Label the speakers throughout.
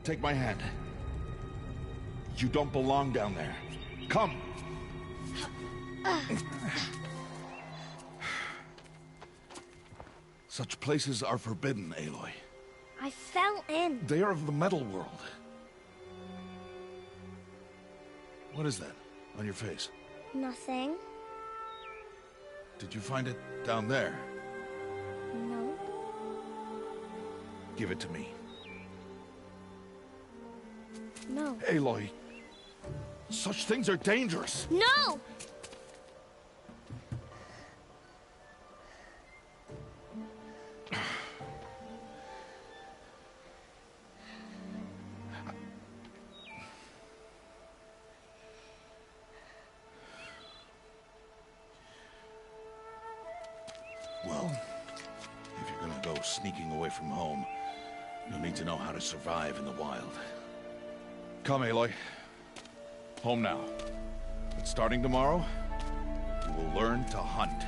Speaker 1: Take my hand. You don't belong down there. Come! Such places are forbidden, Aloy.
Speaker 2: I fell in.
Speaker 1: They are of the metal world. What is that on your face?
Speaker 2: Nothing.
Speaker 1: Did you find it down there?
Speaker 2: No.
Speaker 1: Give it to me.
Speaker 2: No.
Speaker 1: Aloy, such things are dangerous.
Speaker 2: No!
Speaker 1: Well, if you're gonna go sneaking away from home, you'll need to know how to survive in the wild. Come, Aloy. Home now. But starting tomorrow, you will learn to hunt.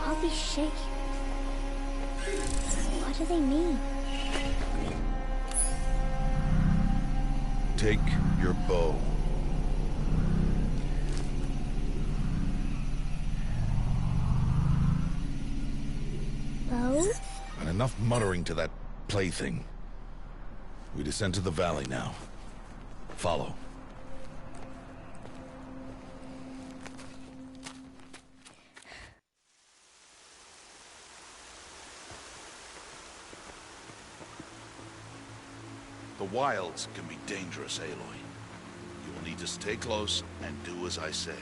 Speaker 2: All these shapes. What do they mean?
Speaker 1: Take your bow.
Speaker 2: Bow?
Speaker 1: And enough muttering to that plaything. We descend to the valley now. Follow. The wilds can be dangerous, Aloy. You will need to stay close and do as I say.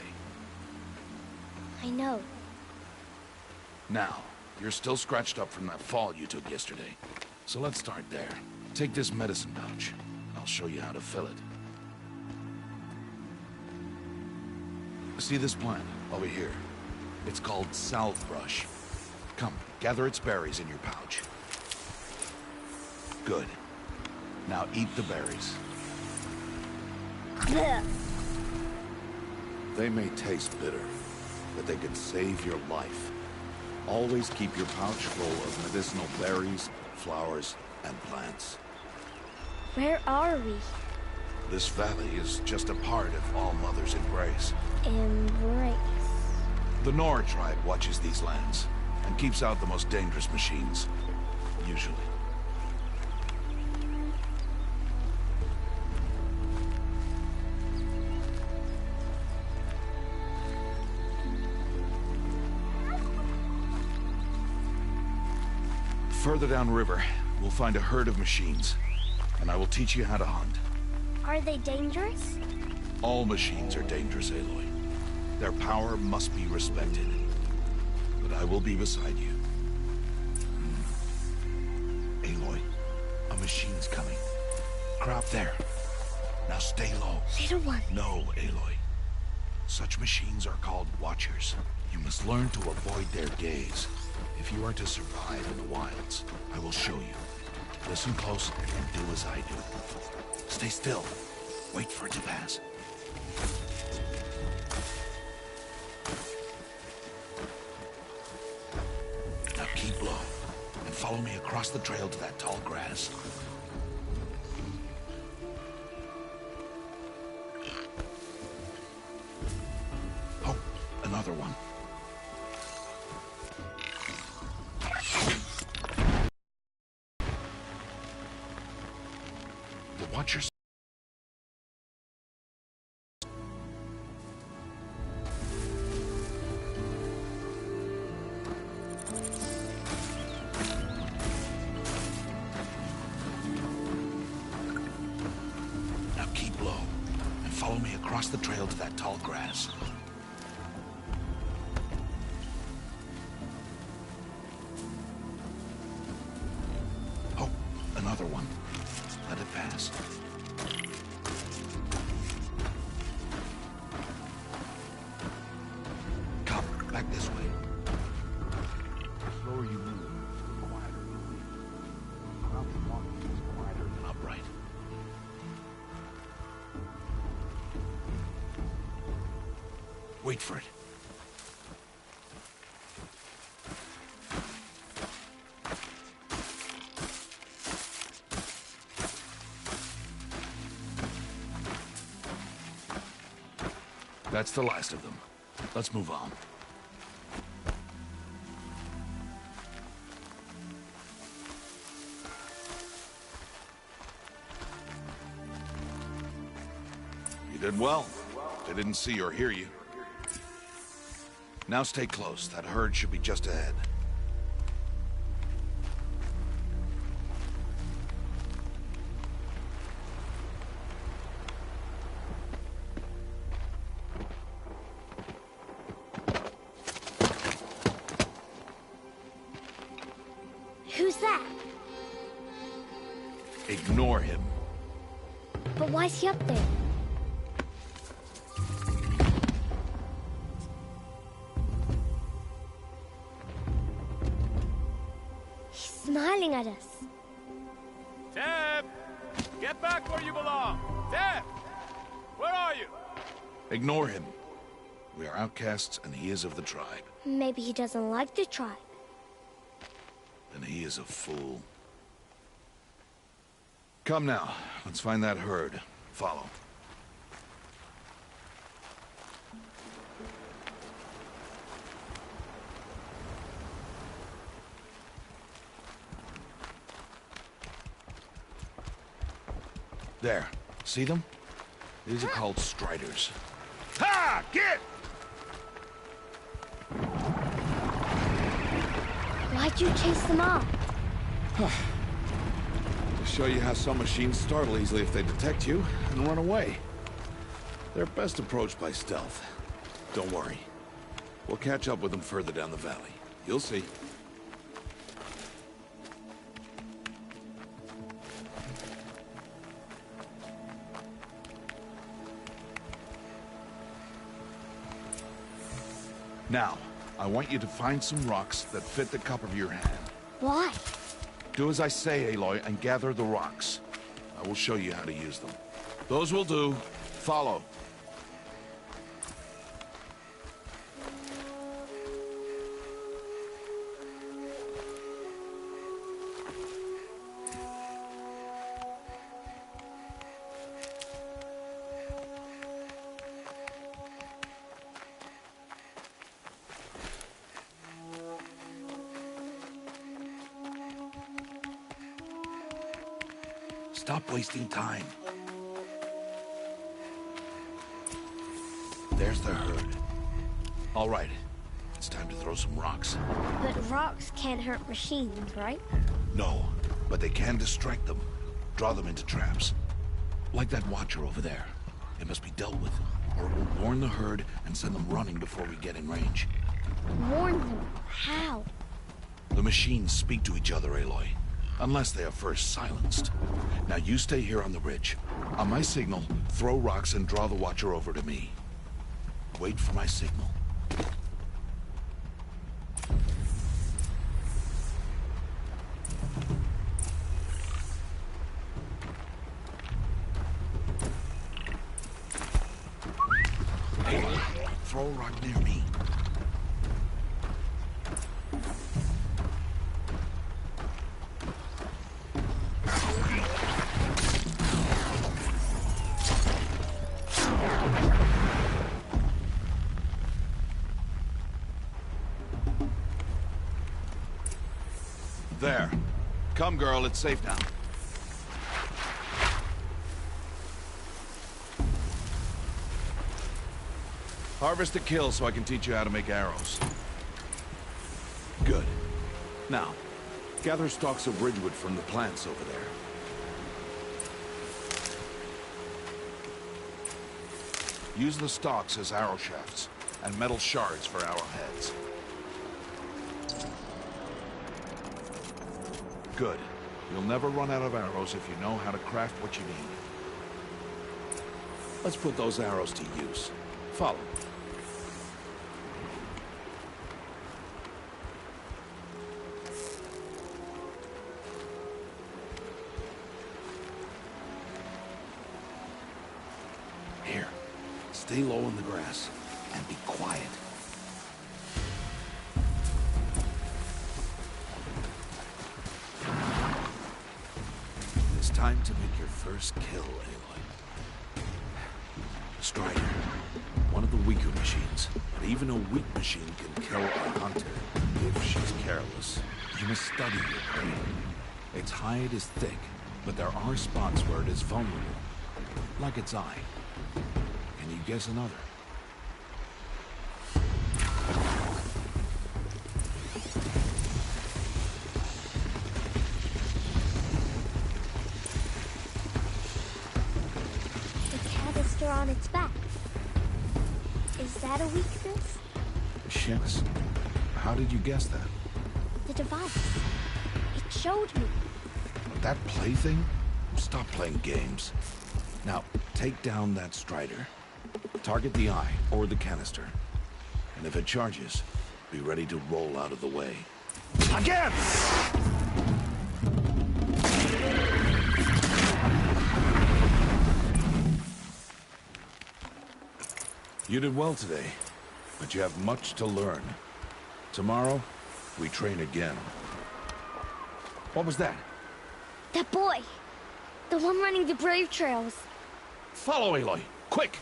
Speaker 2: I know.
Speaker 1: Now, you're still scratched up from that fall you took yesterday. So let's start there. Take this medicine pouch. I'll show you how to fill it. See this plant over here? It's called salvebrush. Come, gather its berries in your pouch. Good. Now eat the berries.
Speaker 2: Blech.
Speaker 1: They may taste bitter, but they can save your life. Always keep your pouch full of medicinal berries, flowers, and plants.
Speaker 2: Where are we?
Speaker 1: This valley is just a part of All Mother's embrace.
Speaker 2: Embrace.
Speaker 1: The Nora tribe watches these lands and keeps out the most dangerous machines, usually. Further downriver, we'll find a herd of machines, and I will teach you how to hunt.
Speaker 2: Are they dangerous?
Speaker 1: All machines are dangerous, Aloy. Their power must be respected. But I will be beside you. Aloy, a machine's coming. Crop there. Now stay low.
Speaker 2: Little one.
Speaker 1: No, Aloy. Such machines are called Watchers. You must learn to avoid their gaze. If you are to survive in the wilds, I will show you. Listen close and do as I do. Stay still. Wait for it to pass. Now keep low and follow me across the trail to that tall grass. Oh, another one. The Watchers. Now keep low and follow me across the trail to that tall grass. Oh, another one. Let it pass. Wait for it. That's the last of them. Let's move on. You did well. They didn't see or hear you. Now stay close. That herd should be just ahead.
Speaker 2: Who's that?
Speaker 1: Ignore him.
Speaker 2: But why's he up there? He's smiling at us.
Speaker 3: Teb! Get back where you belong! Teb! Where are you?
Speaker 1: Ignore him. We are outcasts, and he is of the tribe.
Speaker 2: Maybe he doesn't like the tribe.
Speaker 1: Then he is a fool. Come now, let's find that herd. Follow. There. See them? These are called striders. Ha! Get!
Speaker 2: Why'd you chase them off?
Speaker 1: To show you how some machines startle easily if they detect you and run away. They're best approached by stealth. Don't worry. We'll catch up with them further down the valley. You'll see. Now, I want you to find some rocks that fit the cup of your hand.
Speaker 2: Why?
Speaker 1: Do as I say, Aloy, and gather the rocks. I will show you how to use them. Those will do. Follow. Stop wasting time. There's the herd. All right. It's time to throw some rocks.
Speaker 2: But rocks can't hurt machines, right?
Speaker 1: No, but they can distract them. Draw them into traps. Like that watcher over there. It must be dealt with, or it will warn the herd and send them running before we get in range.
Speaker 2: Warn them. How?
Speaker 1: The machines speak to each other, Aloy. Unless they are first silenced. Now you stay here on the ridge. On my signal, throw rocks and draw the watcher over to me. Wait for my signal. Aloy, throw a rock near me. There. Come, girl, it's safe now. Harvest a kill so I can teach you how to make arrows. Good. Now, gather stalks of ridgewood from the plants over there. Use the stalks as arrow shafts, and metal shards for arrowheads. Good. You'll never run out of arrows if you know how to craft what you need. Let's put those arrows to use. Follow. Here. Stay low in the grass. and be quiet. It's time to make your first kill, Aloy. Strider, one of the weaker machines, but even a weak machine can kill a hunter if she's careless. You must study your prey. Its hide is thick, but there are spots where it is vulnerable, like its eye. Can you guess another?
Speaker 2: The canister on its back. Is that a weakness?
Speaker 1: Yes. How did you guess that?
Speaker 2: The device. It showed me.
Speaker 1: That plaything? Stop playing games. Now, take down that Strider. Target the eye or the canister. And if it charges, be ready to roll out of the way. Again! You did well today, but you have much to learn. Tomorrow, we train again. What was that?
Speaker 2: That boy. The one running the brave trails.
Speaker 1: Follow Aloy, quick!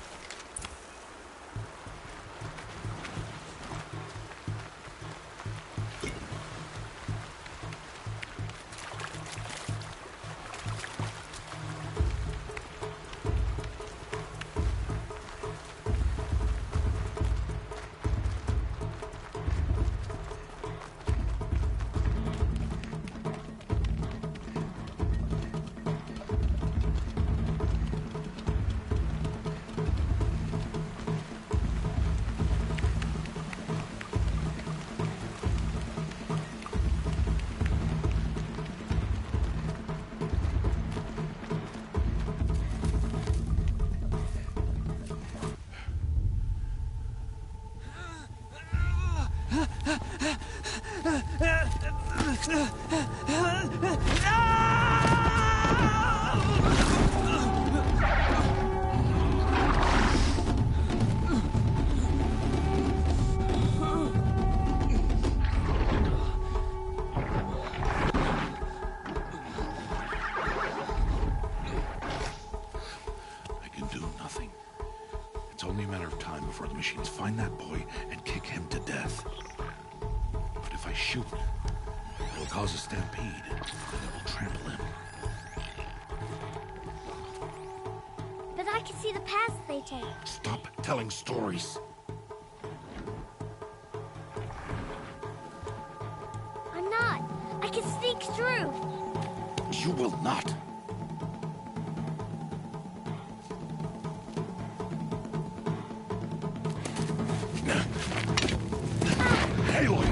Speaker 1: It's only a matter of time before the machines find that boy and kick him to death. But if I shoot, it'll cause a stampede, and it will trample him.
Speaker 2: But I can see the paths they take.
Speaker 1: Stop telling stories.
Speaker 2: I'm not. I can sneak through.
Speaker 1: You will not. Aloy!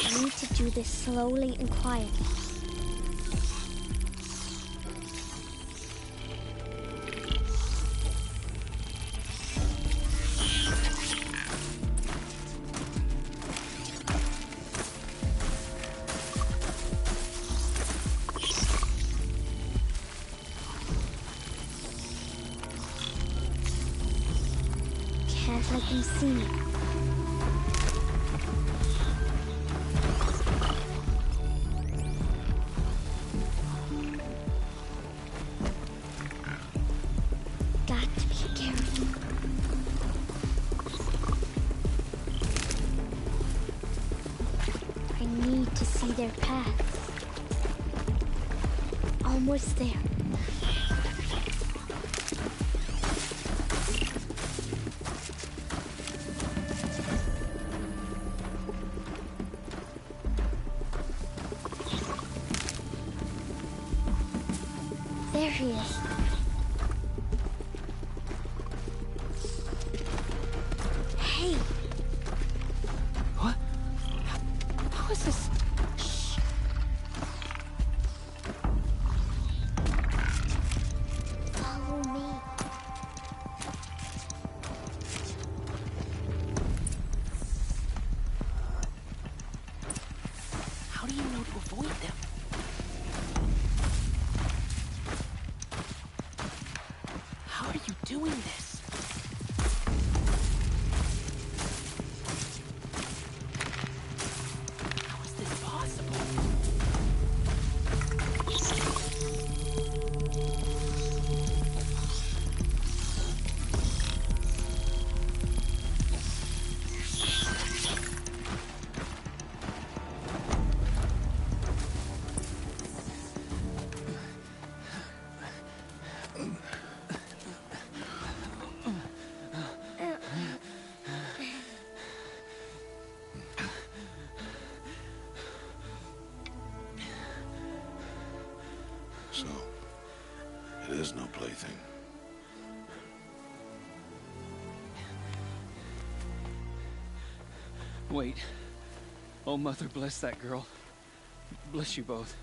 Speaker 2: I need to do this slowly and quietly. Can't let them see me. Got to be careful. I need to see their paths. Almost there. There he is. Hey!
Speaker 4: What? How is this
Speaker 1: plaything.
Speaker 4: Wait. Oh, Mother, bless that girl. Bless you both.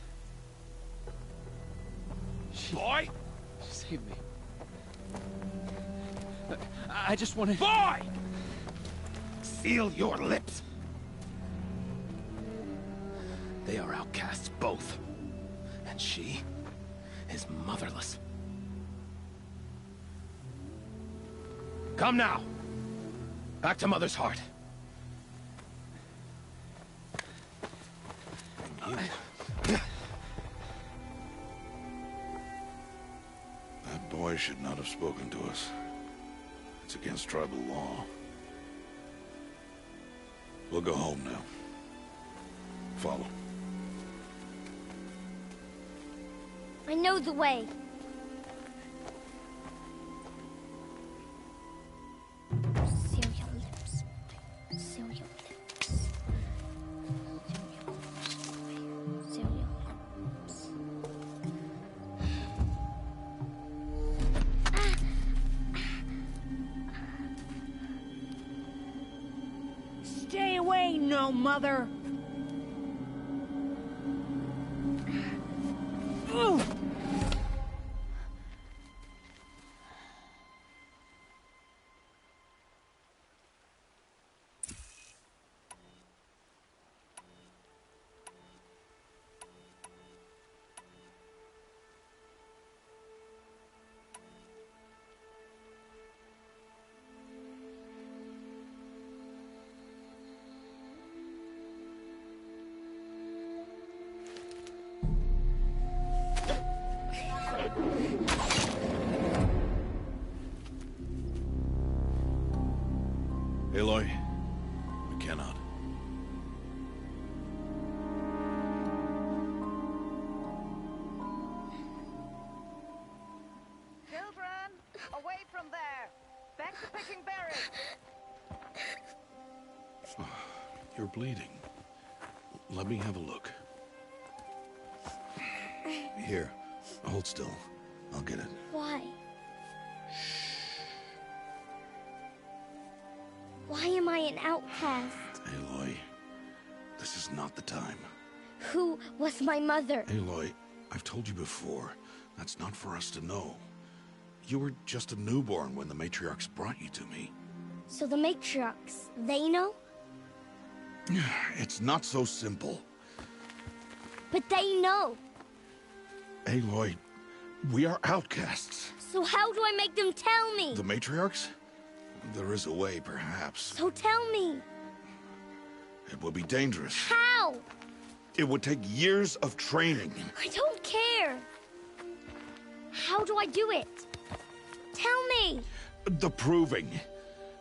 Speaker 3: Boy!
Speaker 4: She saved me. I just want to...
Speaker 3: Boy! Seal your lips. They are outcasts, both. And she is motherless. Come now. Back to Mother's heart.
Speaker 1: That boy should not have spoken to us. It's against tribal law. We'll go home now. Follow.
Speaker 2: I know the way. Seal your lips. Seal your lips. Seal your lips.
Speaker 5: Stay away, no mother! Ooh.
Speaker 1: Aloy, we cannot.
Speaker 6: Children, away from there. Back to picking berries.
Speaker 1: You're bleeding. Let me have a look. Here, hold still. I'll get it.
Speaker 2: Why? Why am I an outcast?
Speaker 1: Aloy, this is not the time.
Speaker 2: Who was my mother?
Speaker 1: Aloy, I've told you before, that's not for us to know. You were just a newborn when the matriarchs brought you to me.
Speaker 2: So the matriarchs, they know?
Speaker 1: It's not so simple.
Speaker 2: But they know.
Speaker 1: Aloy, we are outcasts.
Speaker 2: So how do I make them tell me?
Speaker 1: The matriarchs? There is a way, perhaps.
Speaker 2: So tell me.
Speaker 1: It would be dangerous.
Speaker 2: How?
Speaker 1: It would take years of training.
Speaker 2: I don't care. How do I do it? Tell me.
Speaker 1: The proving.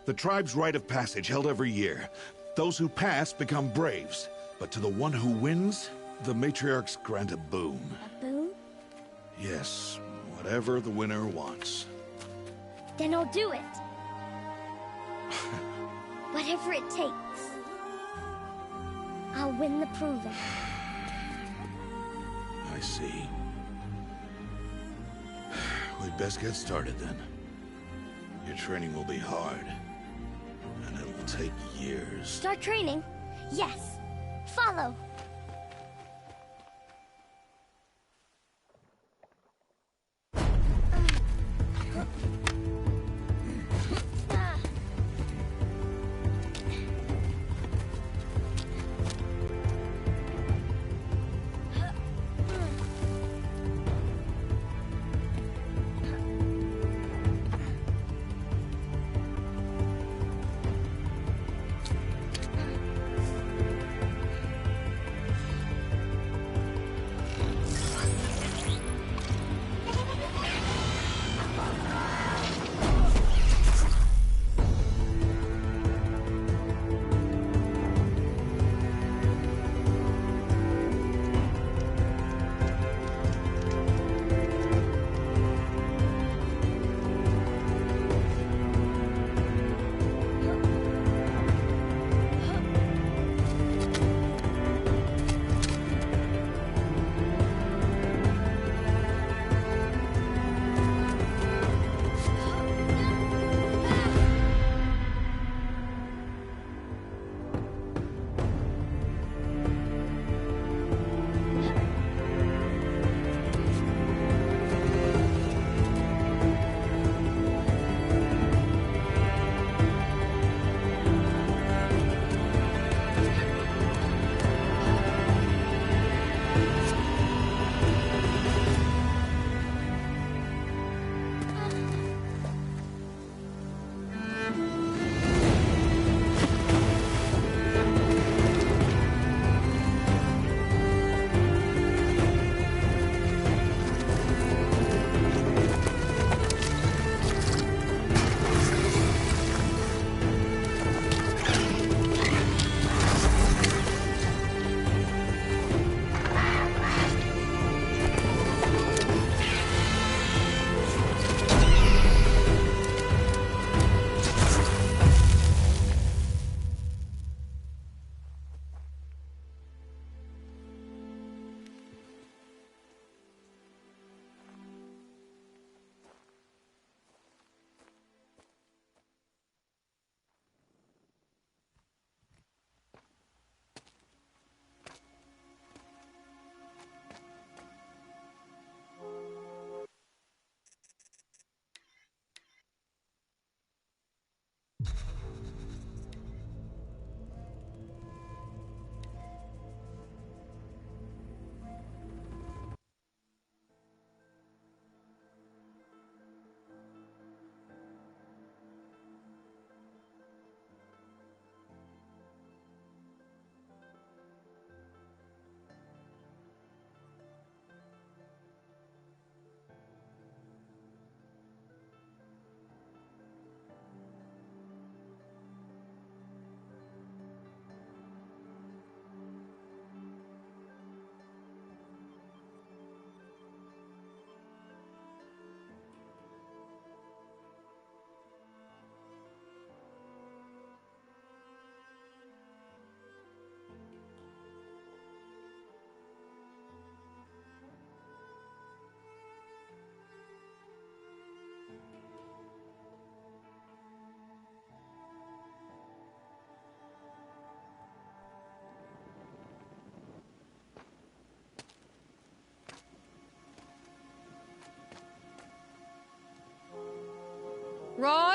Speaker 1: The tribe's rite of passage held every year. Those who pass become braves. But to the one who wins, the matriarchs grant a boon.
Speaker 2: A boon?
Speaker 1: Yes, whatever the winner wants.
Speaker 2: Then I'll do it. Whatever it takes. I'll win the proving.
Speaker 1: I see. We'd best get started then. Your training will be hard. And it will take years.
Speaker 2: Start training? Yes. Follow.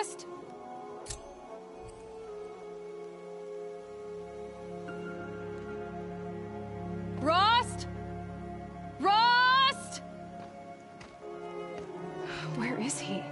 Speaker 7: Rost! Rost! Rost! Where is he?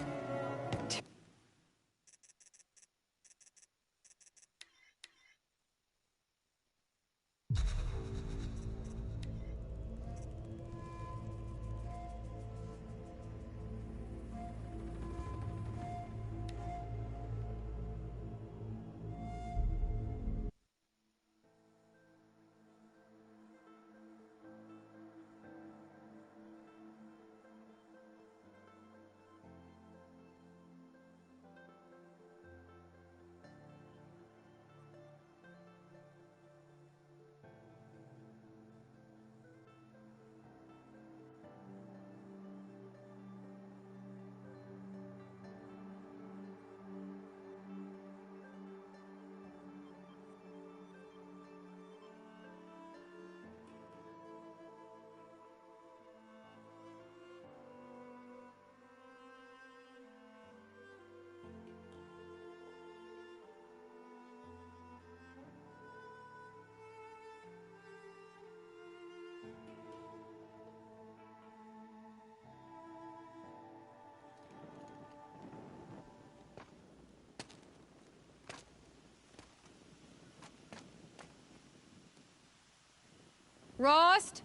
Speaker 7: Rost!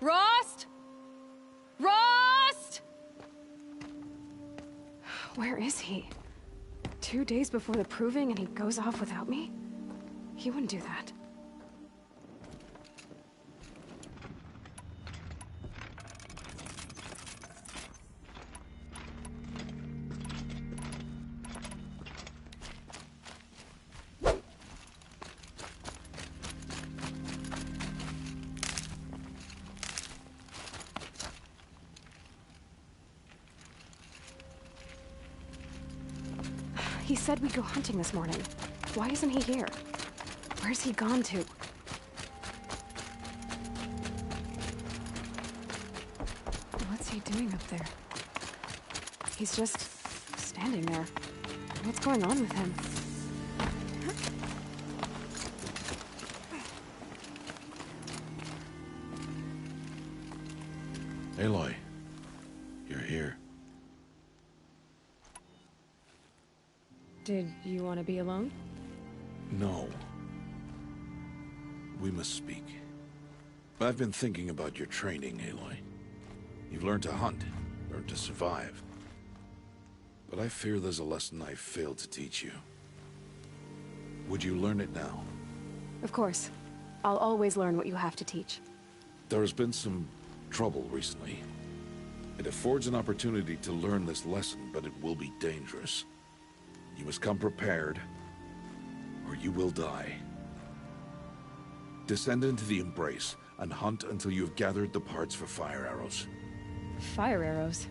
Speaker 7: Rost! Rost! Where is he? 2 days before the proving and he goes off without me? He wouldn't do that. He said we'd go hunting this morning. Why isn't he here? Where's he gone to? What's he doing up there? He's just standing there. What's going on with him?
Speaker 1: Aloy, you're here.
Speaker 7: Did you want to be alone?
Speaker 1: No. We must speak. I've been thinking about your training, Aloy. You've learned to hunt, learned to survive. But I fear there's a lesson I failed to teach you. Would you learn it now?
Speaker 7: Of course. I'll always learn what you have to teach.
Speaker 1: There has been some trouble recently. It affords an opportunity to learn this lesson, but it will be dangerous. You must come prepared, or you will die. Descend into the Embrace, and hunt until you have gathered the parts for fire arrows.
Speaker 7: Fire arrows?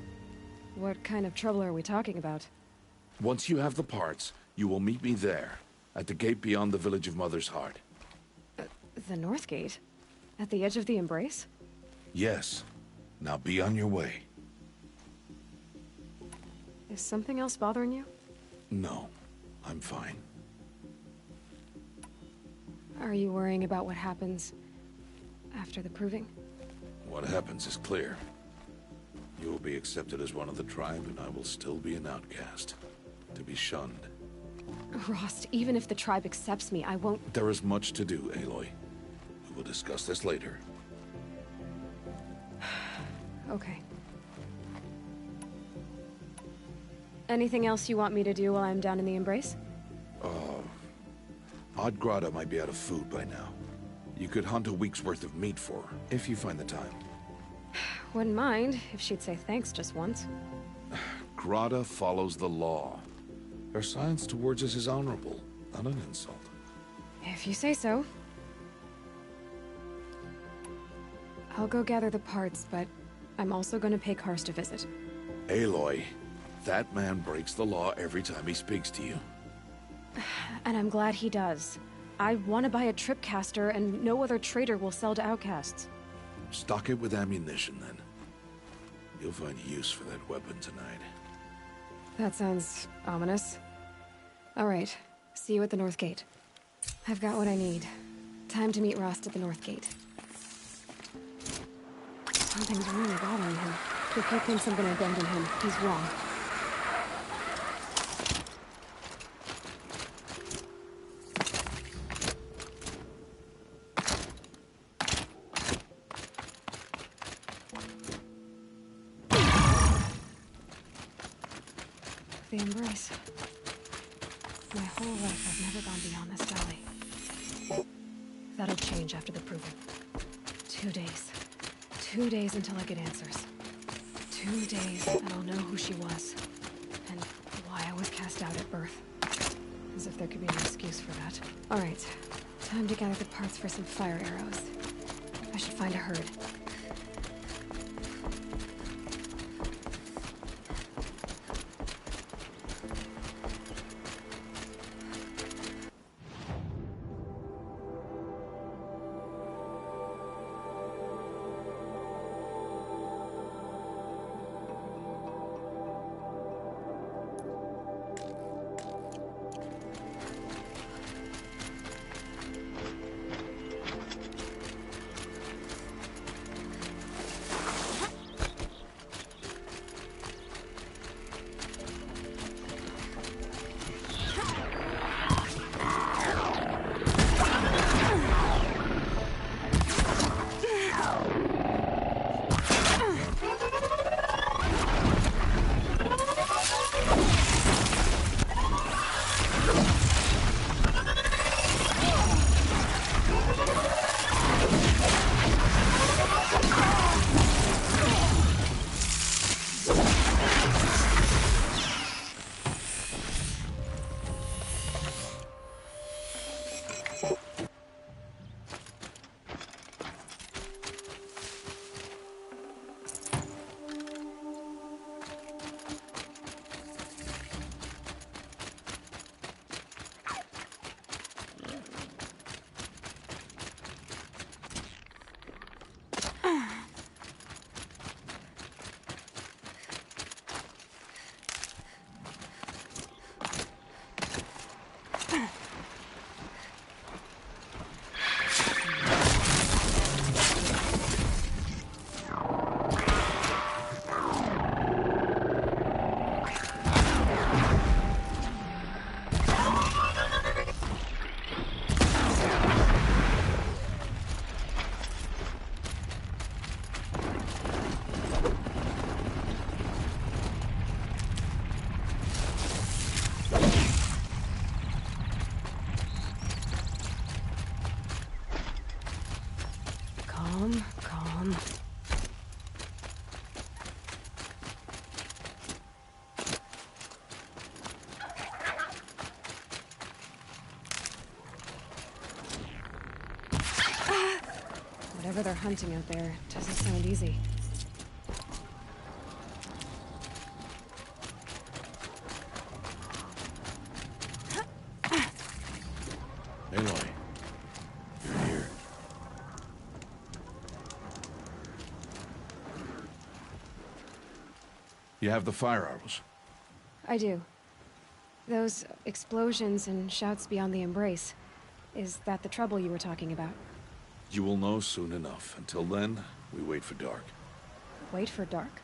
Speaker 7: What kind of trouble are we talking about?
Speaker 1: Once you have the parts, you will meet me there, at the gate beyond the village of Mother's Heart.
Speaker 7: The North Gate? At the edge of the Embrace?
Speaker 1: Yes. Now be on your way.
Speaker 7: Is something else bothering you?
Speaker 1: No, I'm fine.
Speaker 7: Are you worrying about what happens after the proving?
Speaker 1: What happens is clear. You will be accepted as one of the tribe, and I will still be an outcast. To be shunned.
Speaker 7: Rost, even if the tribe accepts me, I won't—
Speaker 1: There is much to do, Aloy. We will discuss this later.
Speaker 7: Okay. Anything else you want me to do while I'm down in the Embrace?
Speaker 1: Odd Grata might be out of food by now. You could hunt a week's worth of meat for her, if you find the time.
Speaker 7: Wouldn't mind if she'd say thanks just once.
Speaker 1: Grata follows the law. Her silence towards us is honorable, not an insult.
Speaker 7: If you say so. I'll go gather the parts, but I'm also gonna pay Karst a visit.
Speaker 1: Aloy, that man breaks the law every time he speaks to you.
Speaker 7: And I'm glad he does. I want to buy a tripcaster, and no other trader will sell to outcasts.
Speaker 1: Stock it with ammunition, then. You'll find use for that weapon tonight.
Speaker 7: That sounds ominous. All right, see you at the North Gate. I've got what I need. Time to meet Rost at the North Gate. Something's really bothering him. If he thinks I'm gonna abandon him, he's wrong. The Embrace. My whole life I've never gone beyond this valley. That'll change after the proving. 2 days. 2 days until I get answers. 2 days and I'll know who she was. And why I was cast out at birth. As if there could be an excuse for that. Alright, time to gather the parts for some fire arrows. I should find a herd. Calm. Whatever they're hunting out there doesn't sound easy.
Speaker 1: Aloy, you're here. You have the fire arrows.
Speaker 7: I do. Those explosions and shouts beyond the Embrace. Is that the trouble you were talking about?
Speaker 1: You will know soon enough. Until then, we wait for dark.
Speaker 7: Wait for dark?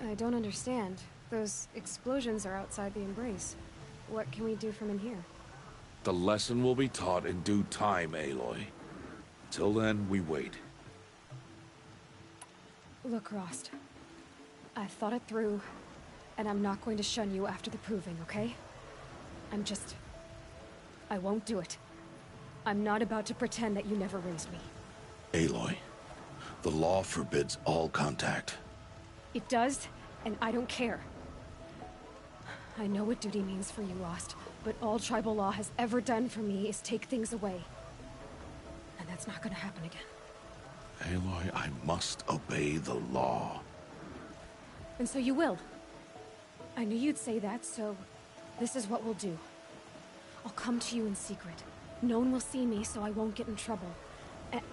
Speaker 7: I don't understand. Those explosions are outside the Embrace. What can we do from in here?
Speaker 1: The lesson will be taught in due time, Aloy. Till then, we wait.
Speaker 7: Look, Rost. I've thought it through, and I'm not going to shun you after the proving, okay? I won't do it. I'm not about to pretend that you never raised me.
Speaker 1: Aloy, the law forbids all contact.
Speaker 7: It does, and I don't care. I know what duty means for you, Rost, but all tribal law has ever done for me is take things away. And that's not gonna happen again.
Speaker 1: Aloy, I must obey the law.
Speaker 7: And so you will. I knew you'd say that, so this is what we'll do. I'll come to you in secret. No one will see me, so I won't get in trouble.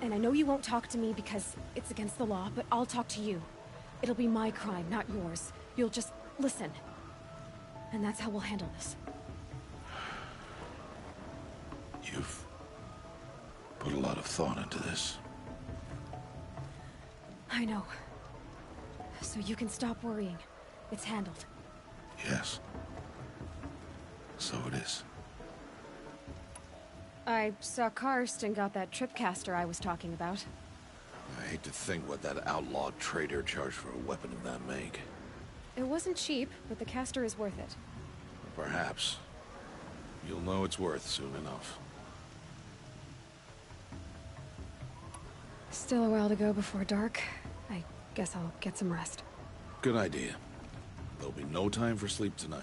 Speaker 7: And I know you won't talk to me because it's against the law, but I'll talk to you. It'll be my crime, not yours. You'll just listen. And that's how we'll handle this.
Speaker 1: You've put a lot of thought into this.
Speaker 7: I know. So you can stop worrying. It's handled.
Speaker 1: Yes. So it is.
Speaker 7: I saw Karst got that tripcaster I was talking about.
Speaker 1: I hate to think what that outlawed trader charged for a weapon of that make.
Speaker 7: It wasn't cheap, but the caster is worth it.
Speaker 1: Perhaps. You'll know it's worth soon enough.
Speaker 7: Still a while to go before dark. I guess I'll get some rest.
Speaker 1: Good idea. There'll be no time for sleep tonight.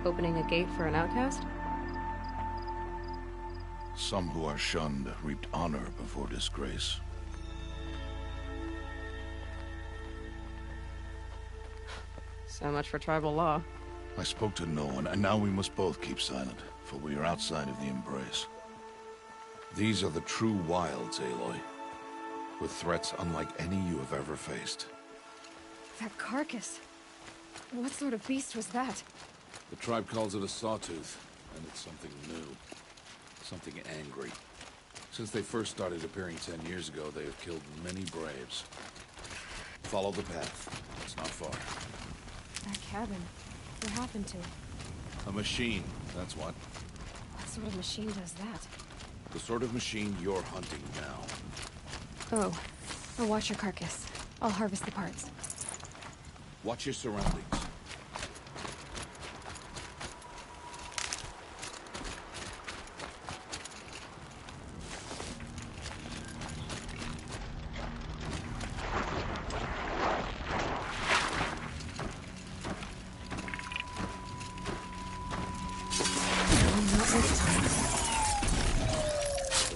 Speaker 7: Opening a gate for an outcast?
Speaker 1: Some who are shunned reaped honor before disgrace.
Speaker 7: So much for tribal law.
Speaker 1: I spoke to no one, and now we must both keep silent, for we are outside of the Embrace. These are the true wilds, Aloy, with threats unlike any you have ever faced.
Speaker 7: That carcass. What sort of beast was that?
Speaker 1: The tribe calls it a sawtooth, and it's something new. Something angry. Since they first started appearing 10 years ago, they have killed many braves. Follow the path. It's not far.
Speaker 7: That cabin. What happened to it?
Speaker 1: A machine, that's what.
Speaker 7: What sort of machine does that?
Speaker 1: The sort of machine you're hunting now.
Speaker 7: Oh. I'll watch your carcass. I'll harvest the parts.
Speaker 1: Watch your surroundings.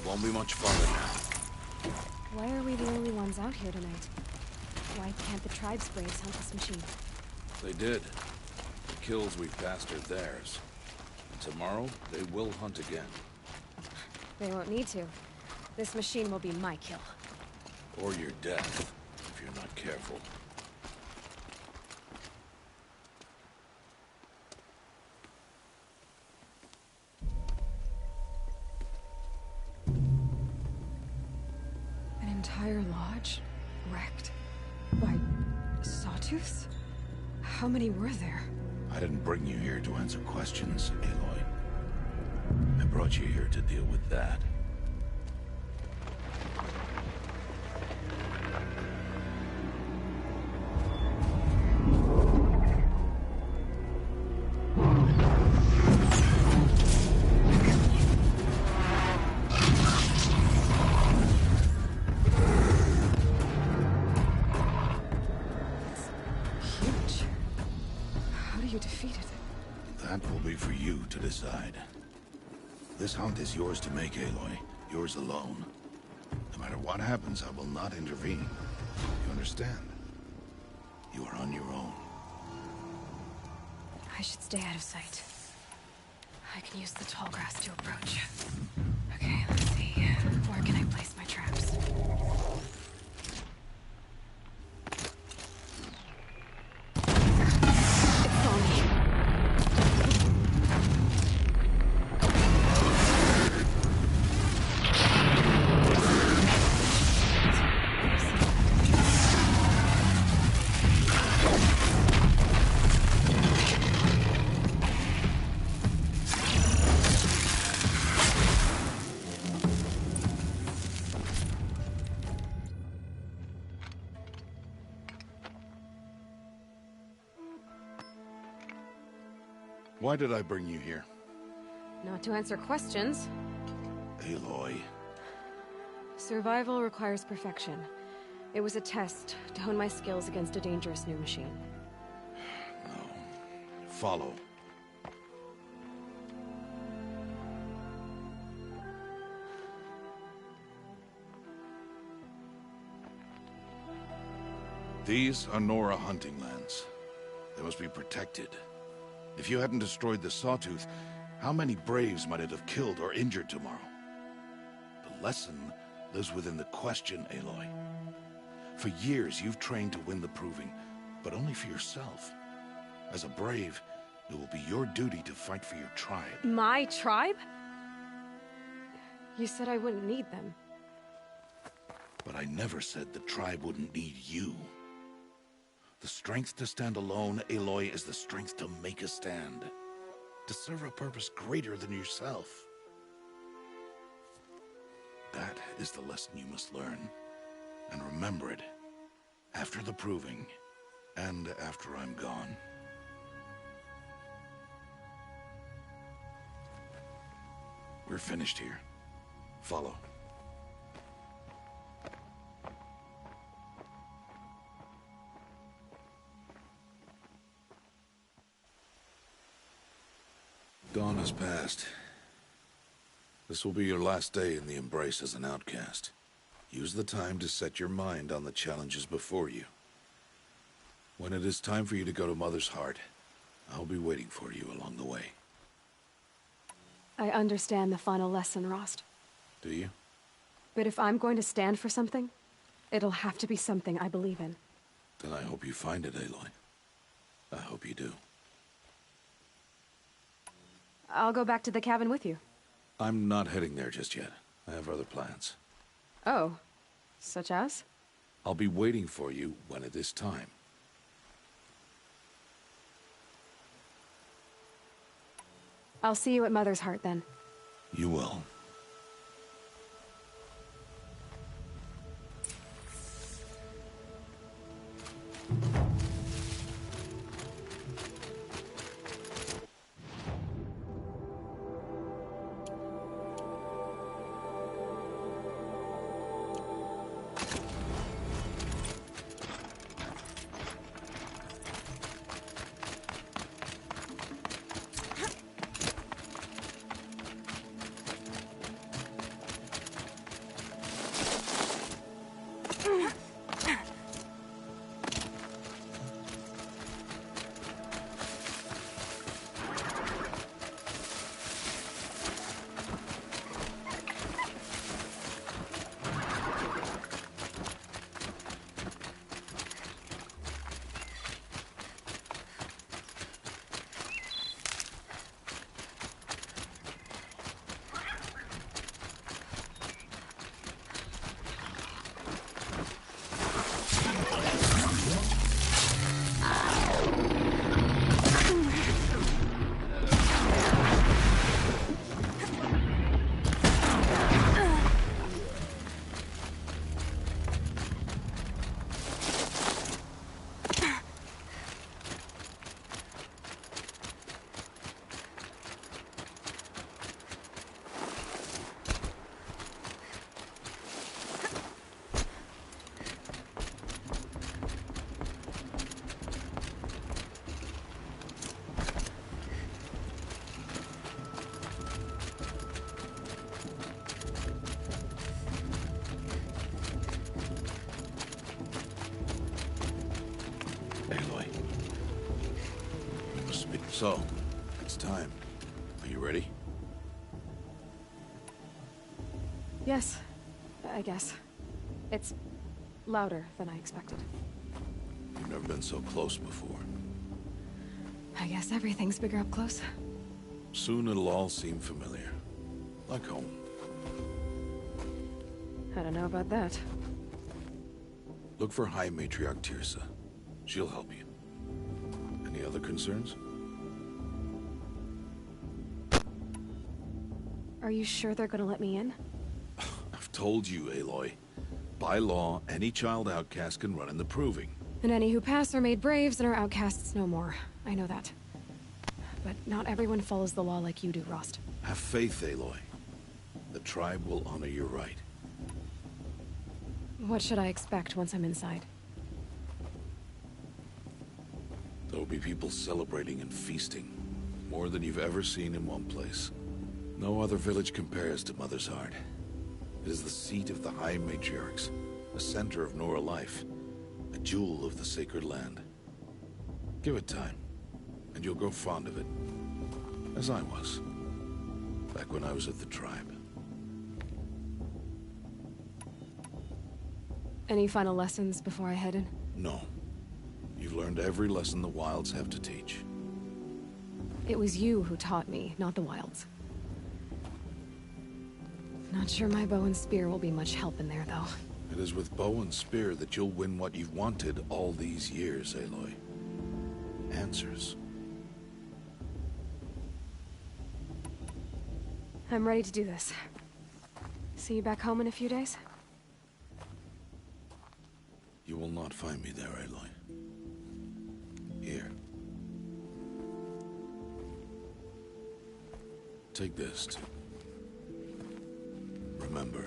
Speaker 1: Won't be much farther now.
Speaker 7: Why are we the only ones out here tonight? Why can't the tribe's braves hunt this machine?
Speaker 1: They did. The kills we've passed are theirs. And tomorrow, they will hunt again.
Speaker 7: They won't need to. This machine will be my kill.
Speaker 1: Or your death, if you're not careful.
Speaker 7: An entire lodge? Wrecked? By sawtooths? How many were there?
Speaker 1: I didn't bring you here to answer questions, Aloy. I brought you here to deal with that.
Speaker 7: Huge. How do you defeat it?
Speaker 1: That will be for you to decide. This hunt is yours to make, Aloy. Yours alone. No matter what happens, I will not intervene. You understand? You are on your own.
Speaker 7: I should stay out of sight. I can use the tall grass to approach. Okay, let's see. Where can I place my traps? It's on me.
Speaker 1: Why did I bring you here?
Speaker 7: Not to answer questions.
Speaker 1: Aloy.
Speaker 7: Survival requires perfection. It was a test to hone my skills against a dangerous new machine.
Speaker 1: No. Follow. These are Nora hunting lands. They must be protected. If you hadn't destroyed the Sawtooth, how many Braves might it have killed or injured tomorrow? The lesson lives within the question, Aloy. For years, you've trained to win the Proving, but only for yourself. As a Brave, it will be your duty to fight for your tribe.
Speaker 7: My tribe? You said I wouldn't need them.
Speaker 1: But I never said the tribe wouldn't need you. The strength to stand alone, Aloy, is the strength to make a stand. To serve a purpose greater than yourself. That is the lesson you must learn. And remember it. After the Proving. And after I'm gone. We're finished here. Follow. Dawn has passed. This will be your last day in the Embrace as an outcast. Use the time to set your mind on the challenges before you. When it is time for you to go to Mother's Heart, I'll be waiting for you along the way.
Speaker 7: I understand the final lesson, Rost.
Speaker 1: Do you?
Speaker 7: But if I'm going to stand for something, it'll have to be something I believe in.
Speaker 1: Then I hope you find it, Aloy. I hope you do.
Speaker 7: I'll go back to the cabin with you.
Speaker 1: I'm not heading there just yet. I have other plans.
Speaker 7: Oh, such as?
Speaker 1: I'll be waiting for you when it is time.
Speaker 7: I'll see you at Mother's Heart then.
Speaker 1: You will. Aloy. We must speak. So, it's time. Are you ready?
Speaker 7: Yes, I guess. It's louder than I expected.
Speaker 1: You've never been so close before.
Speaker 7: I guess everything's bigger up close.
Speaker 1: Soon it'll all seem familiar. Like home.
Speaker 7: I don't know about that.
Speaker 1: Look for High Matriarch Teersa. She'll help you. Any other concerns?
Speaker 7: Are you sure they're gonna let me in?
Speaker 1: I've told you, Aloy. By law, any child outcast can run in the Proving.
Speaker 7: And any who pass are made braves and are outcasts no more. I know that. but not everyone follows the law like you do, Rost.
Speaker 1: Have faith, Aloy. The tribe will honor your right.
Speaker 7: What should I expect once I'm inside?
Speaker 1: There will be people celebrating and feasting. More than you've ever seen in one place. No other village compares to Mother's Heart. It is the seat of the High Matriarchs, the center of Nora life, a jewel of the sacred land. Give it time, and you'll grow fond of it. As I was, back when I was at the tribe.
Speaker 7: Any final lessons before I head in?
Speaker 1: No. You've learned every lesson the Wilds have to teach.
Speaker 7: It was you who taught me, not the Wilds. Not sure my bow and spear will be much help in there, though.
Speaker 1: It is with bow and spear that you'll win what you've wanted all these years, Aloy. Answers.
Speaker 7: I'm ready to do this. See you back home in a few days?
Speaker 1: You will not find me there, Aloy. Here. Take this, too. Remember.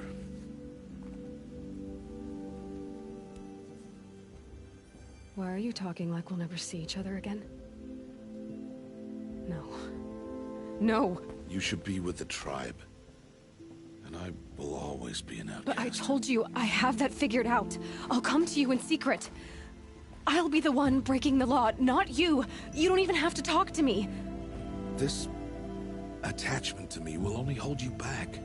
Speaker 7: Why are you talking like we'll never see each other again? No. No!
Speaker 1: You should be with the tribe. And I will always be an outcast.
Speaker 7: But I told you, I have that figured out. I'll come to you in secret. I'll be the one breaking the law, not you. You don't even have to talk to me.
Speaker 1: This attachment to me will only hold you back.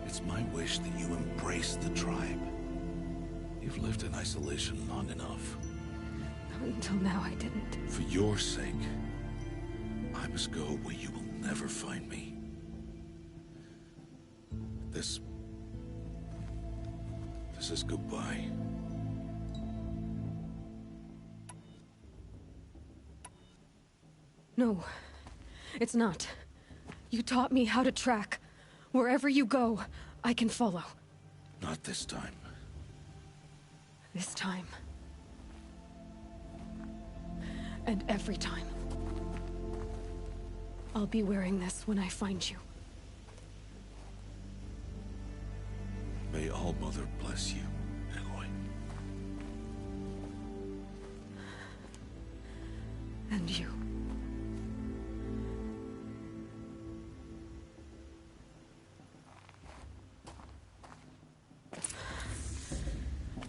Speaker 1: It's my wish that you embrace the tribe. You've lived in isolation long enough.
Speaker 7: Until now, I didn't.
Speaker 1: For your sake, I must go where you will never find me. This is goodbye.
Speaker 7: No, it's not. You taught me how to track. Wherever you go, I can follow.
Speaker 1: Not this time.
Speaker 7: This time. And every time. I'll be wearing this when I find you.
Speaker 1: May All Mother bless you, Aloy.
Speaker 7: And you.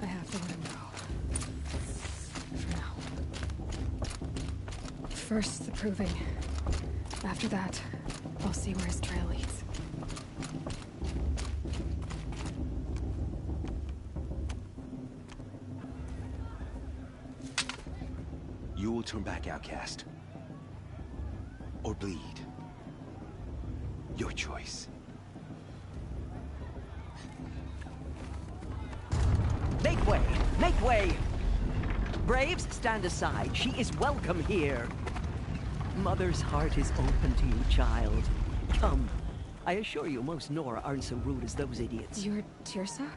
Speaker 7: I have to let him go. For now. First, the proving. After that, I'll see where his trail leads.
Speaker 8: You will turn back, outcast. Or bleed. Your choice.
Speaker 9: Make way! Make way! Braves, stand aside. She is welcome here. Mother's heart is open to you, child. Come. I assure you, most Nora aren't so rude as those idiots.
Speaker 7: You're Teersa?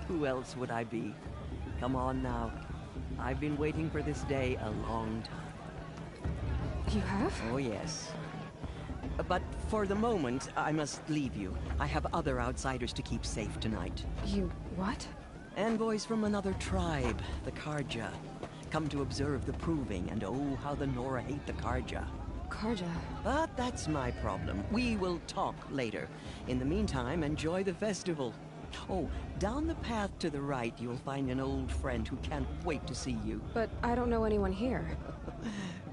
Speaker 9: Who else would I be? Come on now. I've been waiting for this day a long time.
Speaker 7: You have?
Speaker 9: Oh, yes. But for the moment, I must leave you. I have other outsiders to keep safe tonight.
Speaker 7: You what?
Speaker 9: Envoys from another tribe, the Carja. Come to observe the proving, and oh, how the Nora hate the Carja.
Speaker 7: Carja?
Speaker 9: But that's my problem. We will talk later. In the meantime, enjoy the festival. Oh, down the path to the right, you'll find an old friend who can't wait to see you.
Speaker 7: But I don't know anyone here.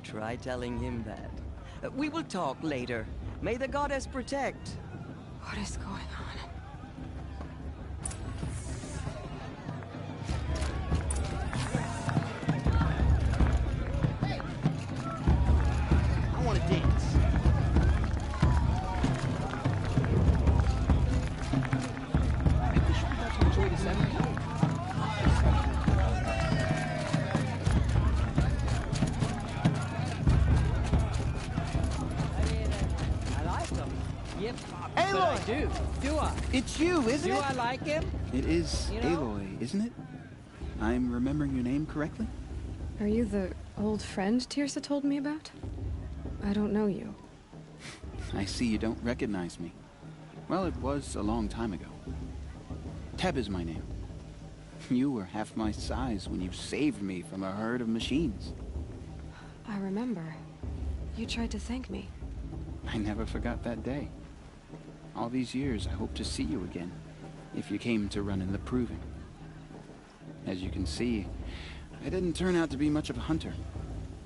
Speaker 9: Try telling him that. We will talk later. May the goddess protect.
Speaker 7: What is going on?
Speaker 8: I want to dance.
Speaker 4: Enjoy this afternoon.
Speaker 10: I like them. Yep.
Speaker 8: Aloy!
Speaker 10: But I do. Do I?
Speaker 8: It's you, isn't
Speaker 10: Do
Speaker 8: it?
Speaker 10: I like him?
Speaker 11: It is
Speaker 10: You know?
Speaker 11: Aloy, isn't it? I'm remembering your name correctly?
Speaker 7: Are you the old friend Teersa told me about? I don't know you.
Speaker 11: I see you don't recognize me. Well, it was a long time ago. Teb is my name. You were half my size when you saved me from a herd of machines.
Speaker 7: I remember. You tried to thank me.
Speaker 11: I never forgot that day. All these years, I hope to see you again, if you came to run in the Proving. As you can see, I didn't turn out to be much of a hunter.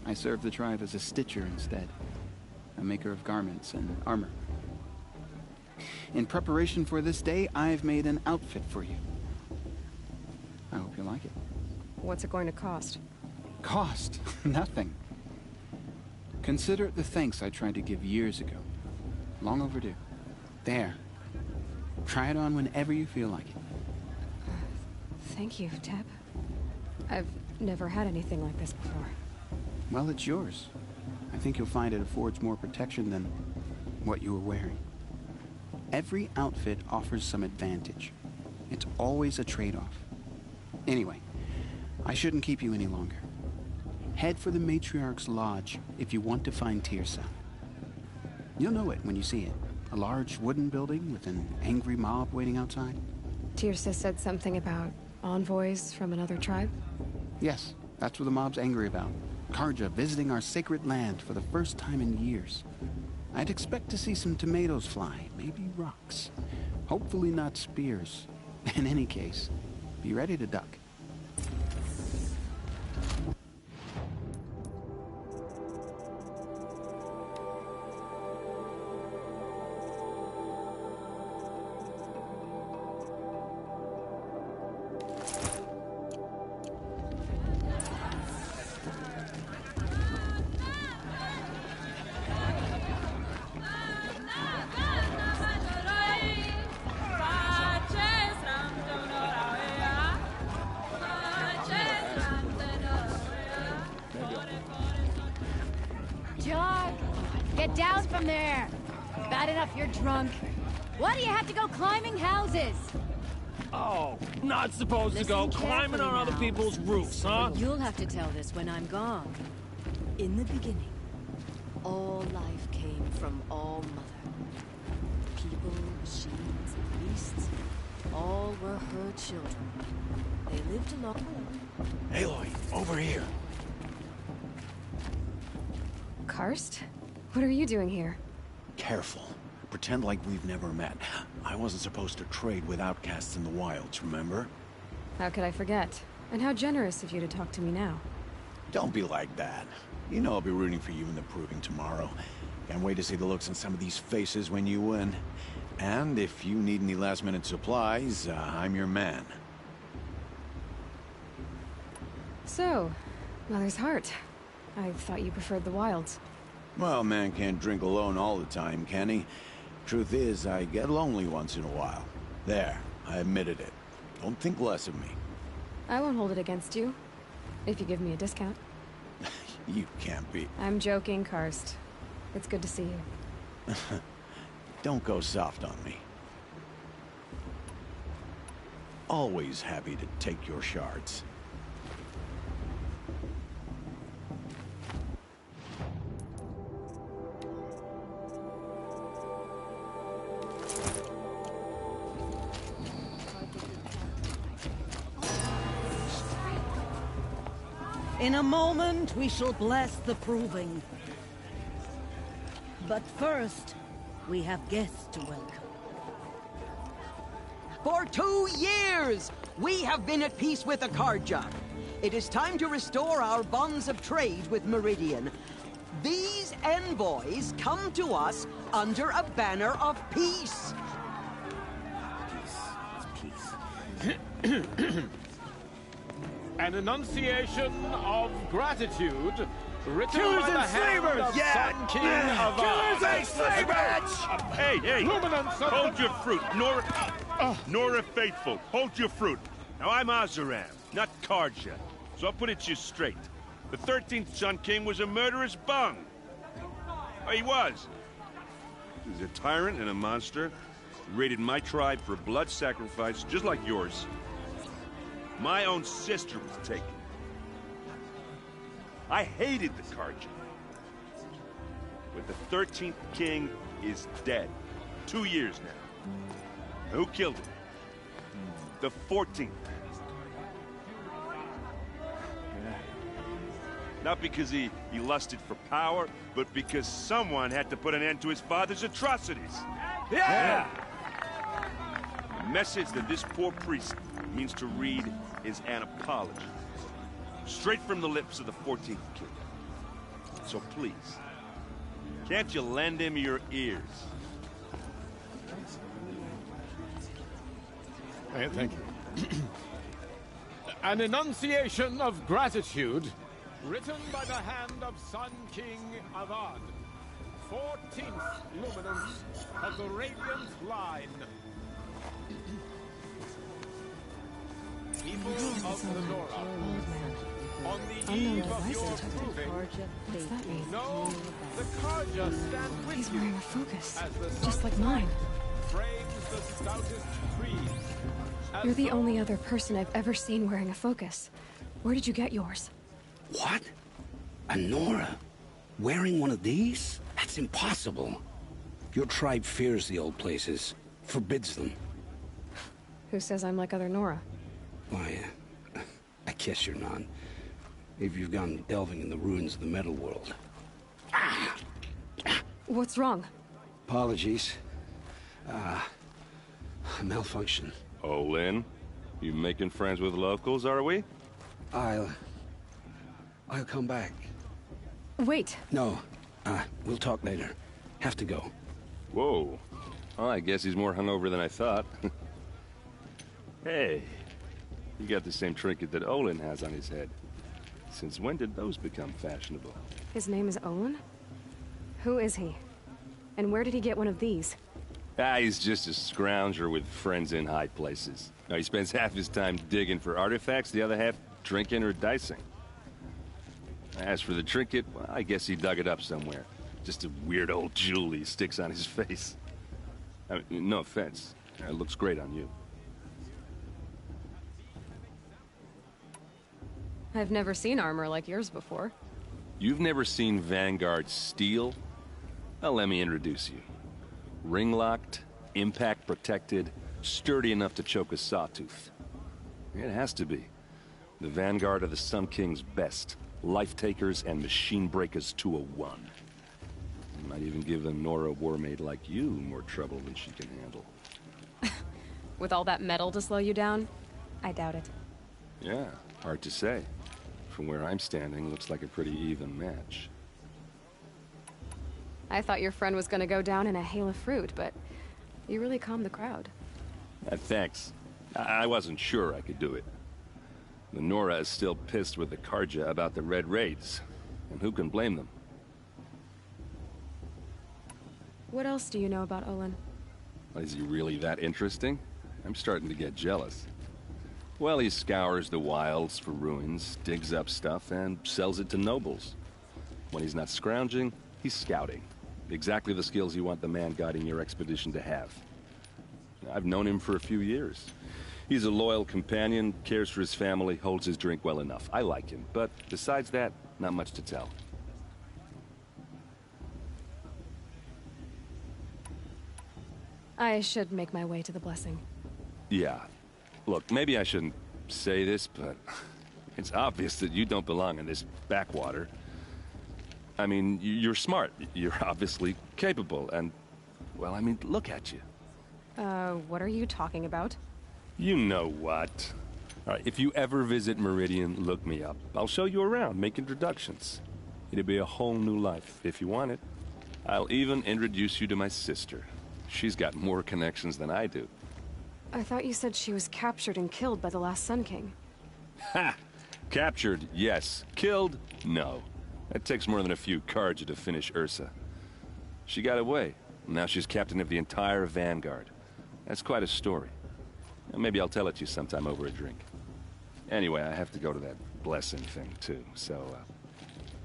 Speaker 11: I served the tribe as a stitcher instead, a maker of garments and armor. In preparation for this day, I've made an outfit for you. I hope you like it.
Speaker 7: What's it going to cost?
Speaker 11: Cost? Nothing. Consider it the thanks I tried to give years ago. Long overdue. There. Try it on whenever you feel like it.
Speaker 7: Thank you, Teb. I've never had anything like this before.
Speaker 11: Well, it's yours. I think you'll find it affords more protection than what you were wearing. Every outfit offers some advantage. It's always a trade-off. Anyway, I shouldn't keep you any longer. Head for the Matriarch's Lodge if you want to find Teersa. You'll know it when you see it. A large wooden building with an angry mob waiting outside.
Speaker 7: Teersa said something about envoys from another tribe?
Speaker 11: Yes, that's what the mob's angry about. Carja visiting our sacred land for the first time in years. I'd expect to see some tomatoes fly, maybe rocks. Hopefully not spears. In any case, be ready to duck.
Speaker 5: John, get down from there. Bad enough you're drunk. Why do you have to go climbing houses?
Speaker 3: Oh, not supposed to go climbing on other people's roofs, huh?
Speaker 12: You'll have to tell this when I'm gone. In the beginning, all life came from All Mother. People, machines, beasts, all were her children. They lived along.
Speaker 1: Aloy, over here.
Speaker 7: Karst? What are you doing here?
Speaker 13: Careful. Pretend like we've never met. I wasn't supposed to trade with outcasts in the wilds, remember?
Speaker 7: How could I forget? And how generous of you to talk to me now.
Speaker 13: Don't be like that. You know I'll be rooting for you in the Proving tomorrow. Can't wait to see the looks on some of these faces when you win. And if you need any last-minute supplies, I'm your man.
Speaker 7: So, Mother's Heart. I thought you preferred the wilds.
Speaker 13: Well, man can't drink alone all the time, can he? Truth is, I get lonely once in a while. There, I admitted it. Don't think less of me.
Speaker 7: I won't hold it against you. If you give me a discount.
Speaker 13: You can't be.
Speaker 7: I'm joking, Karst. It's good to see you.
Speaker 13: Don't go soft on me. Always happy to take your shards.
Speaker 6: In a moment, we shall bless the Proving. But first, we have guests to welcome.
Speaker 9: For 2 years, we have been at peace with the Carja. It is time to restore our bonds of trade with Meridian. These envoys come to us under a banner of peace.
Speaker 3: An enunciation of gratitude written
Speaker 8: Killers
Speaker 3: by the
Speaker 8: and
Speaker 3: hand
Speaker 8: slavers!
Speaker 3: of
Speaker 8: Yeah!
Speaker 3: Sun King of
Speaker 8: Killers and slavers!
Speaker 14: Hey, hey!
Speaker 3: Luminance of
Speaker 14: Hold your fruit, Nora Faithful. Hold your fruit. Now I'm Oseram, not Carja, so I'll put it to you straight. The 13th Sun King was a murderous bung. Oh, he was. He was a tyrant and a monster. He raided my tribe for blood sacrifice, just like yours. My own sister was taken. I hated the Carja. But the 13th king is dead. 2 years now. Who killed him? The 14th. Not because he lusted for power, but because someone had to put an end to his father's atrocities.
Speaker 8: Yeah!
Speaker 14: The message that this poor priest means to read is an apology. Straight from the lips of the 14th king. So please, can't you lend him your ears?
Speaker 8: Thank you. An enunciation of gratitude written by the hand of Sun King Avad, 14th luminance of the Radiant Line. People of Lenora, on the eve of your proving, know the Karja stand with
Speaker 7: He's
Speaker 8: you
Speaker 7: wearing a focus,
Speaker 8: as the
Speaker 7: just like mine.
Speaker 8: frames the stoutest trees.
Speaker 7: You're the only other person I've ever seen wearing a focus. Where did you get yours?
Speaker 15: What? A Nora? Wearing one of these? That's impossible. Your tribe fears the old places, forbids them.
Speaker 7: Who says I'm like other Nora?
Speaker 15: Why, I guess you're not. If you've gone delving in the ruins of the metal world.
Speaker 7: What's wrong?
Speaker 15: Apologies. A malfunction.
Speaker 14: Oh, Lynn, you making friends with locals, are we?
Speaker 15: I'll come back.
Speaker 7: Wait.
Speaker 15: No, we'll talk later. Have to go.
Speaker 14: Whoa. Well, I guess he's more hungover than I thought. Hey, you got the same trinket that Olin has on his head. Since when did those become fashionable?
Speaker 7: His name is Olin? Who is he? And where did he get one of these?
Speaker 14: He's just a scrounger with friends in high places. Now, he spends half his time digging for artifacts, the other half drinking or dicing. As for the trinket, well, I guess he dug it up somewhere. Just a weird old jewel he sticks on his face. I mean, no offense. It looks great on you.
Speaker 7: I've never seen armor like yours before.
Speaker 14: You've never seen Vanguard steel? Well, let me introduce you. Ring-locked, impact-protected, sturdy enough to choke a sawtooth. It has to be. The Vanguard of the Sun King's best. Life-takers and machine-breakers to a one. Might even give a Nora warmaid like you more trouble than she can handle.
Speaker 7: With all that metal to slow you down? I doubt it.
Speaker 14: Yeah, hard to say. From where I'm standing, looks like a pretty even match.
Speaker 7: I thought your friend was gonna go down in a hail of fruit, but you really calmed the crowd.
Speaker 14: Thanks. I wasn't sure I could do it. The Nora is still pissed with the Karja about the Red Raids, and who can blame them?
Speaker 7: What else do you know about Olin?
Speaker 14: Is he really that interesting? I'm starting to get jealous. Well, he scours the wilds for ruins, digs up stuff, and sells it to nobles. When he's not scrounging, he's scouting. Exactly the skills you want the man guiding your expedition to have. I've known him for a few years. He's a loyal companion, cares for his family, holds his drink well enough. I like him, but besides that, not much to tell.
Speaker 7: I should make my way to the blessing.
Speaker 14: Yeah. Look, maybe I shouldn't say this, but it's obvious that you don't belong in this backwater. I mean, you're smart. You're obviously capable, and, well, I mean, look at you.
Speaker 7: What are you talking about?
Speaker 14: You know what. All right, if you ever visit Meridian, look me up. I'll show you around, make introductions. It'll be a whole new life, if you want it. I'll even introduce you to my sister. She's got more connections than I do.
Speaker 7: I thought you said she was captured and killed by the last Sun King.
Speaker 14: Ha! Captured, yes. Killed, no. It takes more than a few Karja to finish Ursa. She got away. Now she's captain of the entire Vanguard. That's quite a story. Maybe I'll tell it to you sometime over a drink. Anyway, I have to go to that blessing thing, too. So,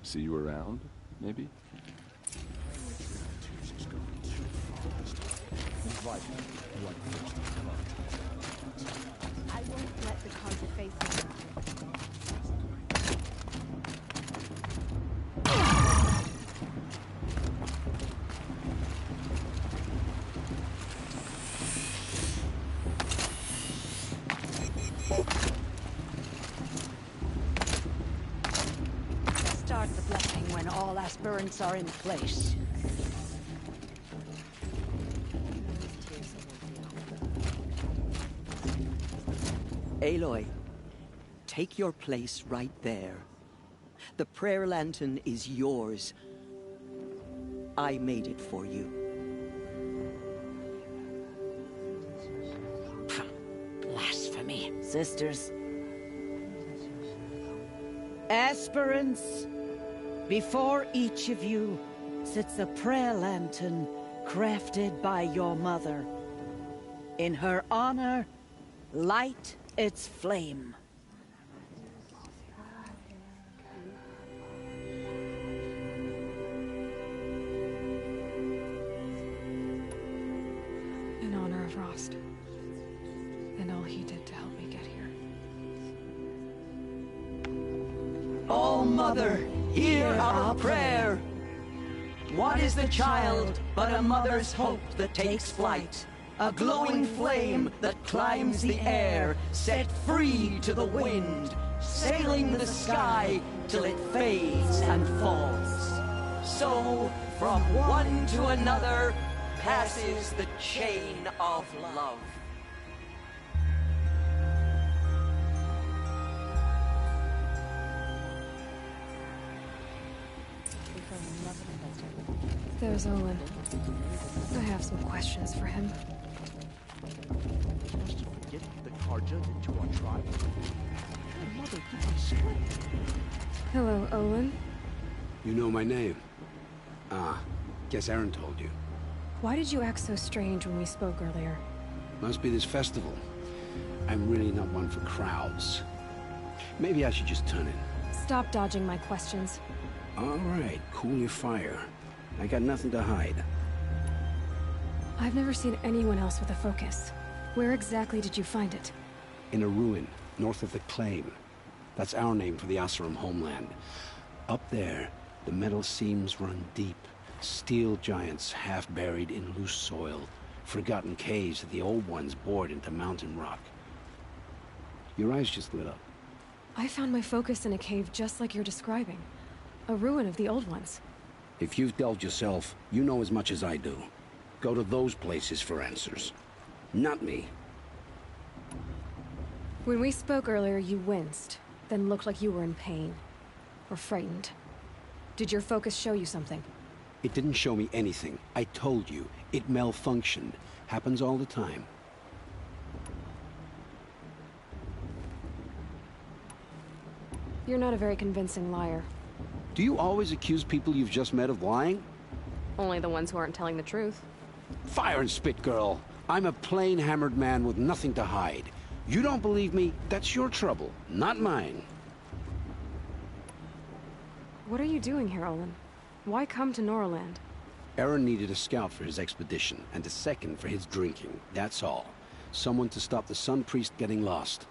Speaker 14: see you around, maybe?
Speaker 2: I won't let the Karja face me.
Speaker 6: Start the blessing when all aspirants are in place.
Speaker 9: Aloy, take your place right there. The prayer lantern is yours. I made it for you.
Speaker 6: Blasphemy. Sisters. Aspirants, before each of you sits a prayer lantern crafted by your mother. In her honor, light its flame.
Speaker 7: In honor of Rost. And all he did to help me get here.
Speaker 9: All Mother, hear our prayer. What is the child but a mother's hope that takes flight? A glowing flame that climbs the air, set free to the wind, sailing the sky till it fades and falls. So, from one to another, passes the chain of love.
Speaker 7: There's Olin. I have some questions for him.
Speaker 16: Just to forget the Carja into our tribe. And Mother, did we split?
Speaker 7: Hello, Olin.
Speaker 15: You know my name? Ah, guess Aaron told you.
Speaker 7: Why did you act so strange when we spoke earlier?
Speaker 15: Must be this festival. I'm really not one for crowds. Maybe I should just turn in.
Speaker 7: Stop dodging my questions.
Speaker 15: All right, cool your fire. I got nothing to hide.
Speaker 7: I've never seen anyone else with a focus. Where exactly did you find it?
Speaker 15: In a ruin, north of the Claim. That's our name for the Oseram homeland. Up there, the metal seams run deep. Steel giants half buried in loose soil. Forgotten caves that the old ones bored into mountain rock. Your eyes just lit up.
Speaker 7: I found my focus in a cave just like you're describing. A ruin of the old ones.
Speaker 15: If you've delved yourself, you know as much as I do. Go to those places for answers. Not me.
Speaker 7: When we spoke earlier, you winced, then looked like you were in pain. Or frightened. Did your focus show you something?
Speaker 15: It didn't show me anything. I told you. It malfunctioned. Happens all the time.
Speaker 7: You're not a very convincing liar.
Speaker 15: Do you always accuse people you've just met of lying?
Speaker 7: Only the ones who aren't telling the truth.
Speaker 15: Fire and spit, girl. I'm a plain hammered man with nothing to hide. You don't believe me? That's your trouble, not mine.
Speaker 7: What are you doing here, Olin? Why come to Noraland?
Speaker 15: Aaron needed a scout for his expedition, and a second for his drinking. That's all. Someone to stop the Sun Priest getting lost.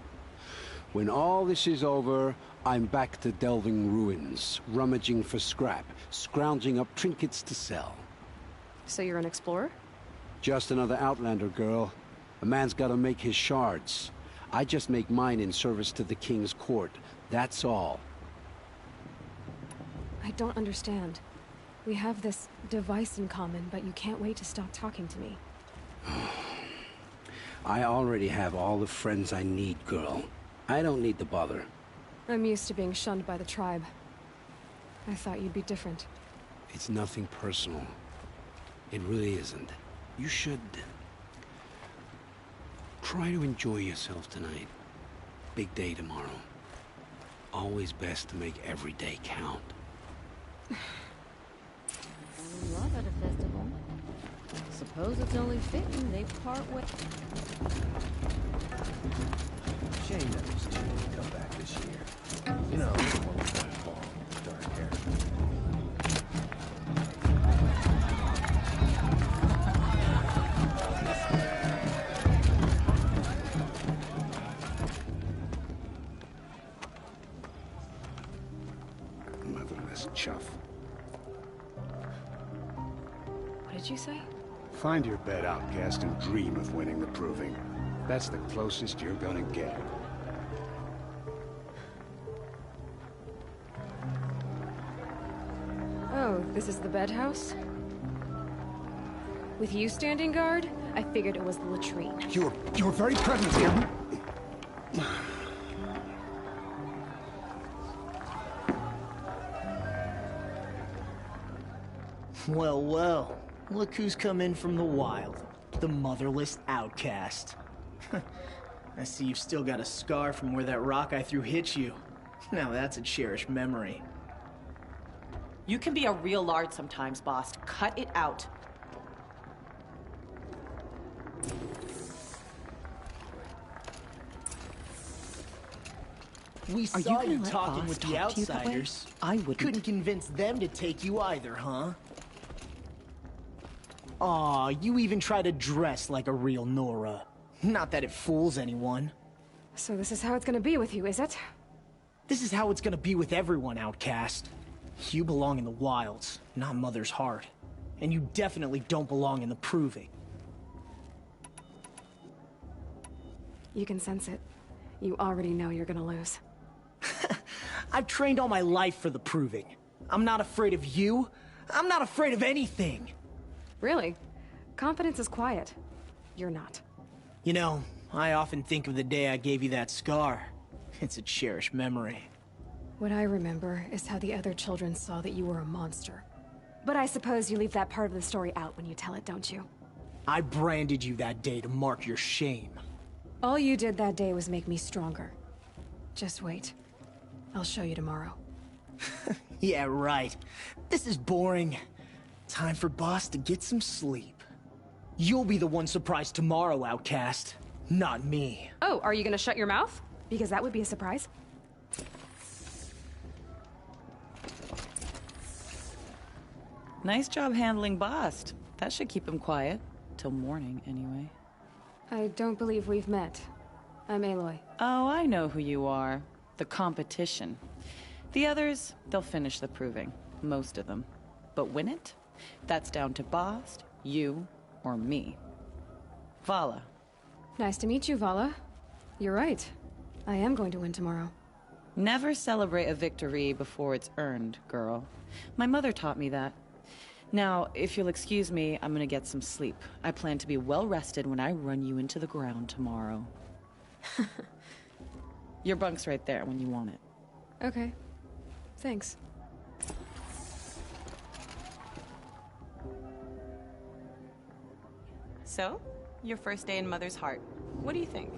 Speaker 15: When all this is over, I'm back to delving ruins, rummaging for scrap, scrounging up trinkets to sell.
Speaker 7: So you're an explorer?
Speaker 15: Just another Outlander, girl. A man's gotta make his shards. I just make mine in service to the King's court. That's all.
Speaker 7: I don't understand. We have this device in common, but you can't wait to stop talking to me.
Speaker 15: I already have all the friends I need, girl. I don't need the bother.
Speaker 7: I'm used to being shunned by the tribe. I thought you'd be different.
Speaker 15: It's nothing personal. It really isn't. You should... try to enjoy yourself tonight. Big day tomorrow. Always best to make every day count.
Speaker 12: I love at a festival. Suppose it's only fitting they part ways.
Speaker 16: Shame that those two didn't come back this year. You know, the one with that long, dark hair.
Speaker 15: Motherless chuff.
Speaker 7: What did you say?
Speaker 17: Find your bed, outcast, and dream of winning the Proving. That's the closest you're gonna get.
Speaker 7: This is the bed house? With you standing guard, I figured it was the latrine.
Speaker 15: You're very present here.
Speaker 17: Well, well. Look who's come in from the wild. The motherless outcast. I see you've still got a scar from where that rock I threw hit you. Now that's a cherished memory.
Speaker 18: You can be a real lard sometimes, boss. Cut it out.
Speaker 17: We
Speaker 18: Are
Speaker 17: saw
Speaker 18: you
Speaker 17: you
Speaker 18: gonna let
Speaker 17: talking
Speaker 18: boss
Speaker 17: with the
Speaker 18: talk to you that way?
Speaker 17: outsiders.
Speaker 18: I wouldn't.
Speaker 17: Couldn't convince them to take you either, huh? Aw, you even try to dress like a real Nora. Not that it fools anyone.
Speaker 7: So this is how it's gonna be with you, is it?
Speaker 17: This is how it's gonna be with everyone, outcast. You belong in the wilds, not Mother's Heart. And you definitely don't belong in the Proving.
Speaker 7: You can sense it. You already know you're gonna lose.
Speaker 17: I've trained all my life for the Proving. I'm not afraid of you. I'm not afraid of anything.
Speaker 7: Really? Confidence is quiet. You're not.
Speaker 17: You know, I often think of the day I gave you that scar. It's a cherished memory.
Speaker 7: What I remember is how the other children saw that you were a monster. But I suppose you leave that part of the story out when you tell it, don't you?
Speaker 17: I branded you that day to mark your shame.
Speaker 7: All you did that day was make me stronger. Just wait. I'll show you tomorrow.
Speaker 17: Yeah, right. This is boring. Time for Boss to get some sleep. You'll be the one surprised tomorrow, outcast. Not me.
Speaker 7: Oh, are you gonna shut your mouth? Because that would be a surprise.
Speaker 18: Nice job handling Bast. That should keep him quiet. Till morning, anyway.
Speaker 7: I don't believe we've met. I'm Aloy.
Speaker 18: Oh, I know who you are. The competition. The others, they'll finish the Proving. Most of them. But win it? That's down to Bast, you, or me. Vala.
Speaker 7: Nice to meet you, Vala. You're right. I am going to win tomorrow.
Speaker 18: Never celebrate a victory before it's earned, girl. My mother taught me that. Now, if you'll excuse me, I'm gonna get some sleep. I plan to be well rested when I run you into the ground tomorrow. Your bunk's right there when you want it.
Speaker 7: Okay. Thanks.
Speaker 18: So, your first day in Mother's Heart. What do you think?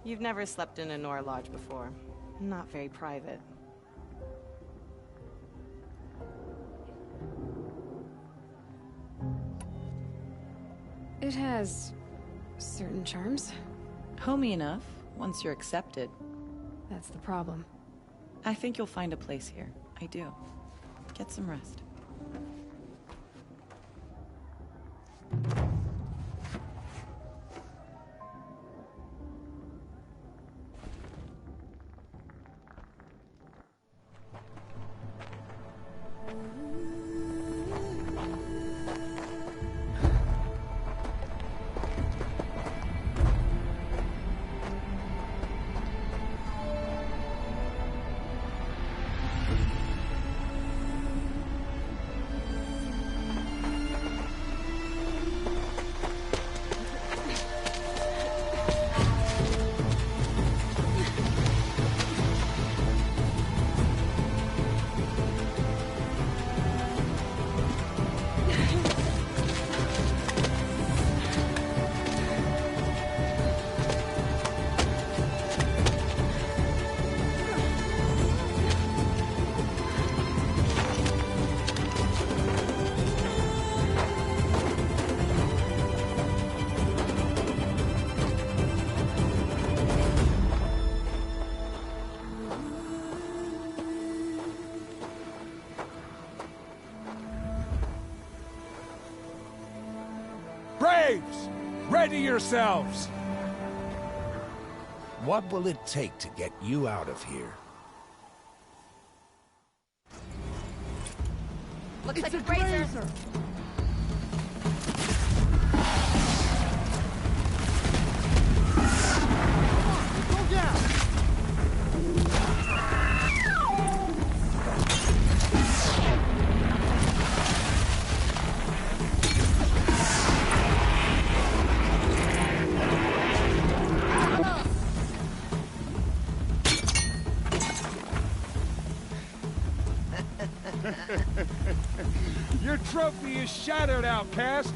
Speaker 18: You've never slept in a Nora Lodge before. Not very private.
Speaker 7: It has certain charms.
Speaker 18: Homey enough, once you're accepted.
Speaker 7: That's the problem.
Speaker 18: I think you'll find a place here. I do. Get some rest.
Speaker 19: Braves! Ready yourselves!
Speaker 16: What will it take to get you out of here?
Speaker 6: Looks like a grazer. Go down.
Speaker 19: trophy is shattered, outcast.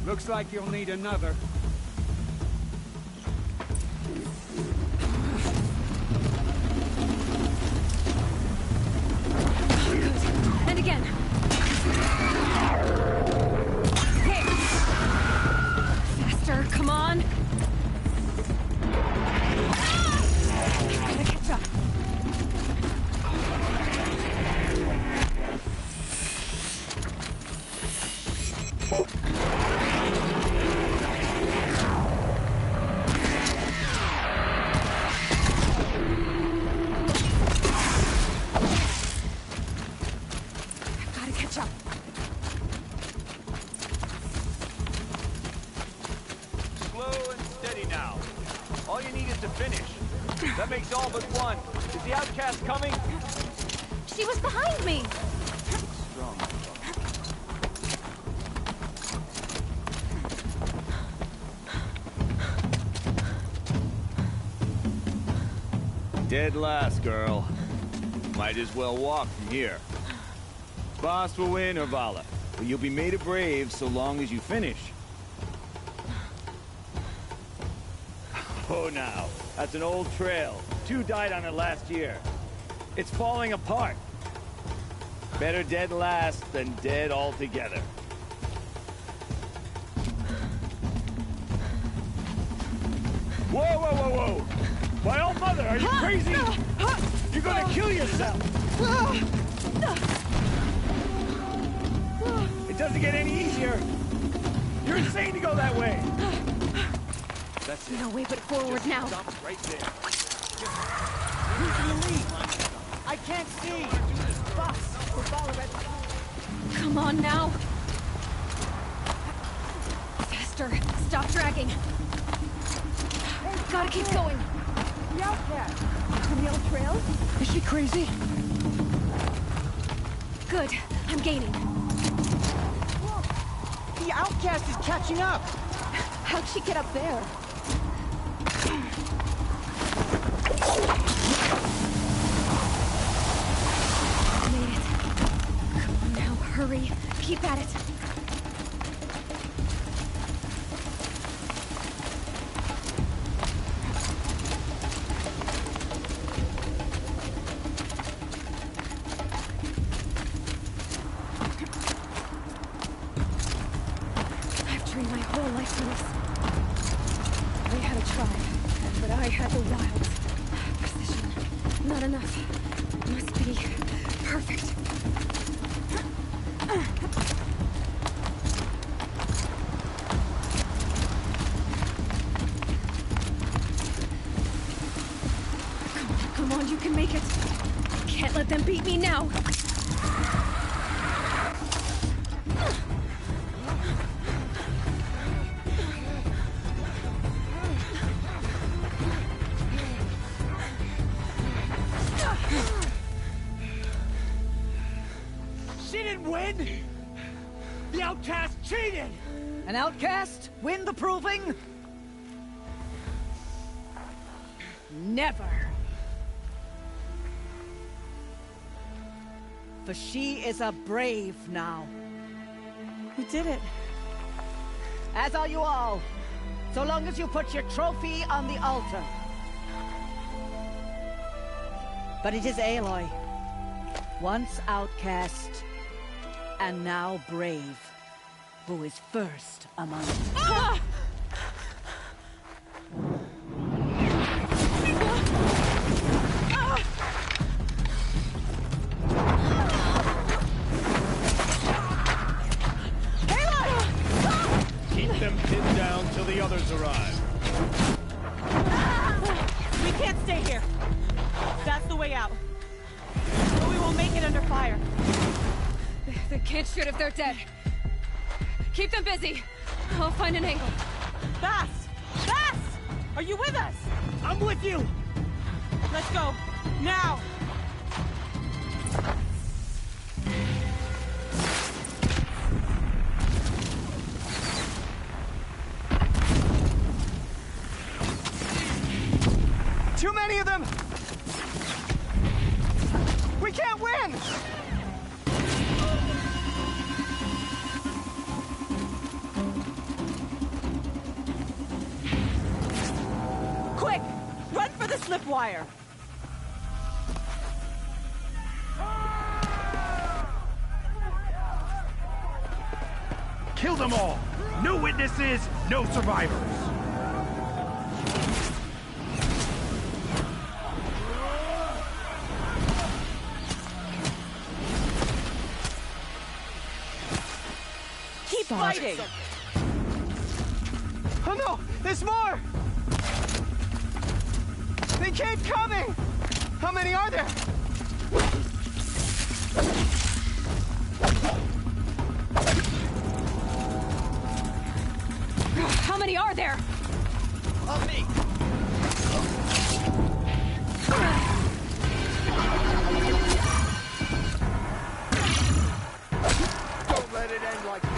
Speaker 19: Looks like you'll need another.
Speaker 7: And again. Hey! Faster, come on! Gotta catch up. Gotta catch up.
Speaker 3: Slow and steady now. All you need is to finish. That makes all but one. Is the outcast coming?
Speaker 7: She was behind me!
Speaker 3: Strong. Dead last, girl. Might as well walk from here. Boss will win or Vala, but you'll be made a brave so long as you finish. Oh, now. That's an old trail. 2 died on it last year. It's falling apart. Better dead last than dead altogether. Whoa, whoa, whoa, whoa! My old mother, are you crazy? You're gonna kill yourself! It doesn't get any easier! You're insane to go that way! That's it.
Speaker 7: No way but forward now.
Speaker 3: Stop right there.
Speaker 9: Who's in the lead? I can't see! Boss, we're following it.
Speaker 7: Come on now. Faster. Stop dragging. Gotta keep going.
Speaker 6: The outcast! From the old trail?
Speaker 9: Is she crazy?
Speaker 7: Good. I'm gaining.
Speaker 9: Whoa. The outcast is catching up!
Speaker 6: How'd she get up there?
Speaker 7: Made it. Come on now, hurry. Keep at it. I've trained my whole life for this. They had a tribe, but I had the wilds. Precision. Not enough. Must be perfect. Come on, you can make it. Can't let them beat me now.
Speaker 9: She didn't win! The outcast cheated! An outcast win the proving? Never. For she is a brave now.
Speaker 18: You did it.
Speaker 9: As are you all. So long as you put your trophy on the altar. But it is Aloy. Once outcast, and now brave, who is first among us.
Speaker 7: Ah!
Speaker 3: Keep them pinned down till the others arrive.
Speaker 20: We can't stay here. That's the way out. But we won't make it under fire.
Speaker 7: They can't shoot if they're dead. Keep them busy. I'll find an angle.
Speaker 20: Bass! Bass! Are you with us?
Speaker 9: I'm with you!
Speaker 20: Let's go. Now!
Speaker 9: Too many of them! We can't win!
Speaker 20: slip wire.
Speaker 16: Kill them all! No witnesses, no survivors!
Speaker 20: Keep fighting!
Speaker 17: Oh no! There's more! They keep coming! How many are there?
Speaker 7: How many are there?
Speaker 17: On me!
Speaker 16: Don't let it end like this!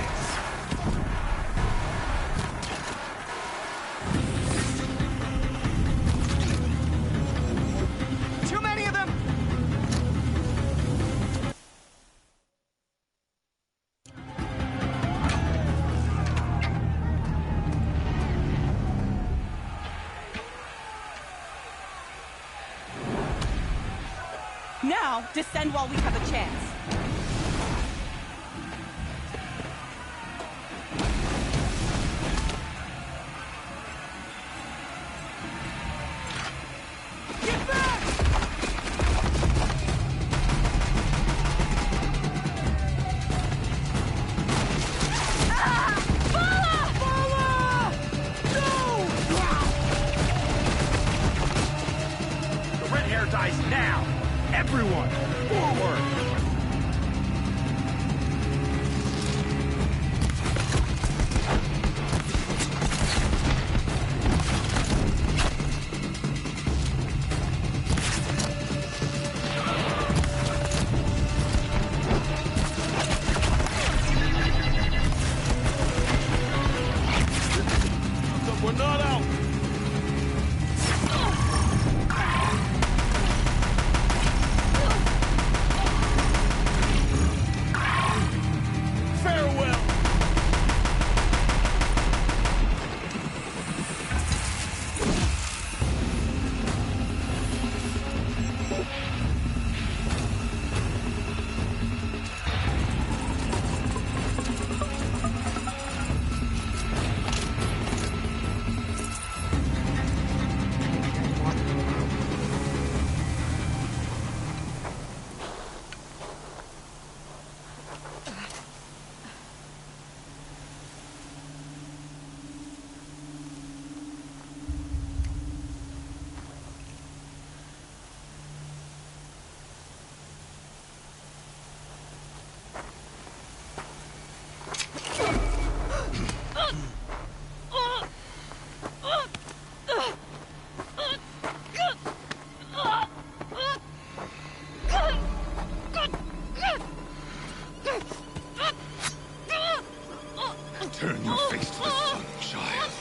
Speaker 17: Too many of them!
Speaker 20: Now, descend while we have a chance.
Speaker 17: Get back!
Speaker 16: The red hair dies now! Everyone, forward!
Speaker 14: We're not out! Farewell! Turn your face to the sun, child.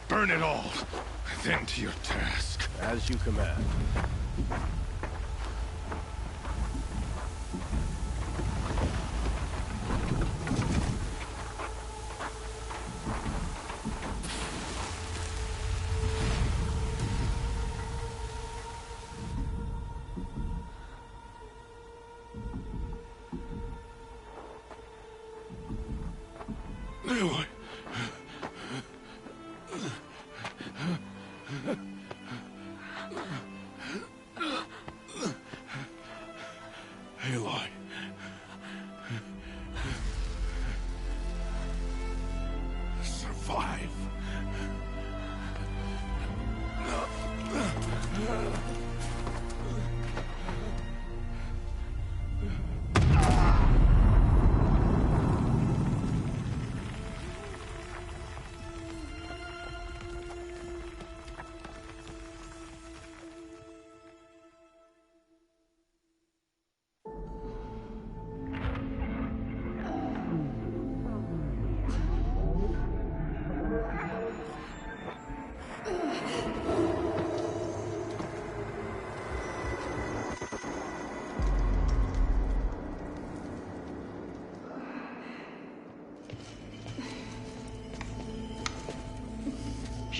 Speaker 14: Burn it all, then to your task.
Speaker 16: As you command.
Speaker 14: Aloy. Aloy.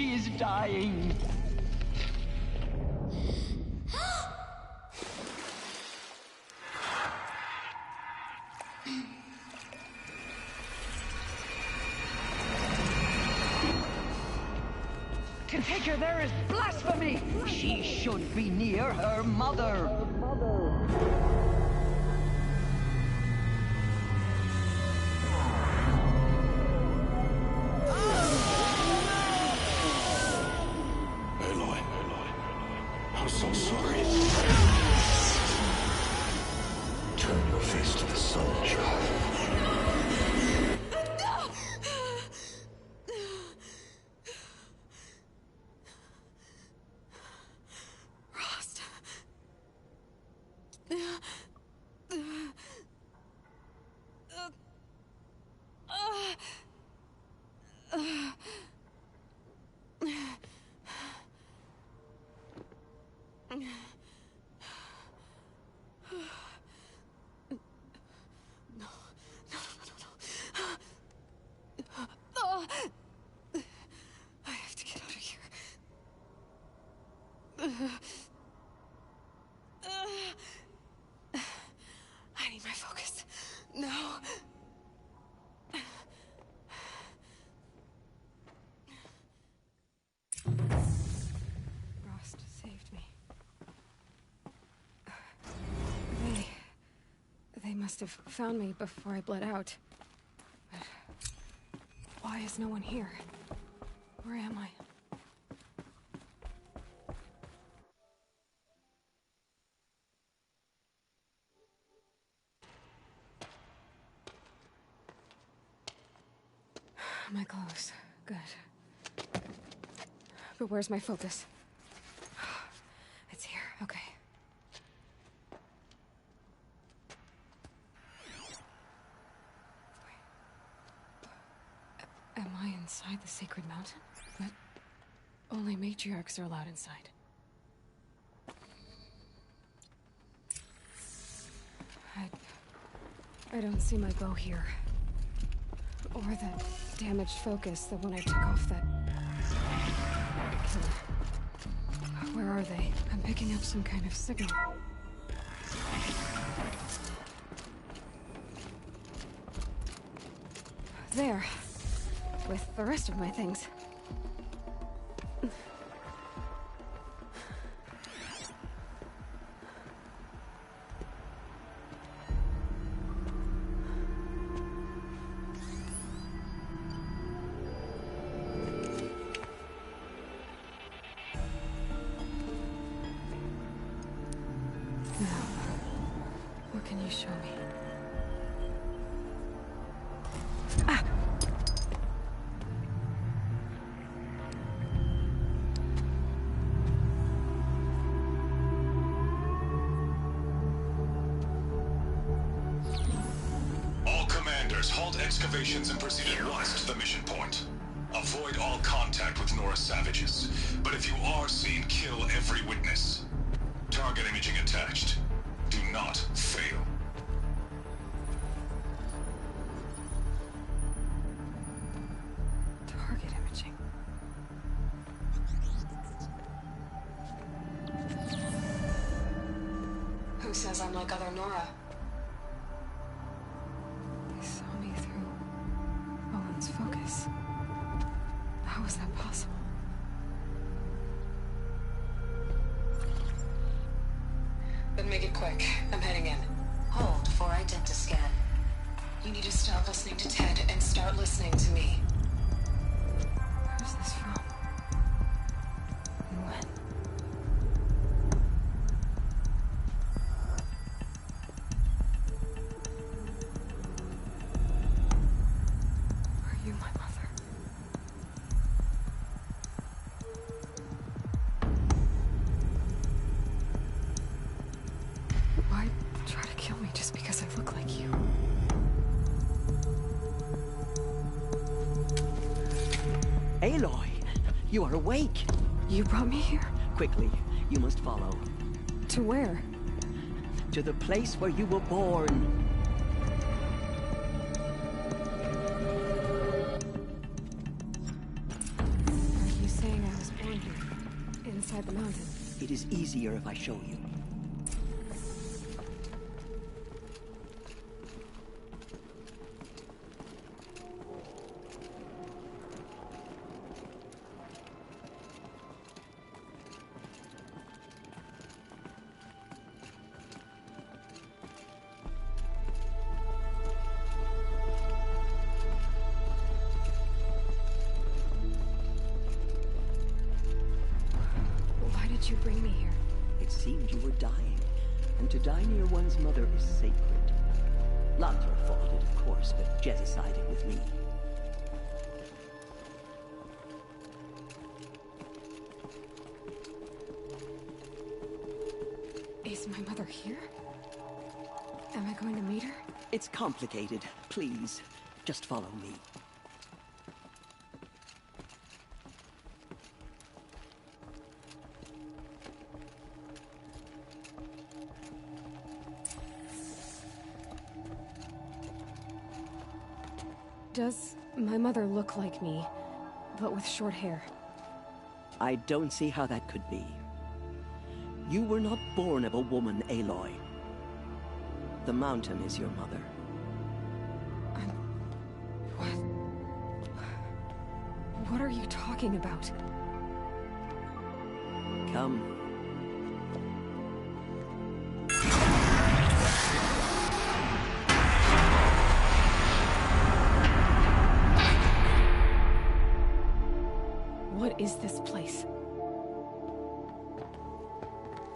Speaker 9: She is dying. To take her there is blasphemy! She should be near her mother.
Speaker 15: Aloy, I'm so sorry. Turn your face to the sun, child.
Speaker 7: Rost. I have to get out of here. I need my focus. No. Rost saved me. They must have found me before I bled out. But why is no one here? Where am I? My clothes. Good. But where's my focus? It's here. Okay. Am I inside the sacred mountain? But only matriarchs are allowed inside. I don't see my bow here. Or that damaged focus, the one I took off that killer. Where are they? I'm picking up some kind of signal. There. With the rest of my things. What can you show me?
Speaker 21: All commanders, halt excavations and proceed at once to the mission point. Avoid all contact with Nora savages, but if you are seen, kill every witness. Target imaging attached. Do not fail.
Speaker 7: Target imaging. Who says I'm like other Nora? They saw me through Owen's focus. How is that possible? Then make it quick. I'm heading in.
Speaker 22: Hold for identiscan.
Speaker 7: You need to stop listening to Ted and start listening to me. Where's this from? And when? Are you my mother? Why try to kill me just because I look like you?
Speaker 9: Aloy, you are awake.
Speaker 7: You brought me here?
Speaker 9: Quickly, you must follow.
Speaker 7: To where?
Speaker 9: To the place where you were born.
Speaker 7: Are you saying
Speaker 9: It is easier if I show you.
Speaker 7: Why did you bring me here?
Speaker 9: It seemed you were dying, and to die near one's mother is sacred. Lantra fought it, of course, but Jezza sided with me.
Speaker 7: Is my mother here? Am I going to meet her?
Speaker 9: It's complicated. Please, just follow me.
Speaker 7: Does my mother look like me, but with short hair?
Speaker 9: I don't see how that could be. You were not born of a woman, Aloy. The mountain is your mother.
Speaker 7: What are you talking about?
Speaker 9: Come.
Speaker 7: What is this place?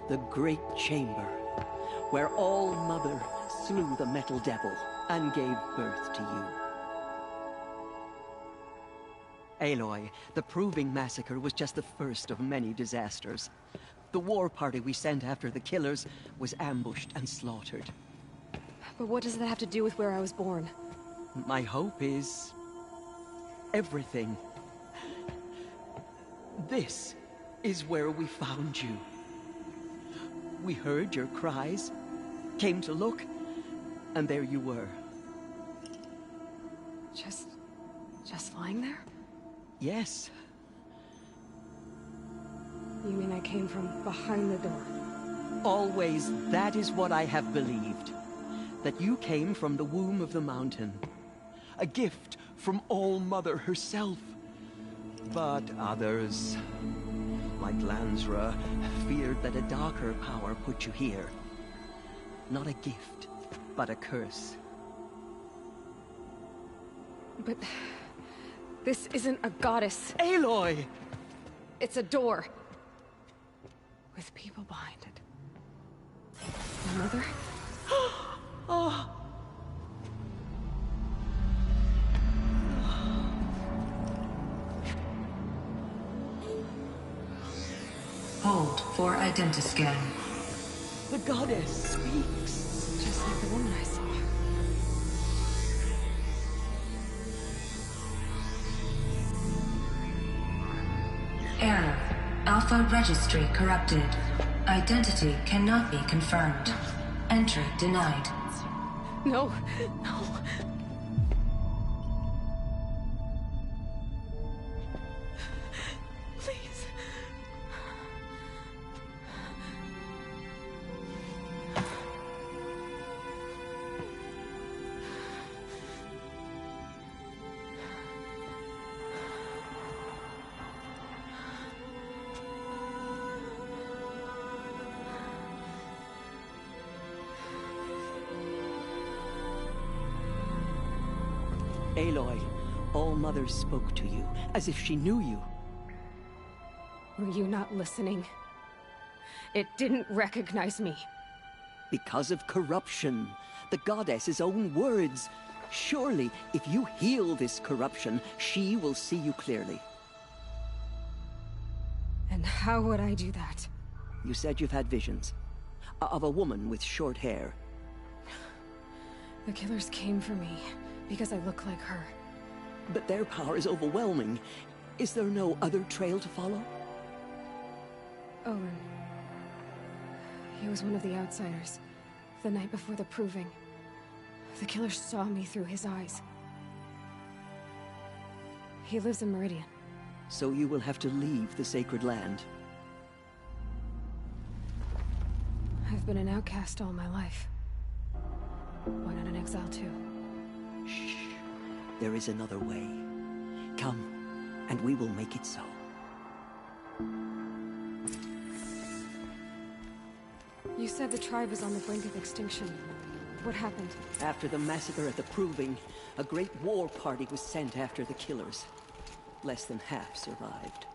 Speaker 9: The Great Chamber, where All Mother slew the Metal Devil and gave birth to you. Aloy, the Proving Massacre was just the first of many disasters. The war party we sent after the killers was ambushed and slaughtered.
Speaker 7: But what does that have to do with where I was born?
Speaker 9: My hope is... everything. This is where we found you. We heard your cries, came to look, and there you were.
Speaker 7: Just lying there?
Speaker 9: Yes.
Speaker 7: You mean I came from behind the door?
Speaker 9: Always, that is what I have believed. That you came from the womb of the mountain. A gift from All Mother herself. But others, like Lansra, feared that a darker power put you here. Not a gift, but a curse.
Speaker 7: But... this isn't a goddess.
Speaker 9: Aloy!
Speaker 7: It's a door. With people behind it. My mother?
Speaker 9: Oh.
Speaker 22: Hold for identiscan.
Speaker 9: The goddess speaks.
Speaker 7: Just like the woman I saw.
Speaker 22: Error. Alpha registry corrupted. Identity cannot be confirmed. Entry denied.
Speaker 7: No, no. Please.
Speaker 9: Aloy, All Mother spoke to you, as if she knew you.
Speaker 7: Were you not listening? It didn't recognize me.
Speaker 9: Because of corruption. The goddess's own words. Surely, if you heal this corruption, she will see you clearly.
Speaker 7: And how would I do that?
Speaker 9: You said you've had visions. Of a woman with short hair.
Speaker 7: The killers came for me, because I look like her.
Speaker 9: But their power is overwhelming. Is there no other trail to follow?
Speaker 7: Owen. He was one of the outsiders. The night before the Proving. The killer saw me through his eyes. He lives in Meridian.
Speaker 9: So you will have to leave the Sacred Land.
Speaker 7: been an outcast all my life. Why not an exile too?
Speaker 9: Shh. There is another way. Come, and we will make it so.
Speaker 7: You said the tribe is on the brink of extinction. What happened?
Speaker 9: After the massacre at the Proving, a great war party was sent after the killers. Less than half survived.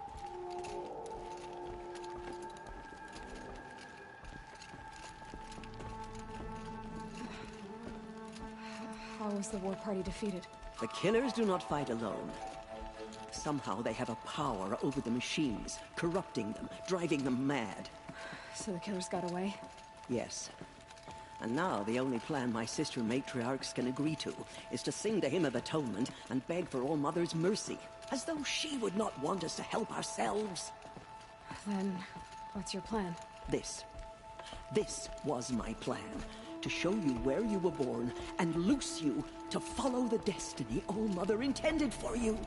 Speaker 7: How was the war party defeated?
Speaker 9: The killers do not fight alone. Somehow they have a power over the machines, corrupting them, driving them mad.
Speaker 7: So the killers got away?
Speaker 9: Yes. And now the only plan my sister matriarchs can agree to is to sing the Hymn of Atonement and beg for All Mother's mercy, as though she would not want us to help ourselves.
Speaker 7: Then, what's your plan?
Speaker 9: This was my plan. To show you where you were born and loose you to follow the destiny All Mother intended for you.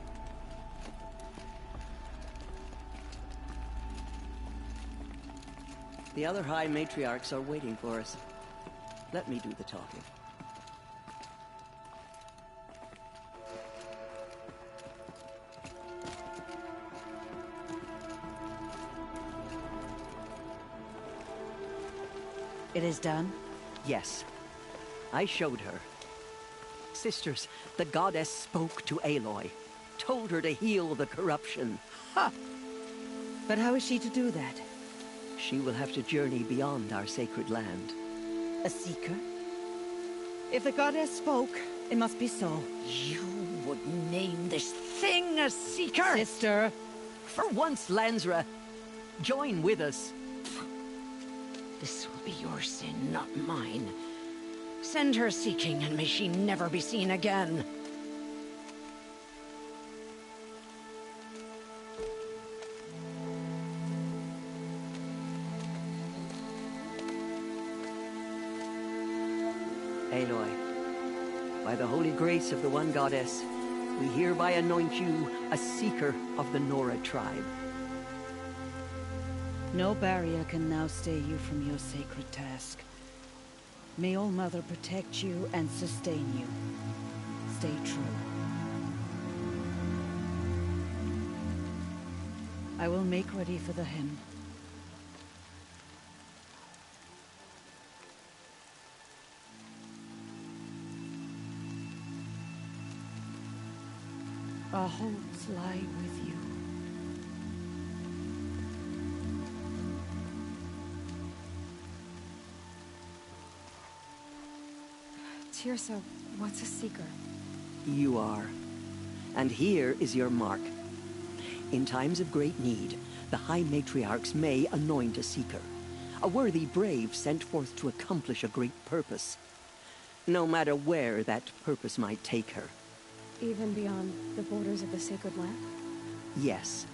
Speaker 9: The other High Matriarchs are waiting for us. Let me do the talking.
Speaker 4: It is done?
Speaker 9: Yes. I showed her. Sisters, the goddess spoke to Aloy. Told her to heal the corruption.
Speaker 4: Ha! But how is she to do that?
Speaker 9: She will have to journey beyond our sacred land.
Speaker 4: A seeker? If the goddess spoke, it must be so.
Speaker 9: You would name this thing a seeker?
Speaker 4: Sister!
Speaker 9: For once, Lansra, join with us.
Speaker 10: This will be your sin, not mine. Send her seeking, and may she never be seen again.
Speaker 9: Aloy, by the holy grace of the One Goddess, we hereby anoint you a seeker of the Nora tribe.
Speaker 4: No barrier can now stay you from your sacred task. May All Mother protect you and sustain you. Stay true. I will make ready for the hymn. Our hopes lie with you.
Speaker 7: Teersa, what's a seeker?
Speaker 9: You are. And here is your mark. In times of great need, the High Matriarchs may anoint a seeker. A worthy brave sent forth to accomplish a great purpose. No matter where that purpose might take her.
Speaker 7: Even beyond the borders of the sacred land?
Speaker 9: Yes.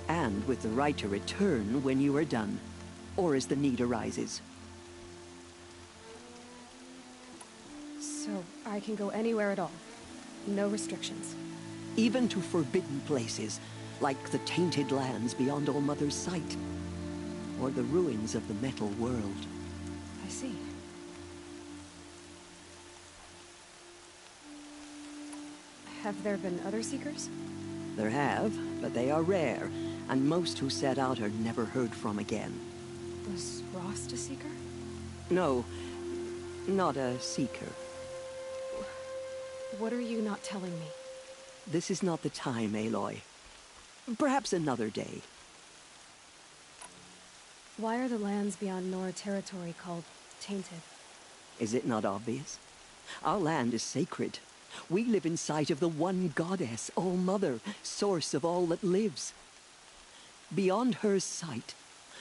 Speaker 9: And with the right to return when you are done, or as the need arises.
Speaker 7: So I can go anywhere at all? No restrictions?
Speaker 9: Even to forbidden places, like the tainted lands beyond All Mother's sight. Or the ruins of the metal world.
Speaker 7: I see. Have there been other seekers?
Speaker 9: There have, but they are rare, and most who set out are never heard from again.
Speaker 7: Was Rost a seeker?
Speaker 9: No, not a seeker.
Speaker 7: What are you not telling me?
Speaker 9: This is not the time, Aloy. Perhaps another day.
Speaker 7: Why are the lands beyond Nora territory called tainted?
Speaker 9: Is it not obvious? Our land is sacred. We live in sight of the One Goddess, All Mother, source of all that lives. Beyond her sight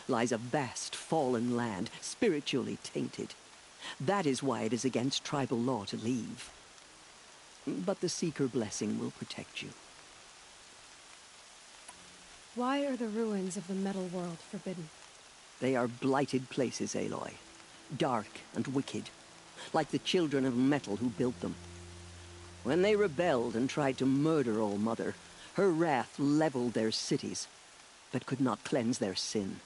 Speaker 9: lies a vast fallen land, spiritually tainted. That is why it is against tribal law to leave. But the Seeker blessing will protect you.
Speaker 7: Why are the ruins of the metal world forbidden?
Speaker 9: They are blighted places, Aloy. Dark and wicked, like the children of metal who built them. When they rebelled and tried to murder All Mother, her wrath leveled their cities, but could not cleanse their sin.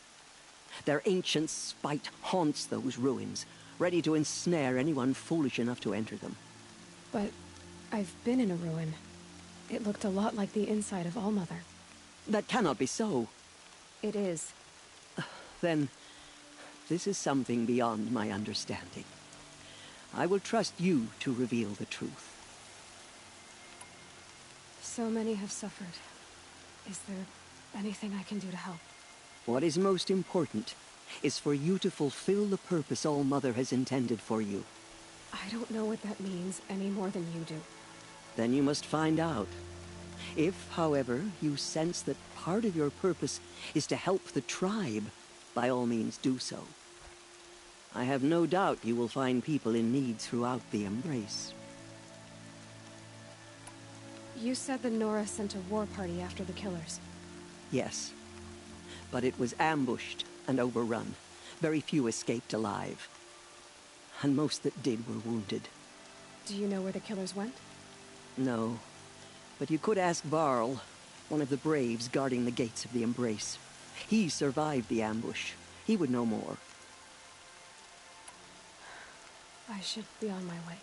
Speaker 9: Their ancient spite haunts those ruins, ready to ensnare anyone foolish enough to enter them.
Speaker 7: But I've been in a ruin. It looked a lot like the inside of Allmother.
Speaker 9: That cannot be so.
Speaker 7: It is.
Speaker 9: Then, this is something beyond my understanding. I will trust you to reveal the truth.
Speaker 7: So many have suffered. Is there anything I can do to help?
Speaker 9: What is most important is for you to fulfill the purpose Allmother has intended for you.
Speaker 7: I don't know what that means any more than you do.
Speaker 9: Then you must find out. If, however, you sense that part of your purpose is to help the tribe, by all means do so. I have no doubt you will find people in need throughout the Embrace.
Speaker 7: You said the Nora sent a war party after the killers.
Speaker 9: Yes. But it was ambushed and overrun. Very few escaped alive. And most that did were wounded.
Speaker 7: Do you know where the killers went?
Speaker 9: No. But you could ask Varl, one of the braves guarding the gates of the Embrace. He survived the ambush. He would know more.
Speaker 7: I should be on my way.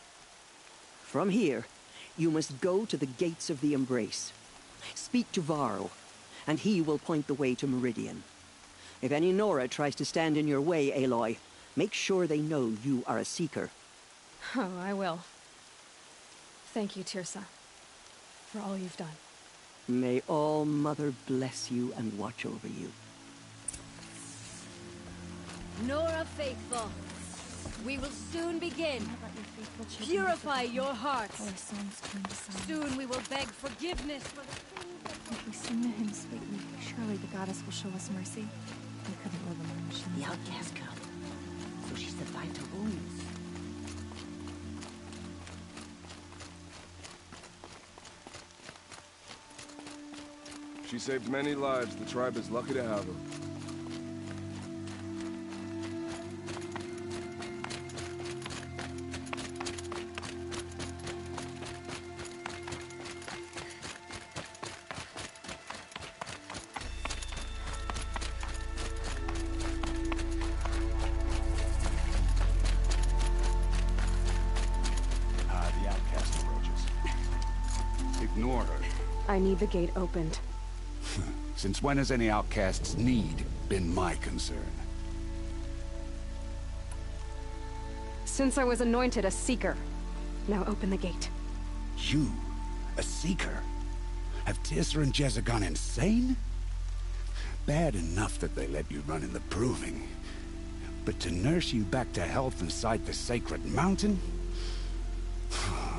Speaker 9: From here, you must go to the gates of the Embrace. Speak to Varl, and he will point the way to Meridian. If any Nora tries to stand in your way, Aloy, make sure they know you are a Seeker.
Speaker 7: Oh, I will. Thank you, Teersa, for all you've done.
Speaker 9: May Allmother bless you and watch over you.
Speaker 12: Nora faithful, we will soon begin. Purify your hearts. Soon we will beg forgiveness for the things that...
Speaker 2: If we sing the hymn sweetly, surely the goddess will show us mercy. We couldn't live among machines.
Speaker 10: The outcast come, so she survived her wounds.
Speaker 5: She saved many lives. The tribe is lucky to have her.
Speaker 15: The outcast approaches. Ignore her.
Speaker 7: I need the gate opened.
Speaker 15: Since when has any outcast's need been my concern?
Speaker 7: Since I was anointed a Seeker. Now open the gate.
Speaker 15: You? A Seeker? Have Teersa and Jezza gone insane? Bad enough that they let you run in the Proving. But to nurse you back to health inside the Sacred Mountain?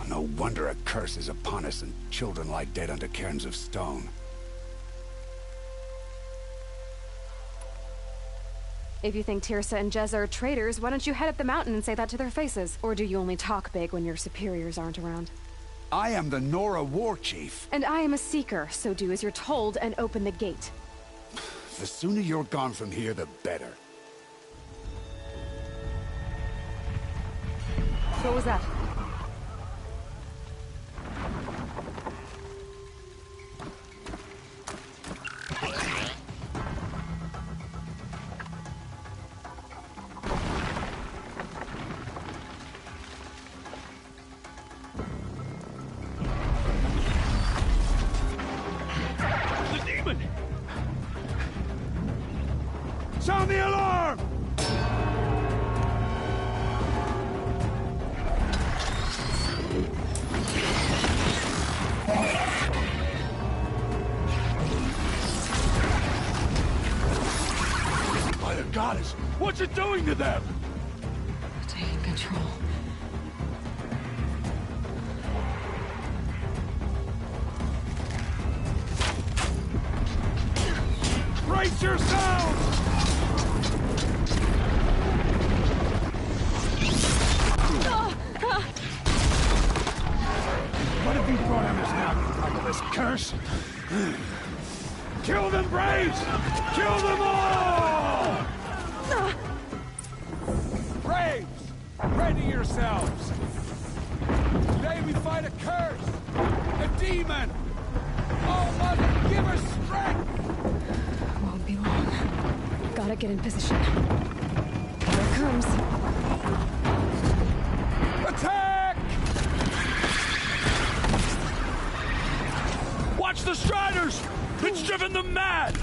Speaker 15: No wonder a curse is upon us and children lie dead under cairns of stone.
Speaker 7: If you think Teersa and Jezza are traitors, why don't you head up the mountain and say that to their faces? Or do you only talk big when your superiors aren't around?
Speaker 15: I am the Nora War Chief.
Speaker 7: And I am a Seeker, so do as you're told and open the gate.
Speaker 15: The sooner you're gone from here, the better.
Speaker 7: What was that?
Speaker 15: Sound the alarm! By the goddess, what's it doing to them?
Speaker 7: Taking control.
Speaker 15: Brace yourselves! What have you brought on us now, you luckless curse? Kill them, Braves! Kill them all!
Speaker 19: Braves! Ready yourselves! Today we fight a curse! A demon! Oh, Mother, give her strength!
Speaker 7: Won't be long. Gotta get in position. Here it comes.
Speaker 14: Attack! Watch the Striders! It's driven them mad!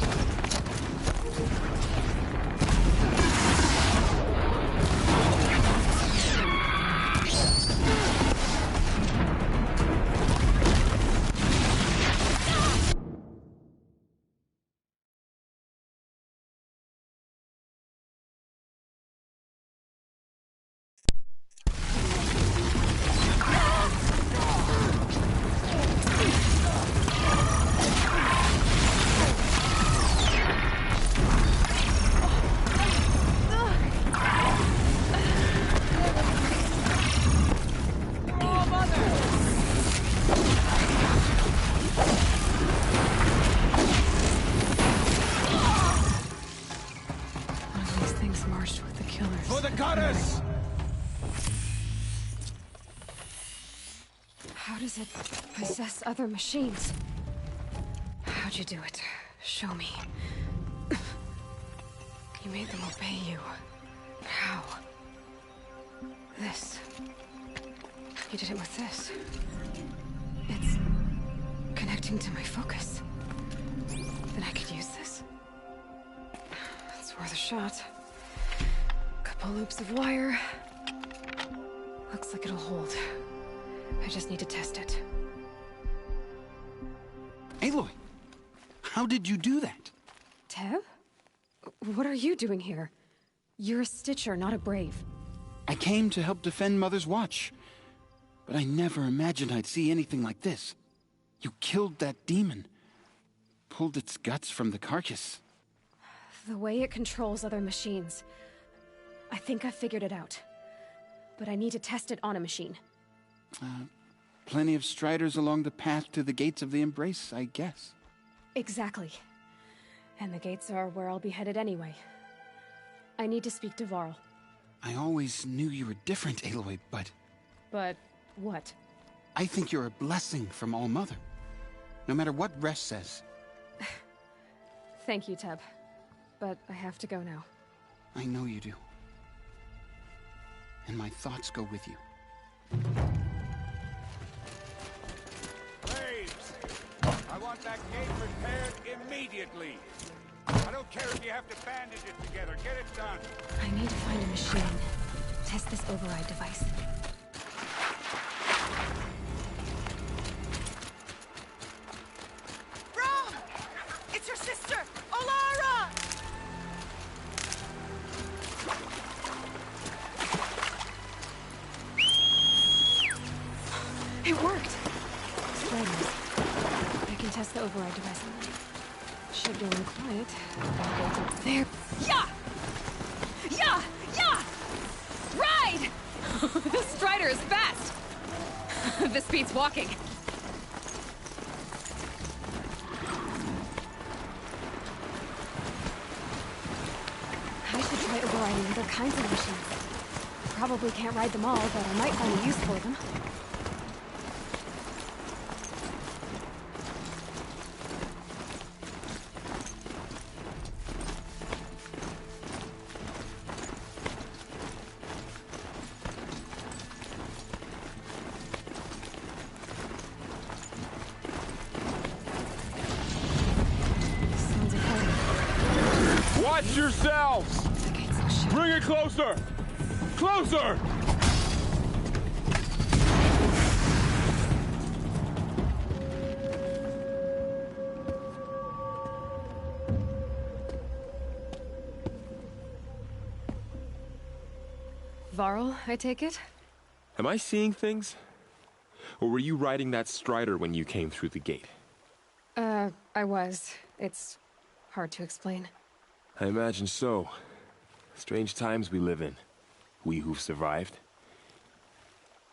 Speaker 7: How does it possess other machines? How'd you do it? Show me. You made them obey you. How? This. You did it with this. It's connecting to my focus. Then I could use this. It's worth a shot. Couple loops of wire. Looks like it'll hold. I just need to test it.
Speaker 15: Aloy, how did you do that?
Speaker 7: Teb? What are you doing here? You're a Stitcher, not a Brave.
Speaker 15: I came to help defend Mother's Watch, but I never imagined I'd see anything like this. You killed that demon, pulled its guts from the carcass.
Speaker 7: The way it controls other machines. I think I figured it out. But I need to test it on a machine.
Speaker 15: Plenty of Striders along the path to the gates of the Embrace, I guess.
Speaker 7: Exactly. And the gates are where I'll be headed anyway. I need to speak to Varl.
Speaker 15: I always knew you were different, Aloy, but...
Speaker 7: But what?
Speaker 15: I think you're a blessing from All Mother. No matter what Resh says.
Speaker 7: Thank you, Teb. But I have to go now.
Speaker 15: I know you do. And my thoughts go with you.
Speaker 19: Braves! I want that gate repaired immediately. I don't care if you have to bandage it together. Get it done.
Speaker 7: I need to find a machine. Test this override device.
Speaker 6: Rom! It's your sister, Olara!
Speaker 7: It worked! Striders. I can test the override device on them. Should go in quiet. There.
Speaker 20: Yeah! Yeah! Yeah! Ride! This Strider is fast! This beats walking.
Speaker 7: I should try overriding other kinds of machines. Probably can't ride them all, but I might find a use for them.
Speaker 14: Watch yourselves! Bring it closer! Closer!
Speaker 7: Varl, I take it?
Speaker 1: Am I seeing things? Or were you riding that Strider when you came through the gate?
Speaker 7: I was. It's hard to explain.
Speaker 1: I imagine so. Strange times we live in. We who've survived.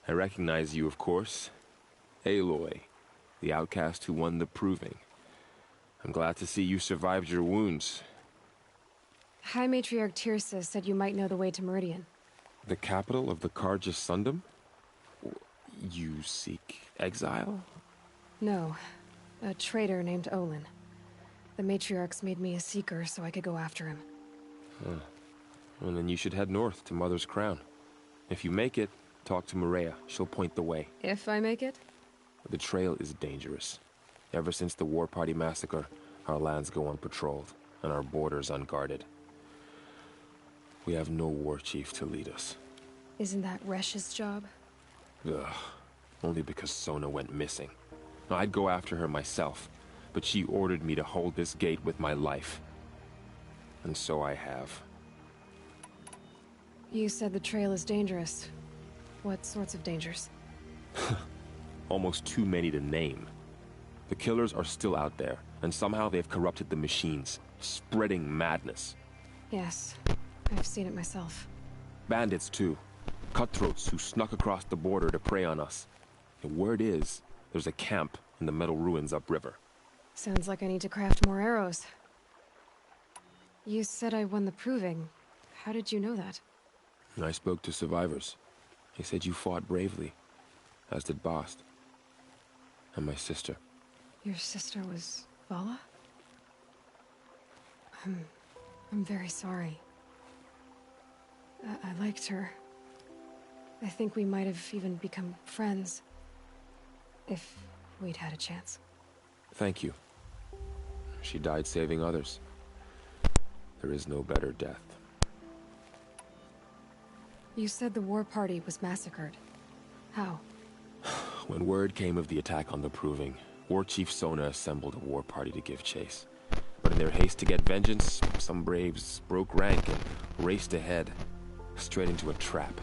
Speaker 1: I recognize you, of course. Aloy, the outcast who won the Proving. I'm glad to see you survived your wounds.
Speaker 7: High Matriarch Tirsa said you might know the way to Meridian.
Speaker 1: The capital of the Carja Sundom? You seek exile?
Speaker 7: No. A traitor named Olin. The Matriarchs made me a seeker so I could go after him.
Speaker 1: And then you should head north to Mother's Crown. If you make it, talk to Maria. She'll point the way.
Speaker 7: If I make it?
Speaker 1: The trail is dangerous. Ever since the War Party massacre, our lands go unpatrolled, and our borders unguarded. We have no war chief to lead us.
Speaker 7: Isn't that Resh's job?
Speaker 1: Ugh. Only because Sona went missing. I'd go after her myself, but she ordered me to hold this gate with my life. And so I have.
Speaker 7: You said the trail is dangerous. What sorts of dangers?
Speaker 1: Almost too many to name. The killers are still out there, and somehow they've corrupted the machines, spreading madness.
Speaker 7: Yes, I've seen it myself.
Speaker 1: Bandits, too. Cutthroats who snuck across the border to prey on us. The word is, there's a camp in the metal ruins upriver.
Speaker 7: Sounds like I need to craft more arrows. You said I won the proving. How did you know that?
Speaker 1: I spoke to survivors. They said you fought bravely, as did Bast. And my sister.
Speaker 7: Your sister was Vala? I'm very sorry. I liked her. I think we might have even become friends. If we'd had a chance.
Speaker 1: Thank you. She died saving others. There is no better death.
Speaker 7: You said the war party was massacred. How?
Speaker 1: When word came of the attack on the Proving, War Chief Sona assembled a war party to give chase. But in their haste to get vengeance, some braves broke rank and raced ahead, straight into a trap.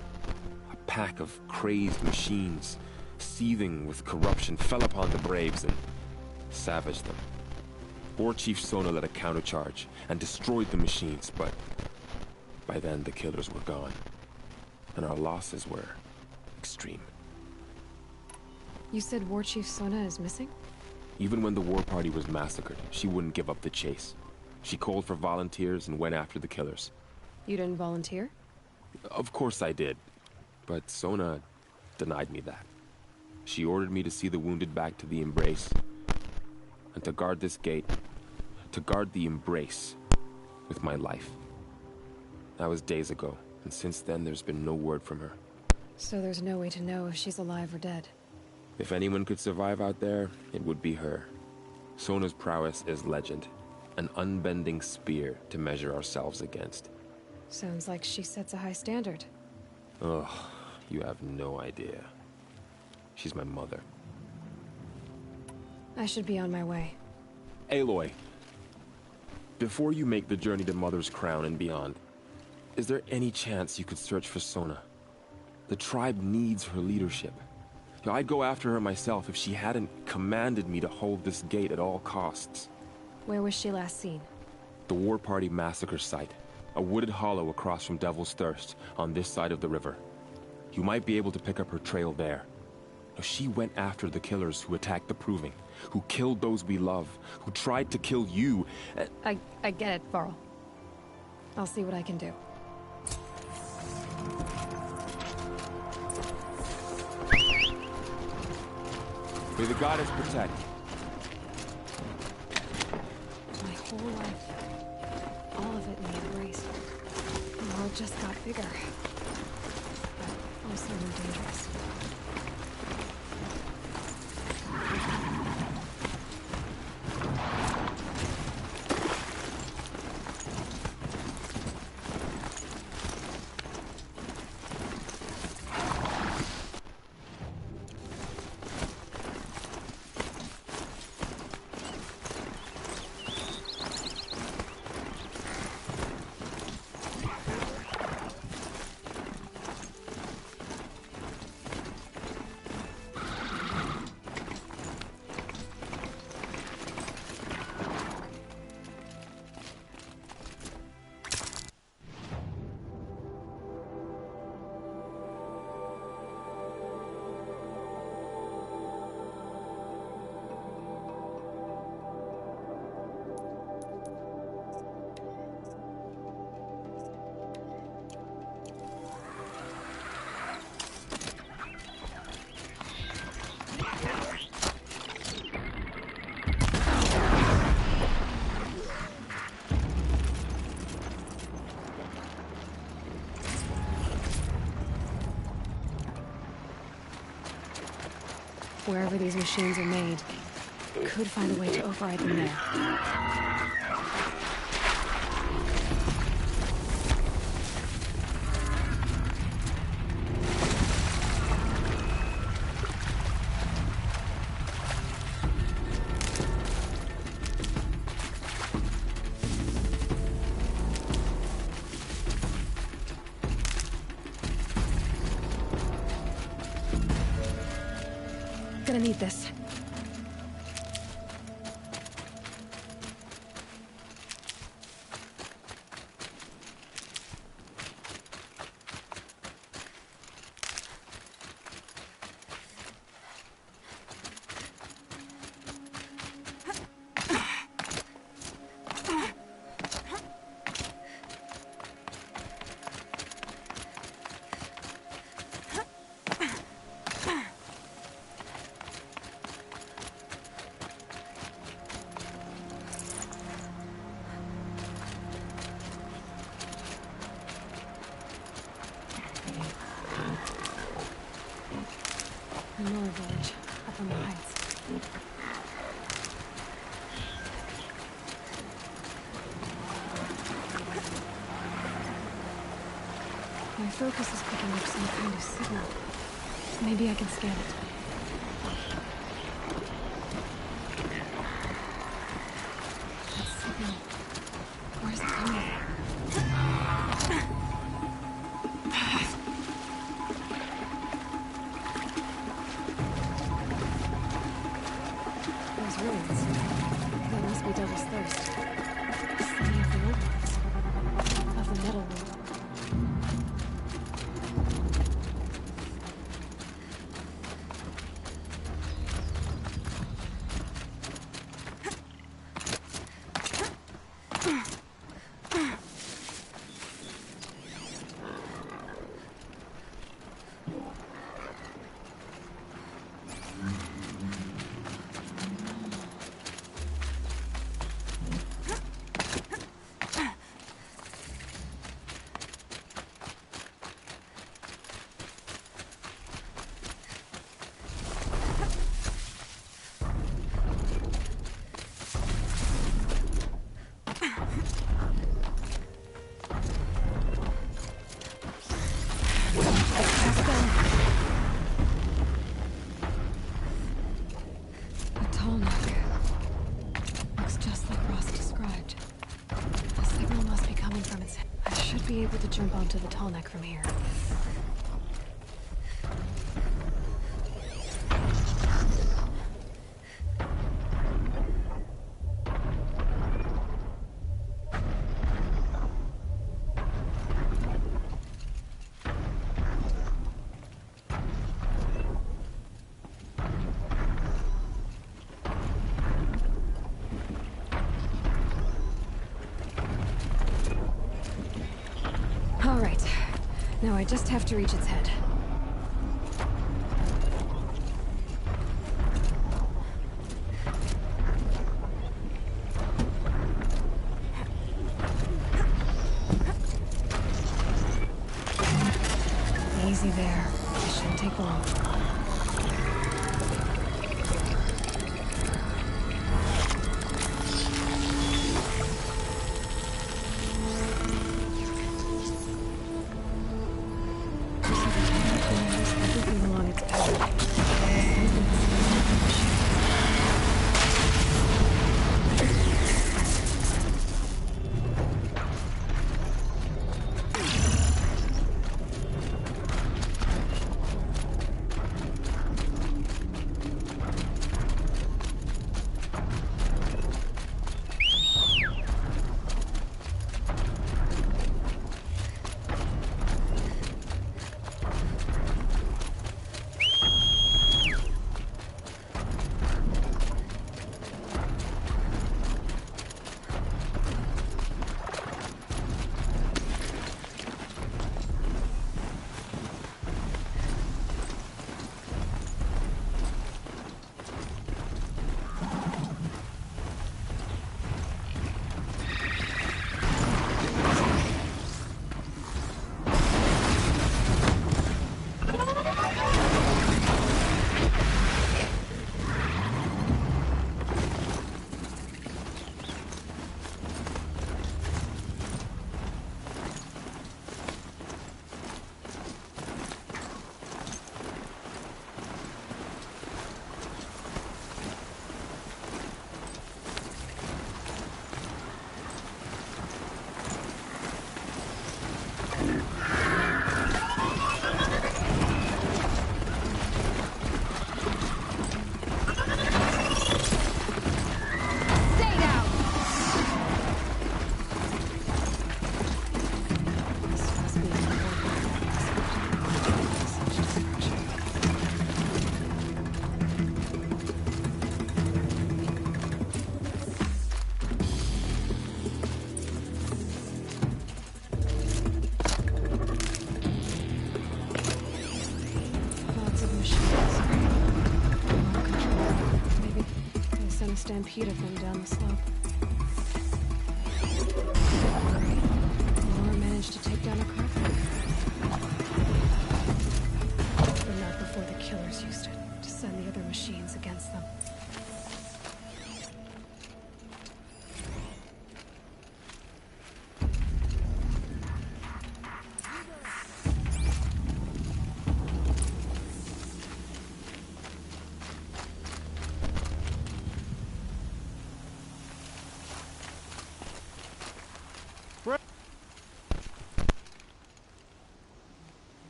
Speaker 1: A pack of crazed machines, seething with corruption, fell upon the braves and savaged them. War Chief Sona led a countercharge and destroyed the machines, but by then the killers were gone, and our losses were extreme.
Speaker 7: You said War Chief Sona is missing?
Speaker 1: Even when the war party was massacred, she wouldn't give up the chase. She called for volunteers and went after the killers.
Speaker 7: You didn't volunteer?
Speaker 1: Of course I did, but Sona denied me that. She ordered me to see the wounded back to the Embrace, and to guard this gate, to guard the Embrace with my life. That was days ago, and since then there's been no word from her.
Speaker 7: So there's no way to know if she's alive or dead.
Speaker 1: If anyone could survive out there, it would be her. Sona's prowess is legend, an unbending spear to measure ourselves against.
Speaker 7: Sounds like she sets a high standard.
Speaker 1: Ugh, you have no idea. She's my mother.
Speaker 7: I should be on my way.
Speaker 1: Aloy, before you make the journey to Mother's Crown and beyond, is there any chance you could search for Sona? The tribe needs her leadership. I'd go after her myself if she hadn't commanded me to hold this gate at all costs.
Speaker 7: Where was she last seen?
Speaker 1: The War Party massacre site. A wooded hollow across from Devil's Thirst, on this side of the river. You might be able to pick up her trail there. She went after the killers who attacked the Proving, who killed those we love, who tried to kill you.
Speaker 7: I get it, Varl. I'll see what I can do.
Speaker 1: May the goddess protect.
Speaker 7: My whole life. All of it in the Embrace. The world just got bigger. But also more dangerous. Wherever these machines are made, could find a way to override them there. Gonna need this. Another village, up on the heights. My focus is picking up some kind of signal. Maybe I can scan it. That signal. Where's it coming from? Those ruins. That must be Devil's Thirst. The city of the old ones. Of the metal world. Able to jump onto the tall neck from here. All right. Now I just have to reach its head. Easy there. It shouldn't take long. stampede of them down the slope. Nora managed to take down a crackling. But not before the killers used it to send the other machines against them.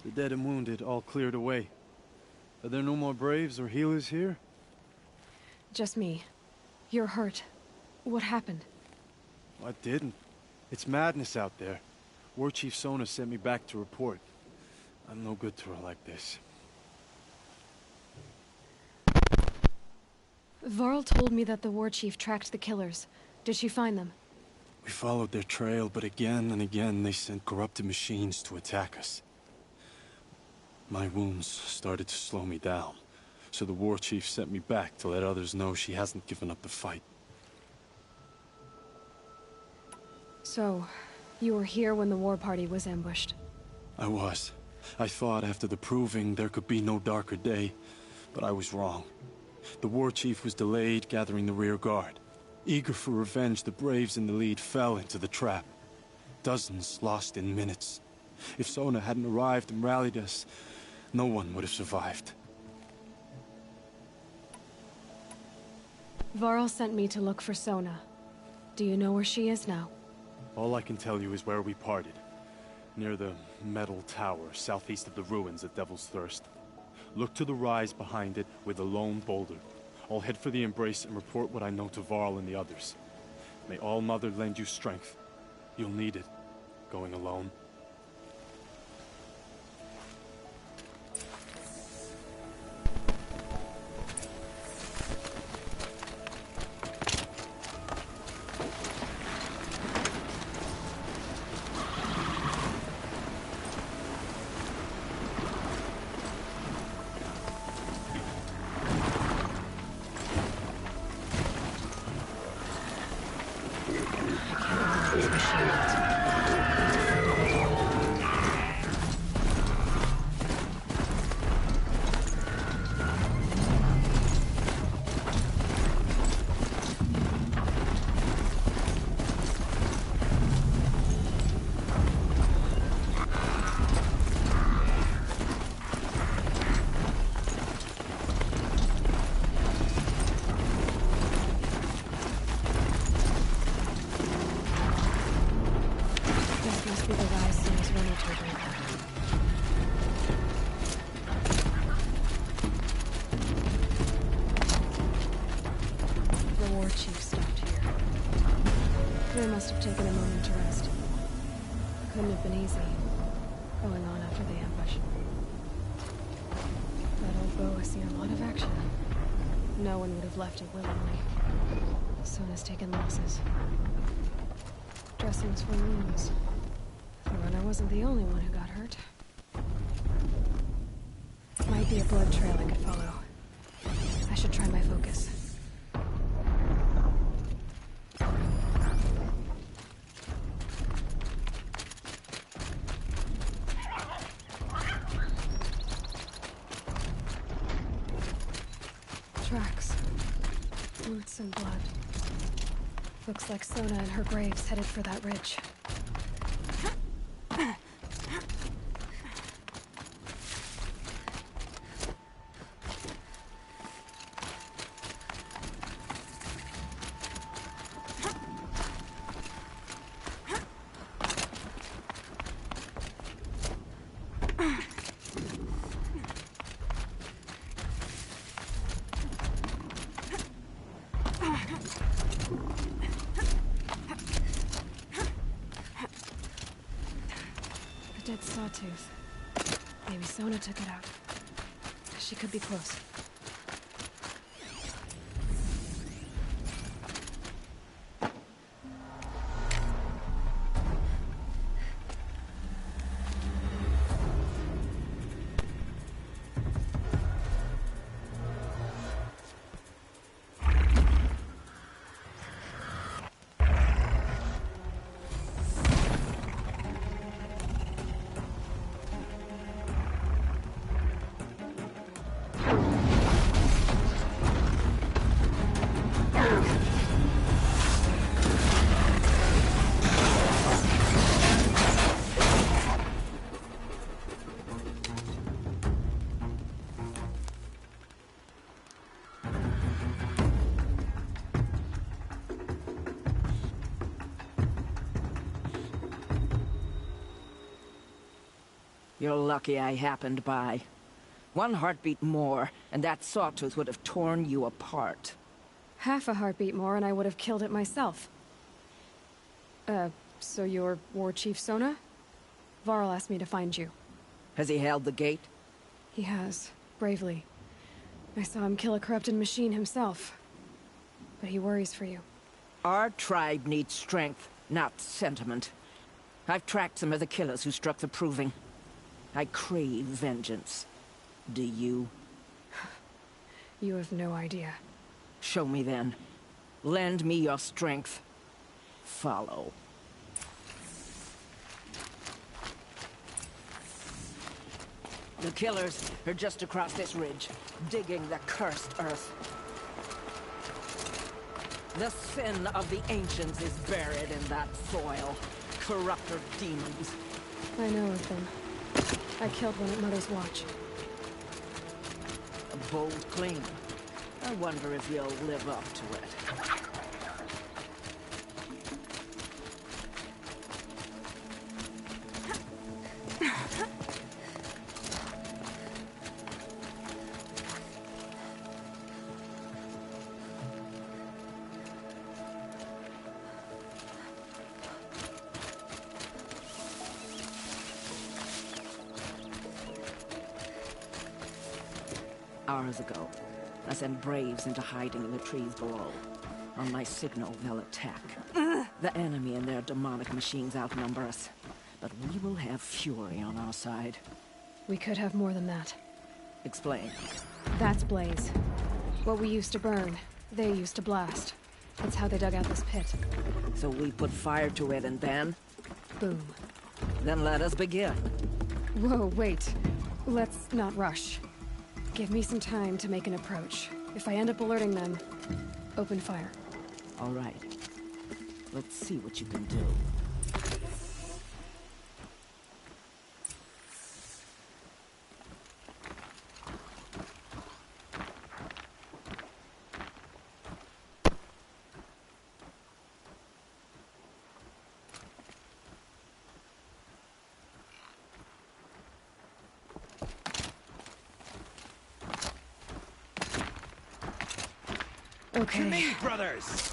Speaker 11: The dead and wounded all cleared away. Are there no more Braves or healers here?
Speaker 7: Just me. You're hurt. What happened?
Speaker 11: I didn't. It's madness out there. War Chief Sona sent me back to report. I'm no good to her like this.
Speaker 7: Varl told me that the war chief tracked the killers. Did she find them?
Speaker 11: We followed their trail, but again and again they sent corrupted machines to attack us. My wounds started to slow me down, so the war chief sent me back to let others know she hasn't given up the fight.
Speaker 7: So, you were here when the war party was ambushed?
Speaker 11: I was. I thought after the proving there could be no darker day, but I was wrong. The war chief was delayed gathering the rear guard. Eager for revenge, the Braves in the lead fell into the trap. Dozens lost in minutes. If Sona hadn't arrived and rallied us, no one would have survived.
Speaker 7: Varl sent me to look for Sona. Do you know where she is now?
Speaker 11: All I can tell you is where we parted. Near the metal tower, southeast of the ruins at Devil's Thirst. Look to the rise behind it with a lone boulder. I'll head for the Embrace and report what I know to Varl and the others. May All Mother lend you strength. You'll need it, going alone.
Speaker 7: They must have taken a moment to rest. Couldn't have been easy, going on after the ambush. That old bow has seen a lot of action. No one would have left it willingly. Sona's taken losses. Dressings for wounds. The runner wasn't the only one who got hurt. Might be a blood trail I could follow. I should try my focus. Tracks. Roots and blood. Looks like Sona and her braves headed for that ridge. Dead sawtooth. Maybe Sona took it out. She could be close.
Speaker 9: You're lucky I happened by. One heartbeat more, and that sawtooth would have torn you apart.
Speaker 7: Half a heartbeat more and I would have killed it myself. So you're War Chief Sona? Varl asked me to find you.
Speaker 9: Has he held the gate?
Speaker 7: He has, bravely. I saw him kill a corrupted machine himself. But he worries for you.
Speaker 9: Our tribe needs strength, not sentiment. I've tracked some of the killers who struck the Proving. I crave vengeance. Do you?
Speaker 7: You have no idea.
Speaker 9: Show me then. Lend me your strength. Follow. The killers are just across this ridge, digging the cursed earth. The sin of the ancients is buried in that soil. Corrupter demons.
Speaker 7: I know of them. I killed one at Mother's Watch.
Speaker 9: A bold claim. I wonder if you'll live up to it. Hours ago, I sent Braves into hiding in the trees below. On my signal, they'll attack. The enemy and their demonic machines outnumber us. But we will have fury on our side.
Speaker 7: We could have more than that.
Speaker 9: Explain.
Speaker 7: That's Blaze. What we used to burn, they used to blast. That's how they dug out this pit.
Speaker 9: So we put fire to it and then?
Speaker 7: Boom.
Speaker 9: Then let us begin.
Speaker 7: Whoa, wait. Let's not rush. Give me some time to make an approach. If I end up alerting them, open fire.
Speaker 9: All right. Let's see what you can do.
Speaker 7: Okay.
Speaker 3: To me, brothers!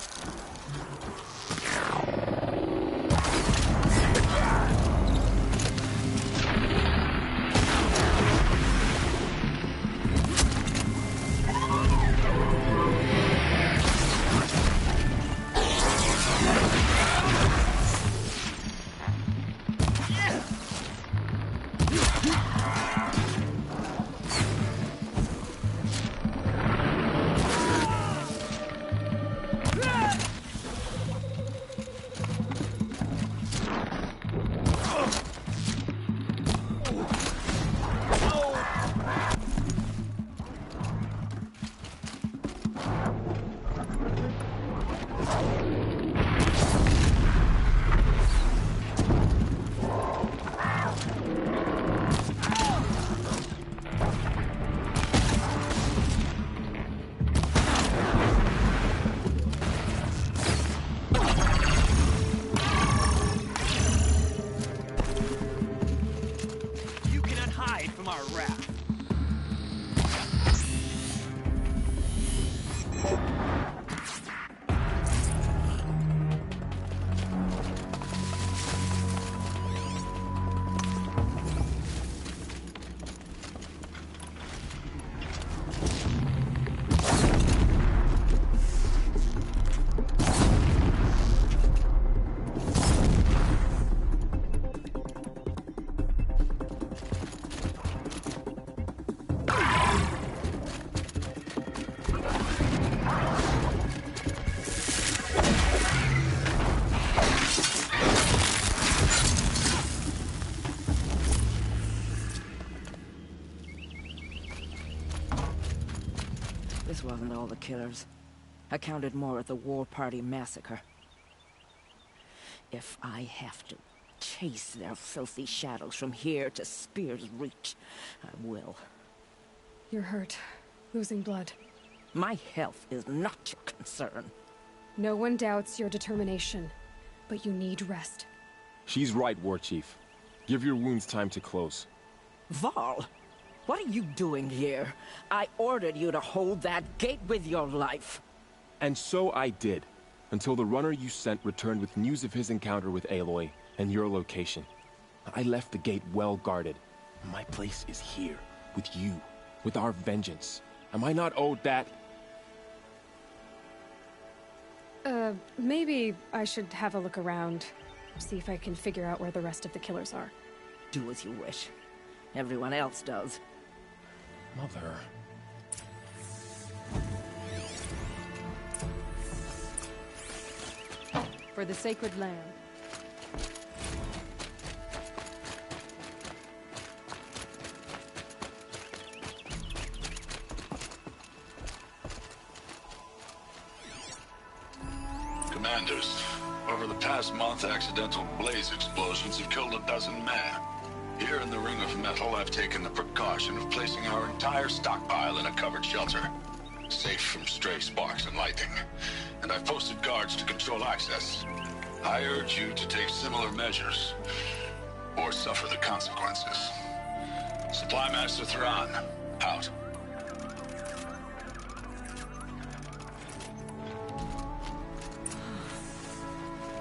Speaker 9: This wasn't all the killers. I counted more at the War Party massacre. If I have to chase their filthy shadows from here to Spear's Reach, I will.
Speaker 7: You're hurt. Losing blood.
Speaker 9: My health is not your concern.
Speaker 7: No one doubts your determination, but you need rest.
Speaker 1: She's right, War Chief. Give your wounds time to close.
Speaker 9: Varl, what are you doing here? I ordered you to hold that gate with your life.
Speaker 1: And so I did, until the runner you sent returned with news of his encounter with Aloy and your location. I left the gate well guarded. My place is here, with you, with our vengeance. Am I not owed that?
Speaker 7: Maybe I should have a look around, see if I can figure out where the rest of the killers are.
Speaker 9: Do as you wish. Everyone else does.
Speaker 1: Mother...
Speaker 7: For the sacred land.
Speaker 21: Commanders, over the past month, accidental blaze explosions have killed 12 men. Here in the Ring of Metal, I've taken the precaution of placing our entire stockpile in a covered shelter, safe from stray sparks and lightning. And I've posted guards to control access. I urge you to take similar measures, or suffer the consequences. Supply Master Thrawn, out.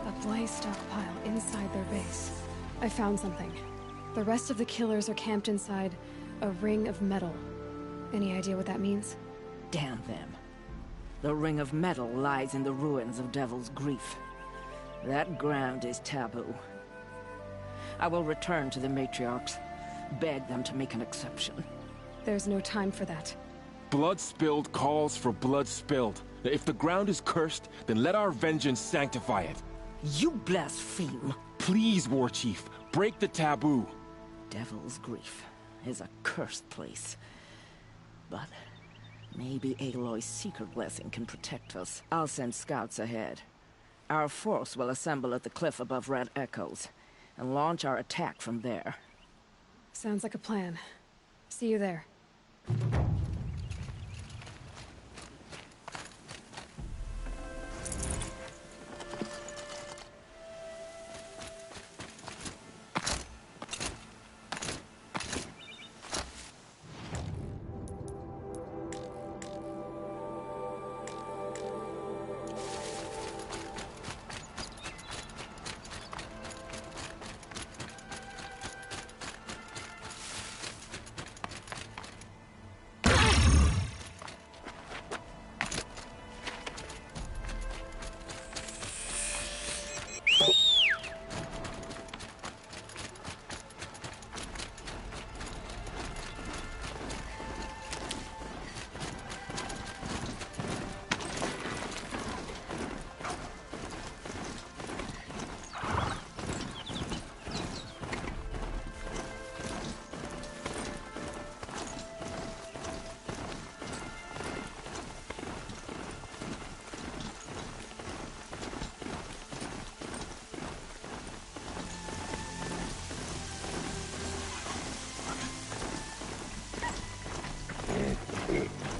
Speaker 7: A blaze stockpile inside their base. I found something. The rest of the killers are camped inside a ring of metal. Any idea what that means?
Speaker 9: Damn them. The Ring of Metal lies in the ruins of Devil's Grief. That ground is taboo. I will return to the matriarchs, beg them to make an exception.
Speaker 7: There's no time for that.
Speaker 1: Blood spilled calls for blood spilled. If the ground is cursed, then let our vengeance sanctify it.
Speaker 9: You blaspheme.
Speaker 1: Please, War Chief, break the taboo.
Speaker 9: Devil's Grief is a cursed place. But maybe Aloy's secret blessing can protect us. I'll send scouts ahead. Our force will assemble at the cliff above Red Echoes, and launch our attack from there.
Speaker 7: Sounds like a plan. See you there.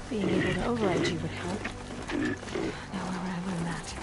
Speaker 7: Being able to override you would help. Now where would I learn that?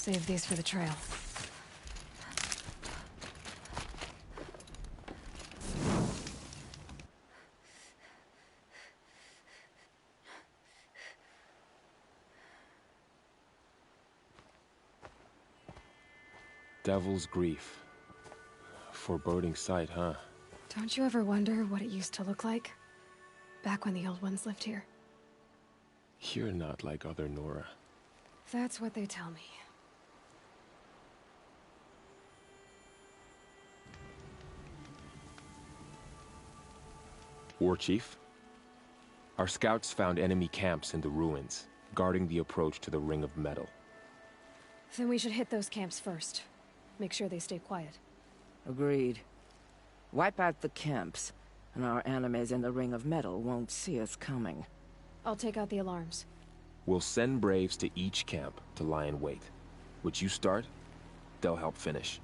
Speaker 7: Save these for the trail.
Speaker 1: Devil's Grief. Foreboding sight, huh?
Speaker 7: Don't you ever wonder what it used to look like? Back when the old ones lived here.
Speaker 1: You're not like other Nora.
Speaker 7: That's what they tell me.
Speaker 1: War Chief? Our scouts found enemy camps in the ruins, guarding the approach to the Ring of Metal.
Speaker 7: Then we should hit those camps first. Make sure they stay quiet.
Speaker 8: Agreed. Wipe out the camps, and our enemies in the Ring of Metal won't see us coming.
Speaker 7: I'll take out the alarms.
Speaker 1: We'll send Braves to each camp to lie in wait. What you start, they'll help finish.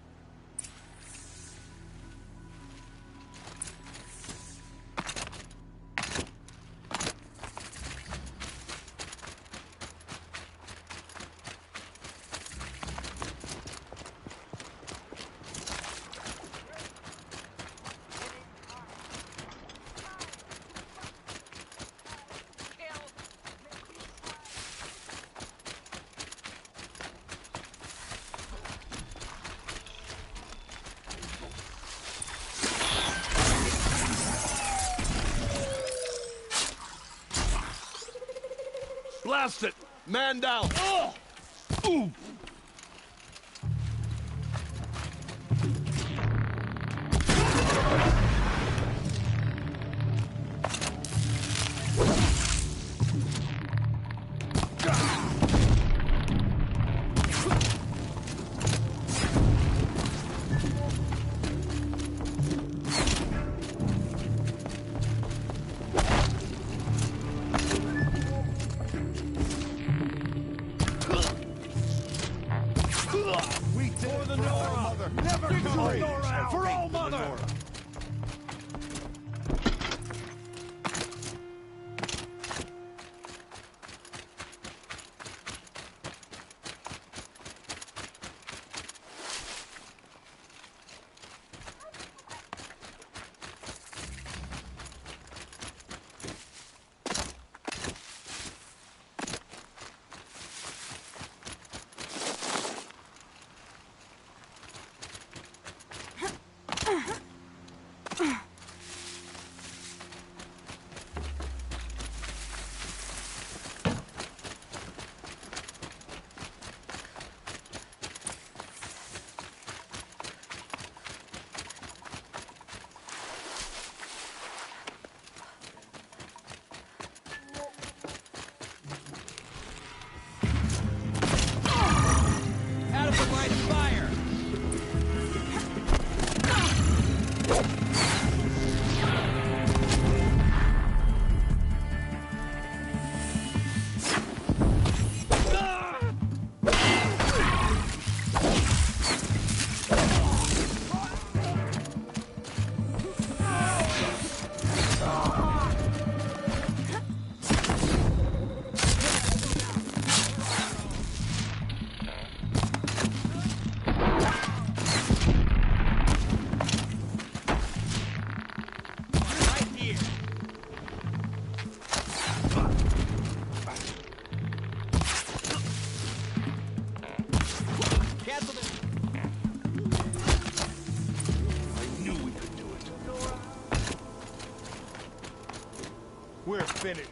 Speaker 13: Blast it! Man down! Oh! Ooh!
Speaker 19: We're finished.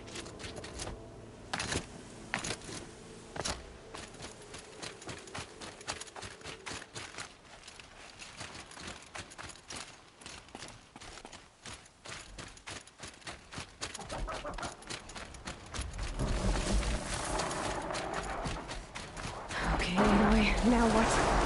Speaker 7: Okay, Aloy, now what?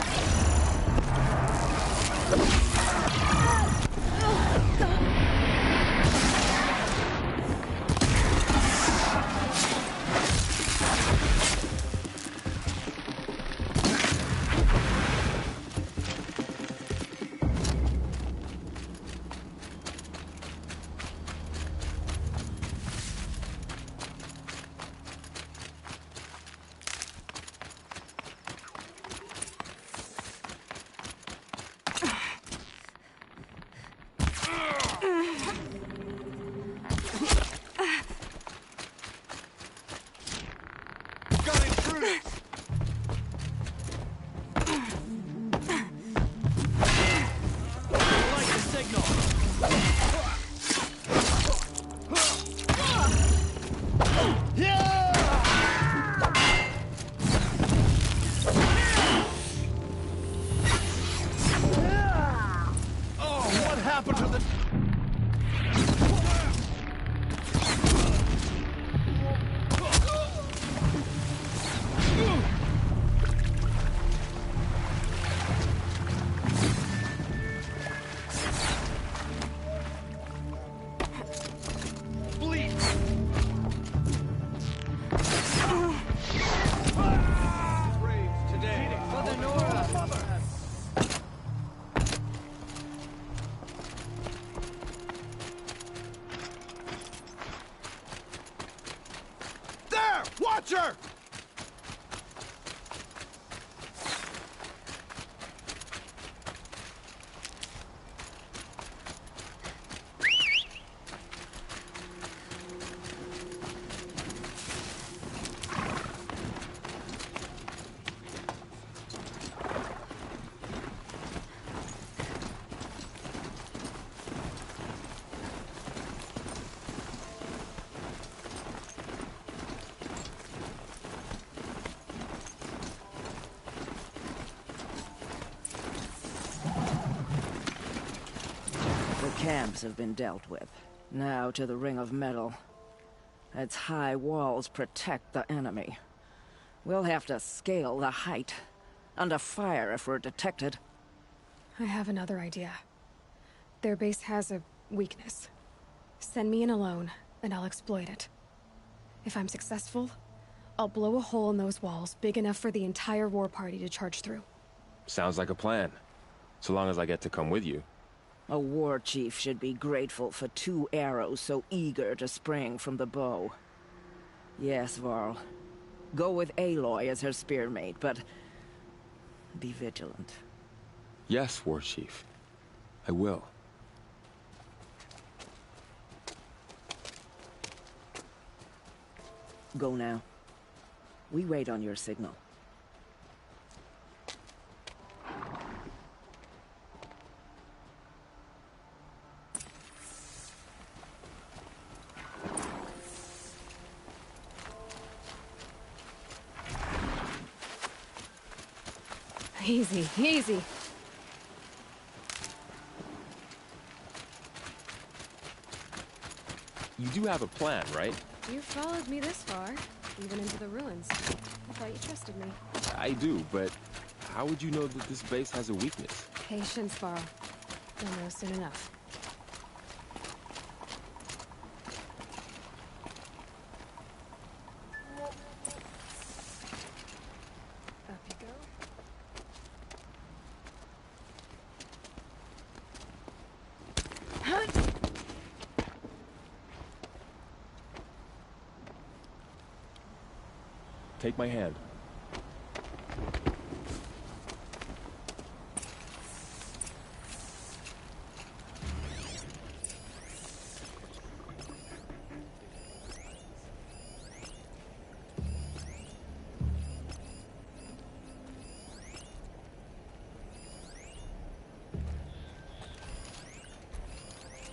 Speaker 13: Watcher!
Speaker 8: Camps have been dealt with. Now to the Ring of Metal. Its high walls protect the enemy. We'll have to scale the height. Under fire if we're detected.
Speaker 7: I have another idea. Their base has a weakness. Send me in alone, and I'll exploit it. If I'm successful, I'll blow a hole in those walls big enough for the entire war party to charge through.
Speaker 1: Sounds like a plan. So long as I get to come with you.
Speaker 8: A war chief should be grateful for 2 arrows so eager to spring from the bow. Yes, Varl. Go with Aloy as her spearmate, but be vigilant.
Speaker 1: Yes, War Chief. I will.
Speaker 8: Go now. We wait on your signal.
Speaker 7: Easy, easy.
Speaker 1: You do have a plan, right?
Speaker 7: You followed me this far, even into the ruins. I thought you trusted me.
Speaker 1: I do, but how would you know that this base has a weakness?
Speaker 7: Patience, Varl. You'll know soon enough. Up you go.
Speaker 1: Take my hand.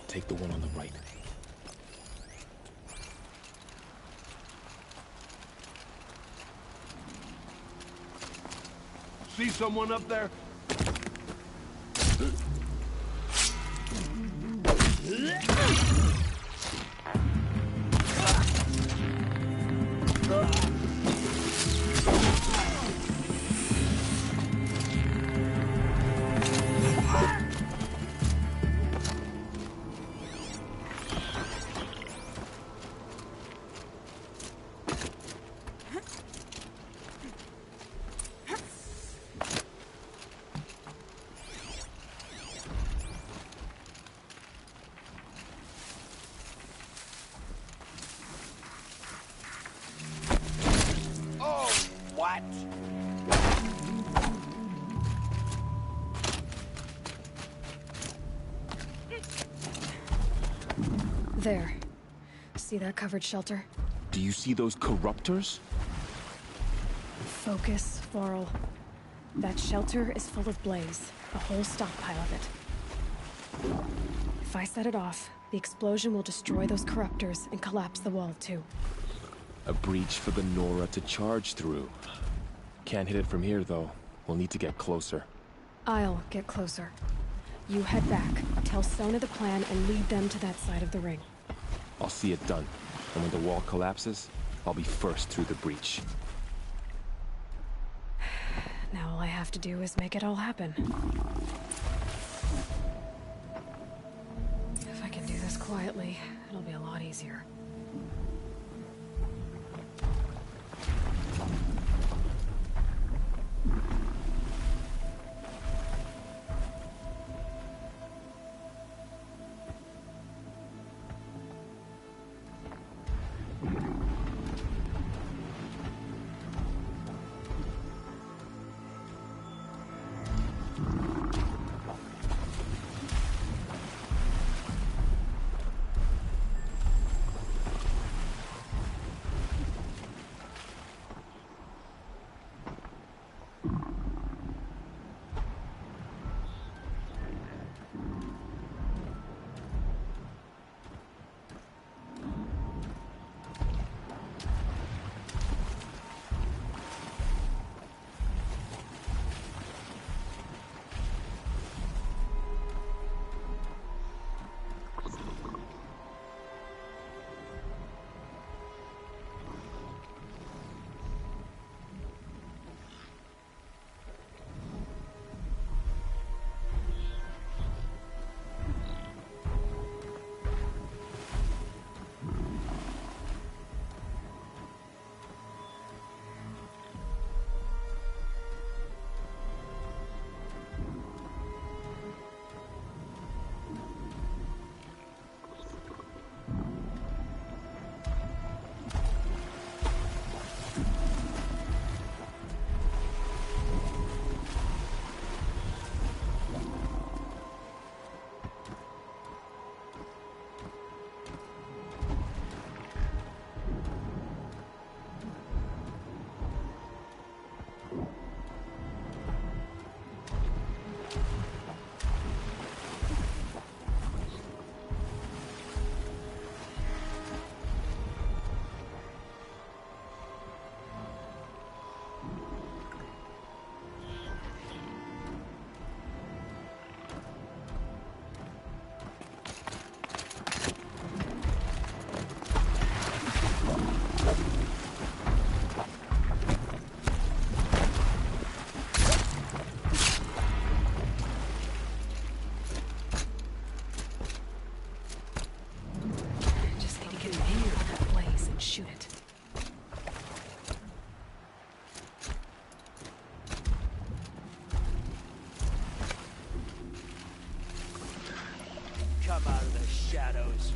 Speaker 1: Take the one on the right.
Speaker 13: See someone up there?
Speaker 19: What?
Speaker 7: There. See that covered shelter?
Speaker 1: Do you see those corruptors?
Speaker 7: Focus, Varl. That shelter is full of blaze, a whole stockpile of it. If I set it off, the explosion will destroy those corruptors and collapse the wall too.
Speaker 1: A breach for the Nora to charge through. Can't hit it from here, though. We'll need to get closer.
Speaker 7: I'll get closer. You head back, tell Sona the plan, and lead them to that side of the ring.
Speaker 1: I'll see it done. And when the wall collapses, I'll be first through the breach.
Speaker 7: Now all I have to do is make it all happen. If I can do this quietly, it'll be a lot easier.
Speaker 3: Come out of the shadows.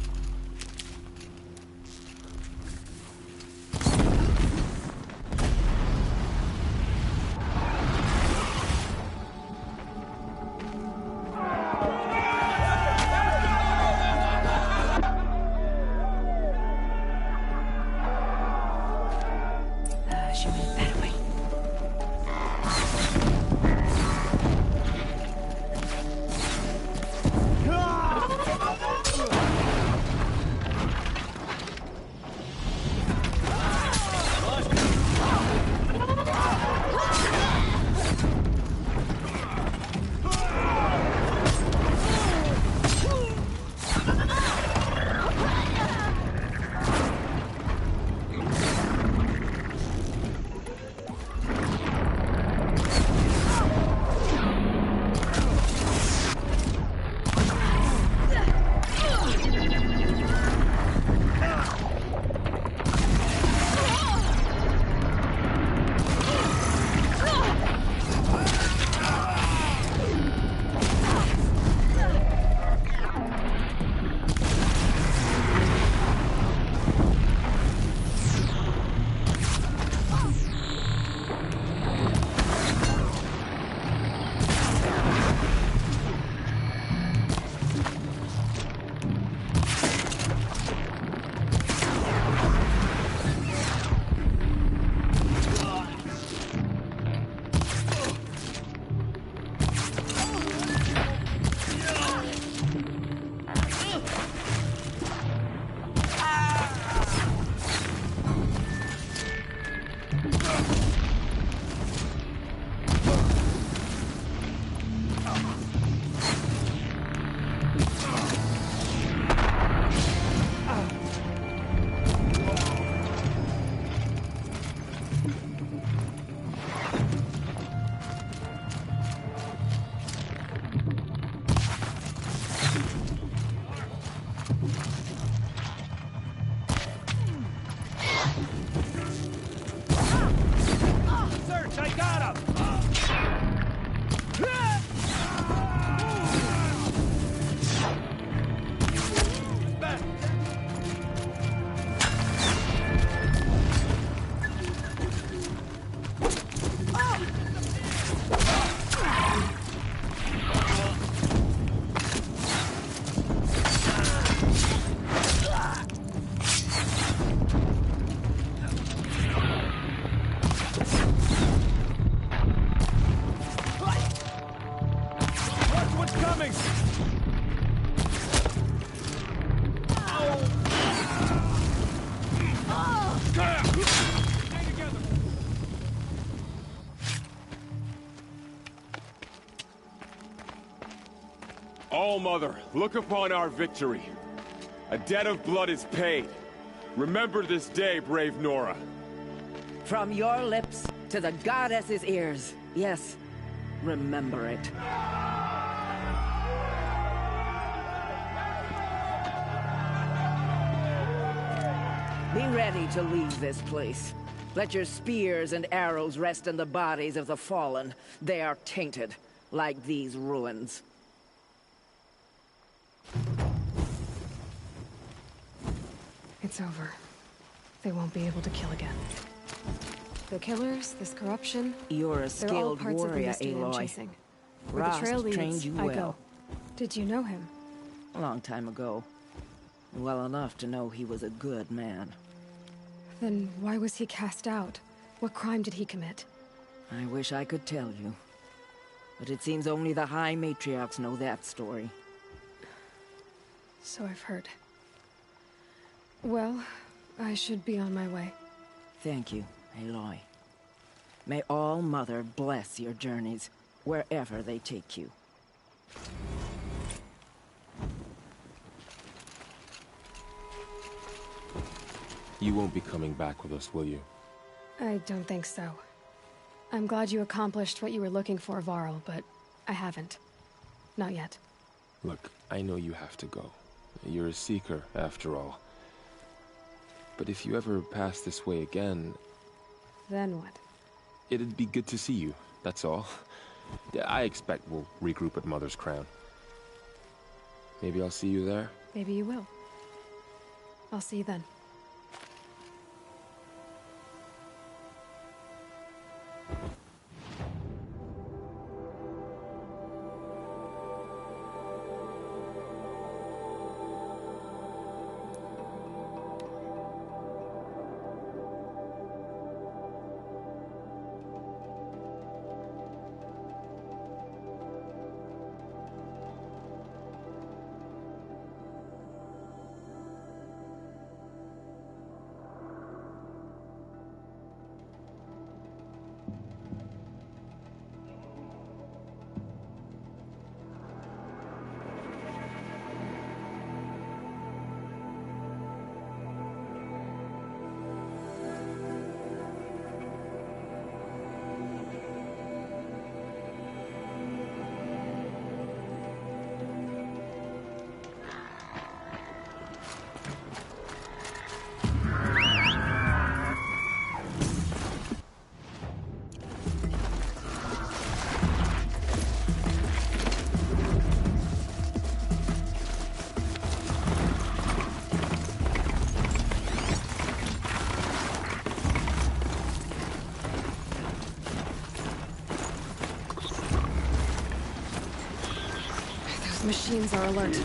Speaker 1: All-Mother, look upon our victory. A debt of blood is paid. Remember this day, brave Nora.
Speaker 8: From your lips to the goddess's ears. Yes, remember it. Be ready to leave this place. Let your spears and arrows rest in the bodies of the fallen. They are tainted, like these ruins.
Speaker 7: It's over. They won't be able to kill again. The killers, this corruption...
Speaker 8: You're a
Speaker 7: they're all
Speaker 8: skilled
Speaker 7: parts of the
Speaker 8: warrior,
Speaker 7: mystery I'm
Speaker 8: Aloy.
Speaker 7: chasing. Where
Speaker 8: Rost
Speaker 7: the trail leads,
Speaker 8: trained you
Speaker 7: I
Speaker 8: well.
Speaker 7: go. Did you know him?
Speaker 8: A long time ago. Well enough to know he was a good man.
Speaker 7: Then why was he cast out? What crime did he commit?
Speaker 8: I wish I could tell you. But it seems only the High Matriarchs know that story.
Speaker 7: So I've heard. Well, I should be on my way.
Speaker 8: Thank you, Aloy. May All-Mother bless your journeys, wherever they take you.
Speaker 1: You won't be coming back with us, will you?
Speaker 7: I don't think so. I'm glad you accomplished what you were looking for, Varl, but I haven't. Not yet.
Speaker 1: Look, I know you have to go. You're a seeker, after all. But if you ever pass this way again...
Speaker 7: Then what?
Speaker 1: It'd be good to see you, that's all. I expect we'll regroup at Mother's Crown. Maybe I'll see you there?
Speaker 7: Maybe you will. I'll see you then. Machines are alert.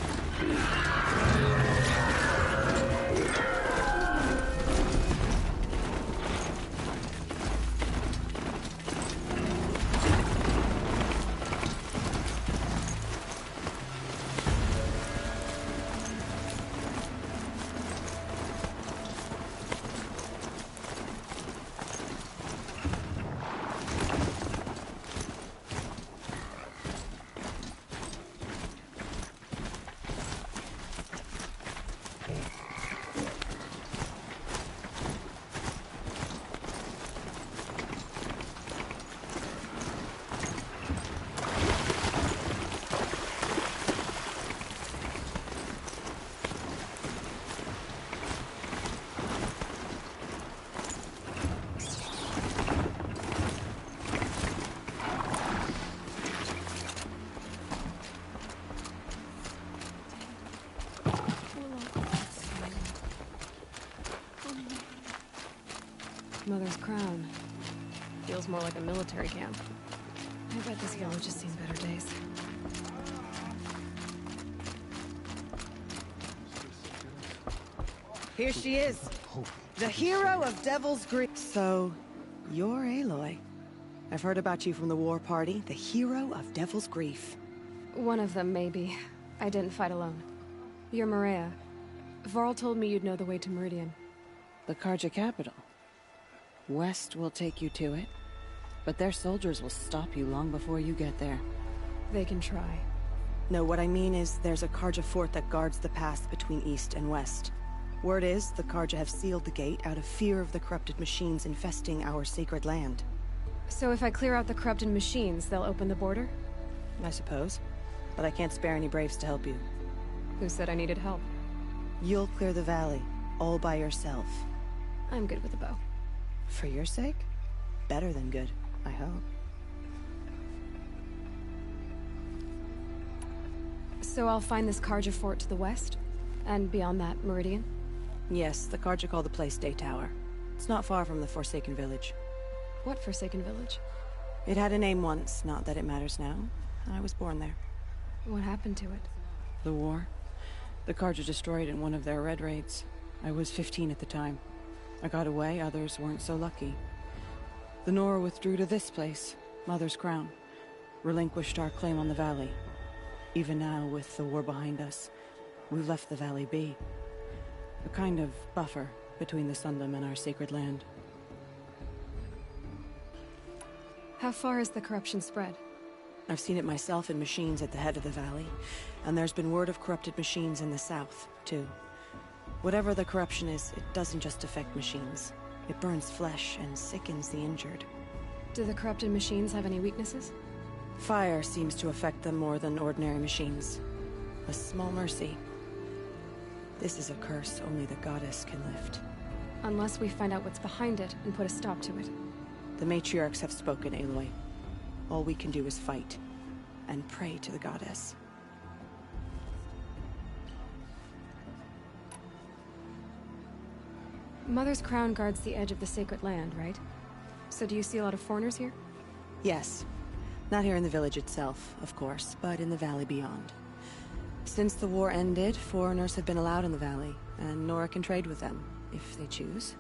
Speaker 7: Mother's Crown. Feels more like a military camp. I bet this village has seen better days.
Speaker 9: Here she is. The hero of Devil's Grief. So, you're Aloy. I've heard about you from the war party. The hero of Devil's Grief.
Speaker 7: One of them, maybe. I didn't fight alone. You're Maria. Varl told me you'd know the way to Meridian.
Speaker 17: The Carja capital. West will take you to it, but their soldiers will stop you long before you get there.
Speaker 7: They can try.
Speaker 16: No, what I mean is there's a Carja fort that guards the pass between east and west. Word is, the Carja have sealed the gate out of fear of the corrupted machines infesting our sacred land.
Speaker 7: So if I clear out the corrupted machines, they'll open the border?
Speaker 16: I suppose. But I can't spare any braves to help you.
Speaker 7: Who said I needed help?
Speaker 16: You'll clear the valley, all by yourself.
Speaker 7: I'm good with a bow.
Speaker 16: For your sake? Better than good, I hope.
Speaker 7: So I'll find this Carja fort to the west? And beyond that, Meridian?
Speaker 16: Yes, the Carja call the place Day Tower. It's not far from the Forsaken Village.
Speaker 7: What Forsaken Village?
Speaker 16: It had a name once, not that it matters now. I was born there.
Speaker 7: What happened to it?
Speaker 16: The war. The Carja destroyed it in one of their red raids. I was 15 at the time. I got away, others weren't so lucky. The Nora withdrew to this place, Mother's Crown. Relinquished our claim on the valley. Even now, with the war behind us, we've left the valley be. A kind of buffer between the Sundom and our sacred land.
Speaker 7: How far has the corruption spread?
Speaker 16: I've seen it myself in machines at the head of the valley, and there's been word of corrupted machines in the south, too. Whatever the corruption is, it doesn't just affect machines. It burns flesh and sickens the injured.
Speaker 7: Do the corrupted machines have any weaknesses?
Speaker 16: Fire seems to affect them more than ordinary machines. A small mercy. This is a curse only the goddess can lift.
Speaker 7: Unless we find out what's behind it and put a stop to it.
Speaker 16: The matriarchs have spoken, Aloy. All we can do is fight, and pray to the goddess.
Speaker 7: Mother's Crown guards the edge of the sacred land, right? So do you see a lot of foreigners here?
Speaker 16: Yes. Not here in the village itself, of course, but in the valley beyond. Since the war ended, foreigners have been allowed in the valley, and Nora can trade with them, if they choose.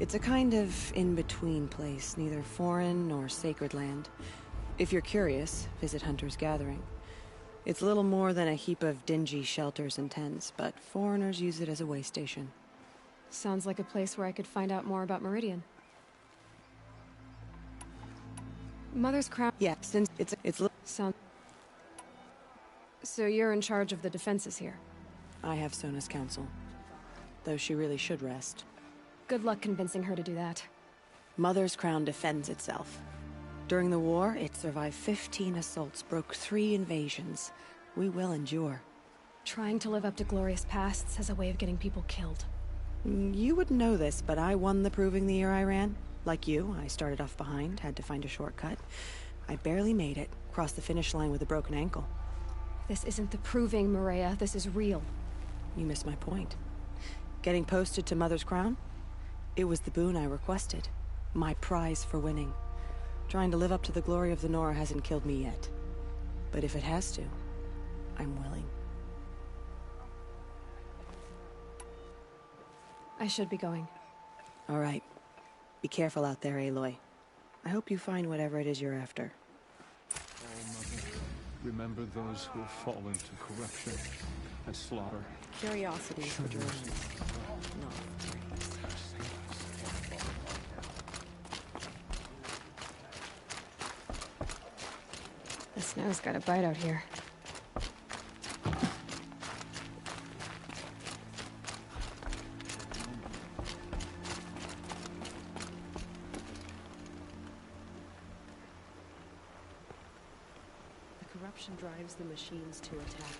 Speaker 16: It's a kind of in-between place, neither foreign nor sacred land. If you're curious, visit Hunter's Gathering. It's little more than a heap of dingy shelters and tents, but foreigners use it as a way station.
Speaker 7: Sounds like a place where I could find out more about Meridian. Mother's Crown...
Speaker 16: Yeah, since it's
Speaker 7: Sound... So you're in charge of the defenses here?
Speaker 16: I have Sona's counsel. Though she really should rest.
Speaker 7: Good luck convincing her to do that.
Speaker 16: Mother's Crown defends itself. During the war, it survived 15 assaults, broke 3 invasions. We will endure.
Speaker 7: Trying to live up to glorious pasts has a way of getting people killed.
Speaker 16: You wouldn't know this, but I won the proving the year I ran. Like you, I started off behind, had to find a shortcut. I barely made it, crossed the finish line with a broken ankle.
Speaker 7: This isn't the proving, Maria. This is real.
Speaker 16: You missed my point. Getting posted to Mother's Crown? It was the boon I requested. My prize for winning. Trying to live up to the glory of the Nora hasn't killed me yet. But if it has to, I'm willing.
Speaker 7: I should be going.
Speaker 16: All right. Be careful out there, Aloy. I hope you find whatever it is you're after.
Speaker 11: Oh, Mother, remember those who have fallen to corruption and slaughter.
Speaker 16: Curiosity for drones, not brains.
Speaker 7: The snow's got a bite out here.
Speaker 12: The corruption drives the machines to attack.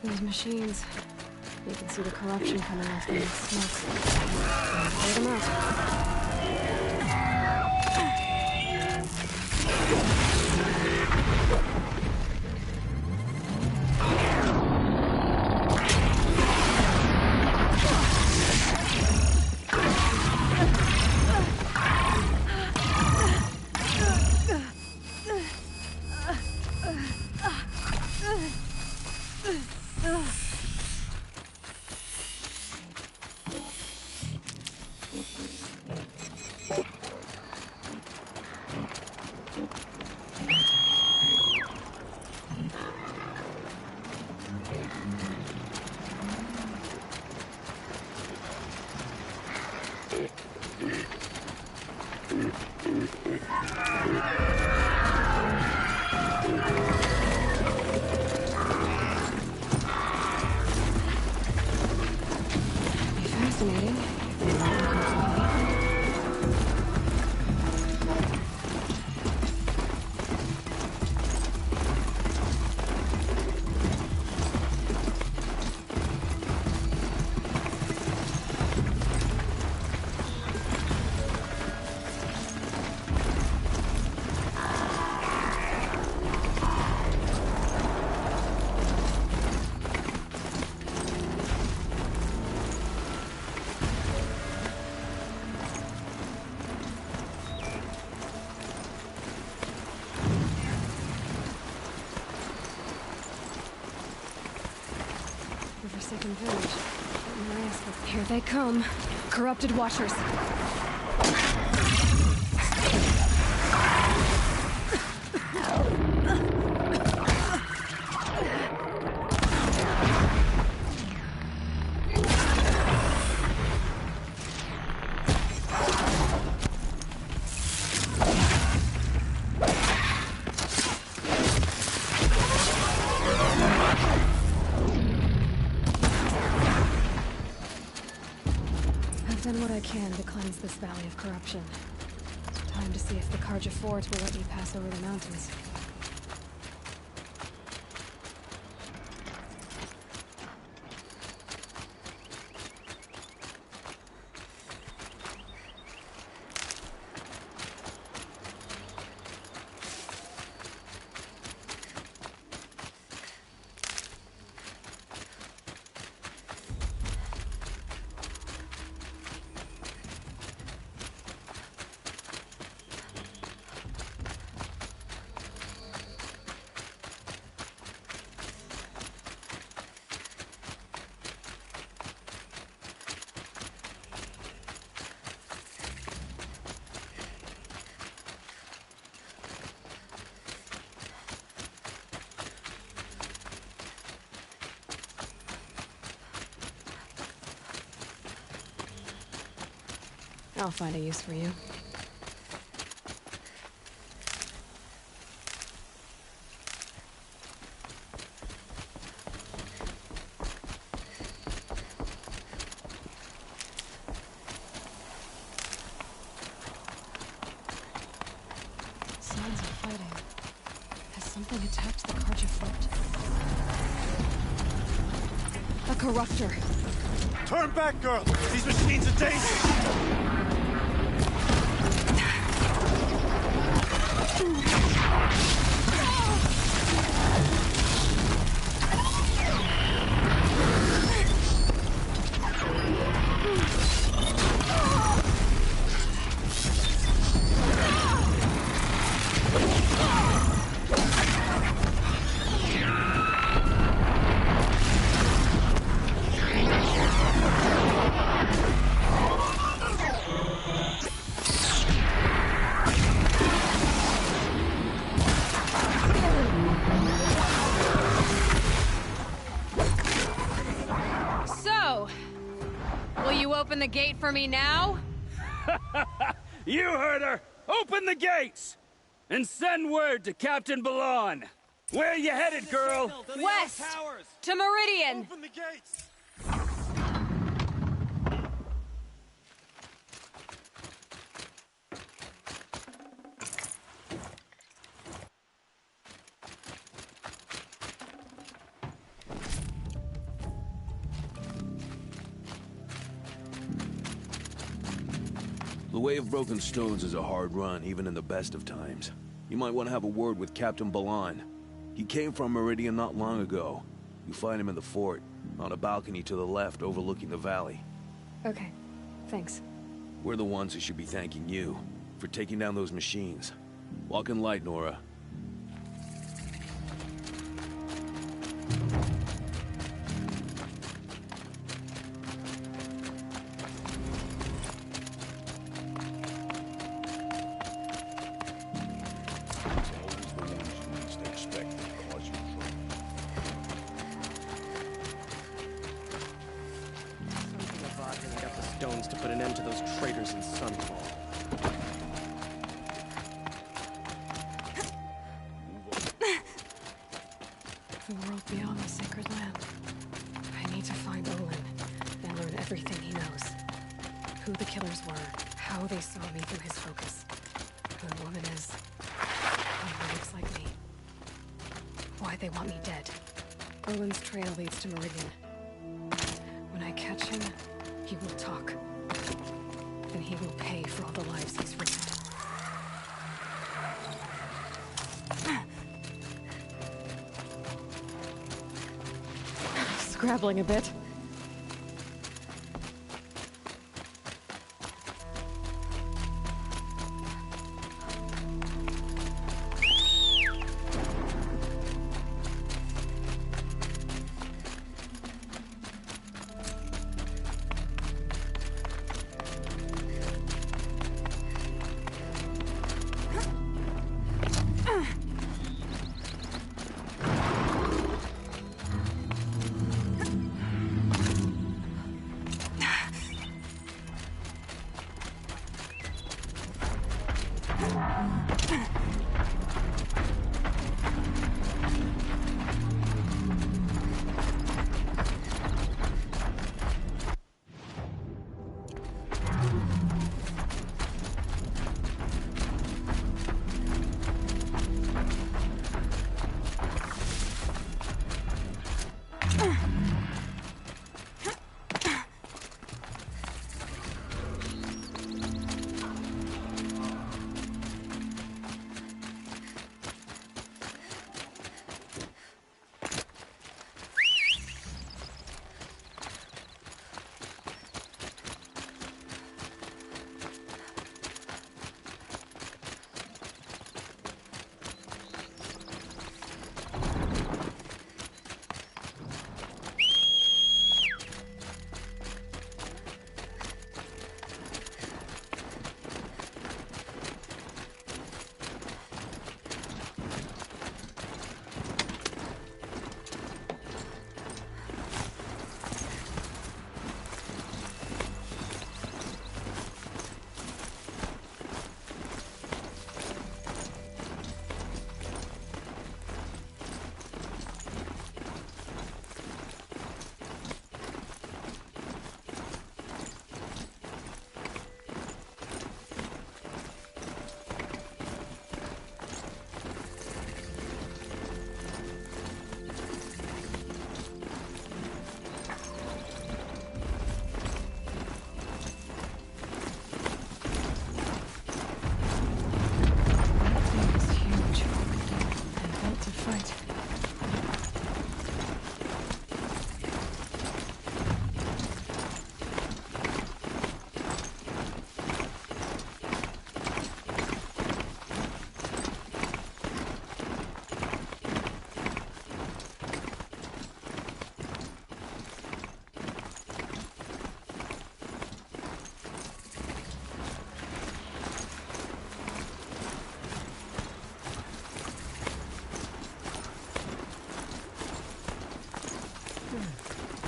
Speaker 7: Those machines. You can see the corruption coming off them with smoke. Clear them out.
Speaker 16: Fascinating.
Speaker 7: Forsaken village. Here they come. Corrupted watchers. Done what I can to cleanse this valley of corruption. Time to see if the Carja Fort will let me pass over the mountains. I'll find a use for you. Signs of fighting. Has something attacked the Carja Fort? A corruptor.
Speaker 11: Turn back, girl! These machines are dangerous!
Speaker 7: Open the gate for me now?
Speaker 3: You heard her! Open the gates! And send word to Captain Balan. Where are you headed, girl?
Speaker 7: West! To Meridian!
Speaker 11: Open the gates!
Speaker 15: The Way of Broken Stones is a hard run, even in the best of times. You might want to have a word with Captain Balan. He came from Meridian not long ago. You find him in the fort, on a balcony to the left overlooking the valley.
Speaker 7: Okay, thanks.
Speaker 15: We're the ones who should be thanking you for taking down those machines. Walk in light, Nora.
Speaker 18: Stones to put an end to those traitors in Sunfall.
Speaker 7: of a world beyond the sacred land. I need to find Olin and learn everything he knows. Who the killers were, how they saw me through his focus, who the woman is, who looks like me, why they want me dead. Olin's trail leads to Meridian. When I catch him, he will talk. And he will pay for all the lives he's risked. Scrabbling a bit.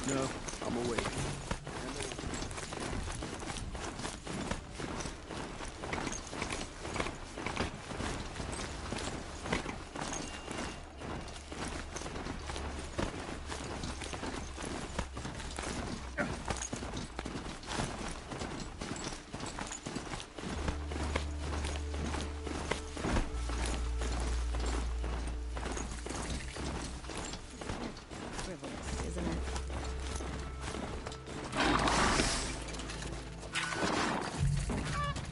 Speaker 13: No, I'm awake.
Speaker 12: Isn't it?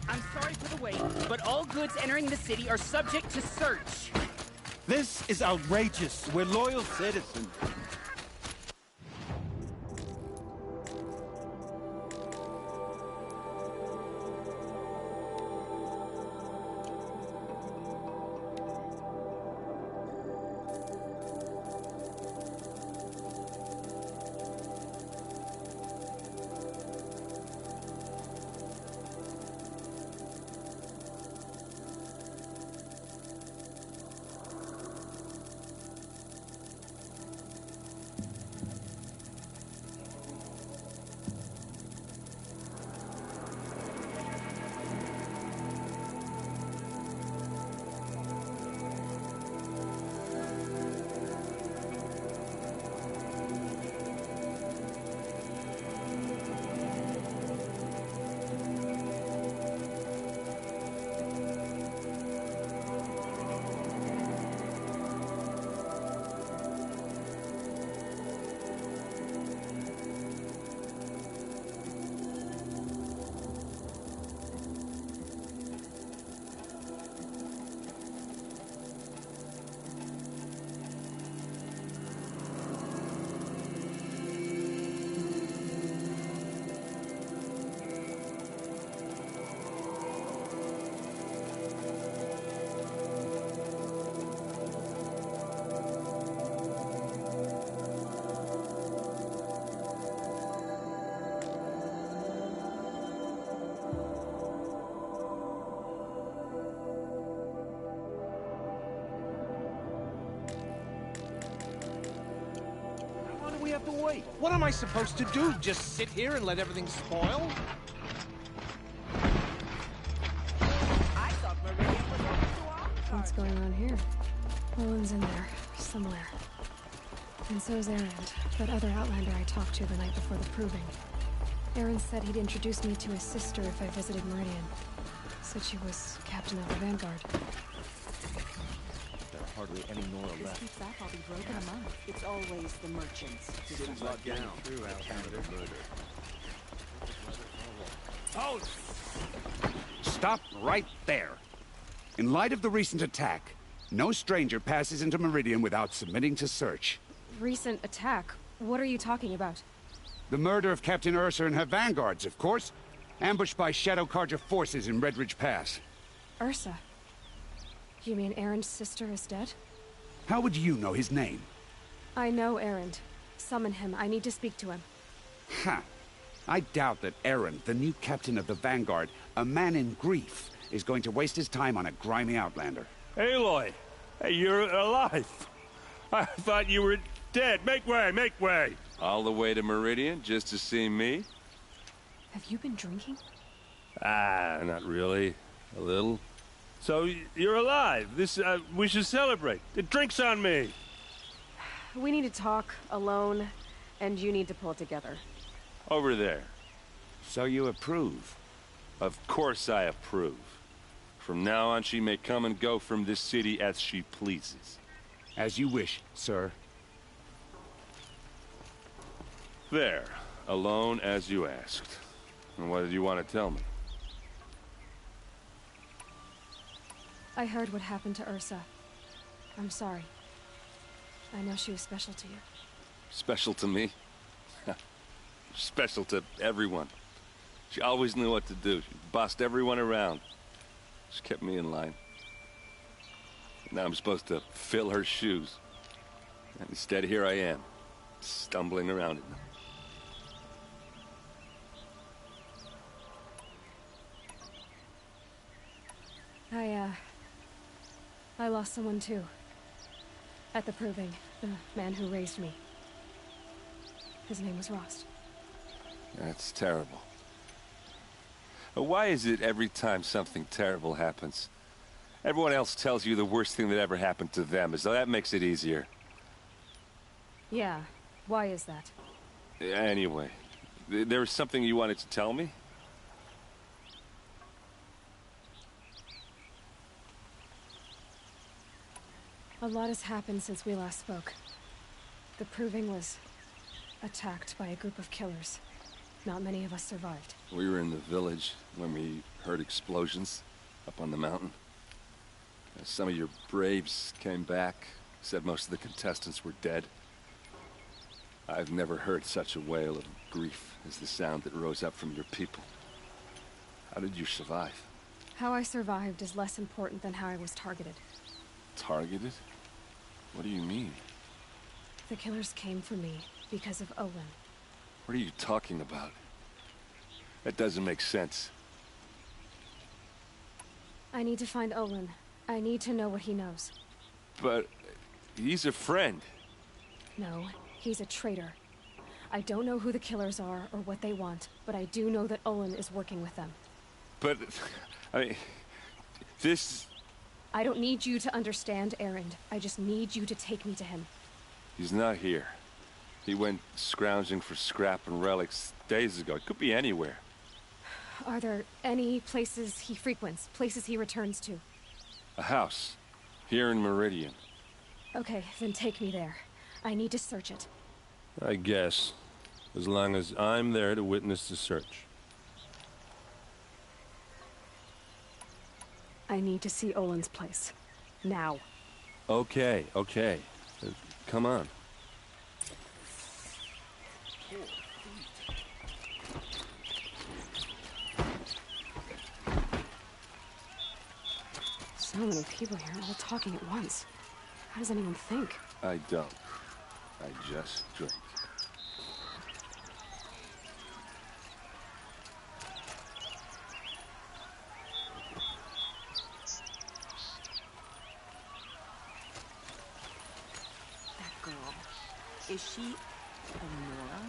Speaker 18: I'm sorry for the wait, but all goods entering the city are subject to search.
Speaker 22: This is outrageous. We're loyal citizens. walked away. What am I supposed to do? Just sit here and let everything spoil?
Speaker 6: I thought Meridian was open to all.
Speaker 7: What's going on here? Olin's in there, somewhere. And so's Erend, that other Outlander I talked to the night before the proving. Erend said he'd introduce me to his sister if I visited Meridian. Said she was captain of the Vanguard.
Speaker 22: There are hardly any Nora
Speaker 12: This
Speaker 22: left.
Speaker 12: keeps back, I'll be broken a month. It's always the merchants.
Speaker 13: City's locked down. Through Outlander murder.
Speaker 19: Oh!
Speaker 2: Stop right there. In light of the recent attack, no stranger passes into Meridian without submitting to search.
Speaker 7: Recent attack? What are you talking about?
Speaker 2: The murder of Captain Ursa and her vanguards, of course. Ambushed by Shadow Carja forces in Redridge Pass.
Speaker 7: Ursa? You mean Erend's sister is dead?
Speaker 2: How would you know his name?
Speaker 7: I know Erend. Summon him. I need to speak to him.
Speaker 2: Ha! I doubt that Erend, the new captain of the Vanguard, a man in grief, is going to waste his time on a grimy Outlander.
Speaker 14: Aloy! Hey, you're alive! I thought you were dead. Make way, make way!
Speaker 4: All the way to Meridian just to see me?
Speaker 7: Have you been drinking?
Speaker 14: Ah, not really. A little. So, you're alive. We should celebrate. The drink's on me.
Speaker 7: We need to talk, alone, and you need to pull it together.
Speaker 4: Over there.
Speaker 2: So you approve?
Speaker 4: Of course I approve. From now on, she may come and go from this city as she pleases.
Speaker 2: As you wish, sir.
Speaker 4: There. Alone as you asked. And what did you want to tell me?
Speaker 7: I heard what happened to Ursa. I'm sorry. I know she was special to you.
Speaker 4: Special to me? Special to everyone. She always knew what to do. She bossed everyone around. She kept me in line. Now I'm supposed to fill her shoes. And instead, here I am, stumbling around in them.
Speaker 7: I lost someone too. At the proving, the man who raised me. His name was Rost.
Speaker 4: That's terrible. Why is it every time something terrible happens, everyone else tells you the worst thing that ever happened to them, as though that makes it easier?
Speaker 7: Yeah, why is that?
Speaker 4: Anyway, there was something you wanted to tell me?
Speaker 7: A lot has happened since we last spoke. The proving was attacked by a group of killers. Not many of us survived.
Speaker 4: We were in the village when we heard explosions up on the mountain. Some of your braves came back, said most of the contestants were dead. I've never heard such a wail of grief as the sound that rose up from your people. How did you survive?
Speaker 7: How I survived is less important than how I was targeted.
Speaker 4: Targeted? What do you mean?
Speaker 7: The killers came for me because of Olin.
Speaker 4: What are you talking about? That doesn't make sense.
Speaker 7: I need to find Olin. I need to know what he knows.
Speaker 4: But he's a friend.
Speaker 7: No, he's a traitor. I don't know who the killers are or what they want, but I do know that Olin is working with them.
Speaker 4: But, I mean, this...
Speaker 7: I don't need you to understand Erend. I just need you to take me to him.
Speaker 4: He's not here. He went scrounging for scrap and relics days ago. It could be anywhere.
Speaker 7: Are there any places he frequents? Places he returns to?
Speaker 4: A house. Here in Meridian.
Speaker 7: Okay, then take me there. I need to search it.
Speaker 23: I guess. As long as I'm there to witness the search.
Speaker 7: I need to see Olin's place. Now.
Speaker 23: Okay. Come on.
Speaker 7: So many people here, all talking at once. How does anyone think?
Speaker 4: I don't. I just drink.
Speaker 12: That girl. Is she... Nora?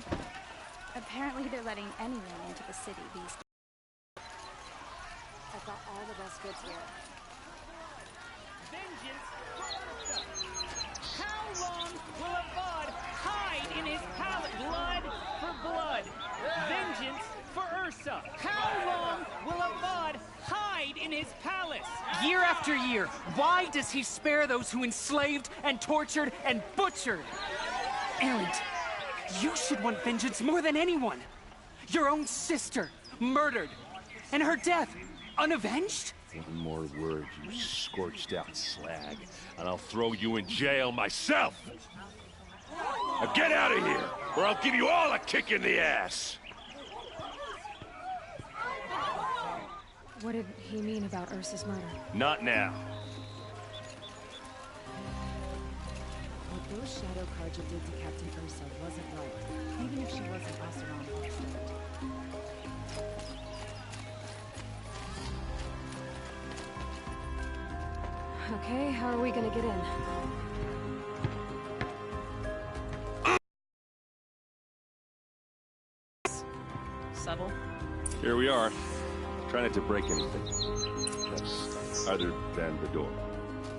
Speaker 5: Apparently they're letting anyone into the city these days.
Speaker 7: I've got all the best goods here.
Speaker 18: Vengeance for Ursa! How long will Avad hide in his palace? Blood for blood. Vengeance for Ursa. How long will Avad hide in his palace? Year after year, why does he spare those who enslaved and tortured and butchered? Erend, you should want vengeance more than anyone. Your own sister, murdered, and her death, unavenged?
Speaker 14: One more word, you scorched out slag, and I'll throw you in jail myself! Now get out of here, or I'll give you all a kick in the ass!
Speaker 7: What did he mean about Ursa's murder?
Speaker 14: Not now.
Speaker 12: What those Shadow Carja did to Captain Ursa wasn't right, even if she wasn't Asaram Hallstatt.
Speaker 7: Okay, how are we gonna get in?
Speaker 12: Subtle.
Speaker 4: Here we are. Try not to break anything. That's other than the door.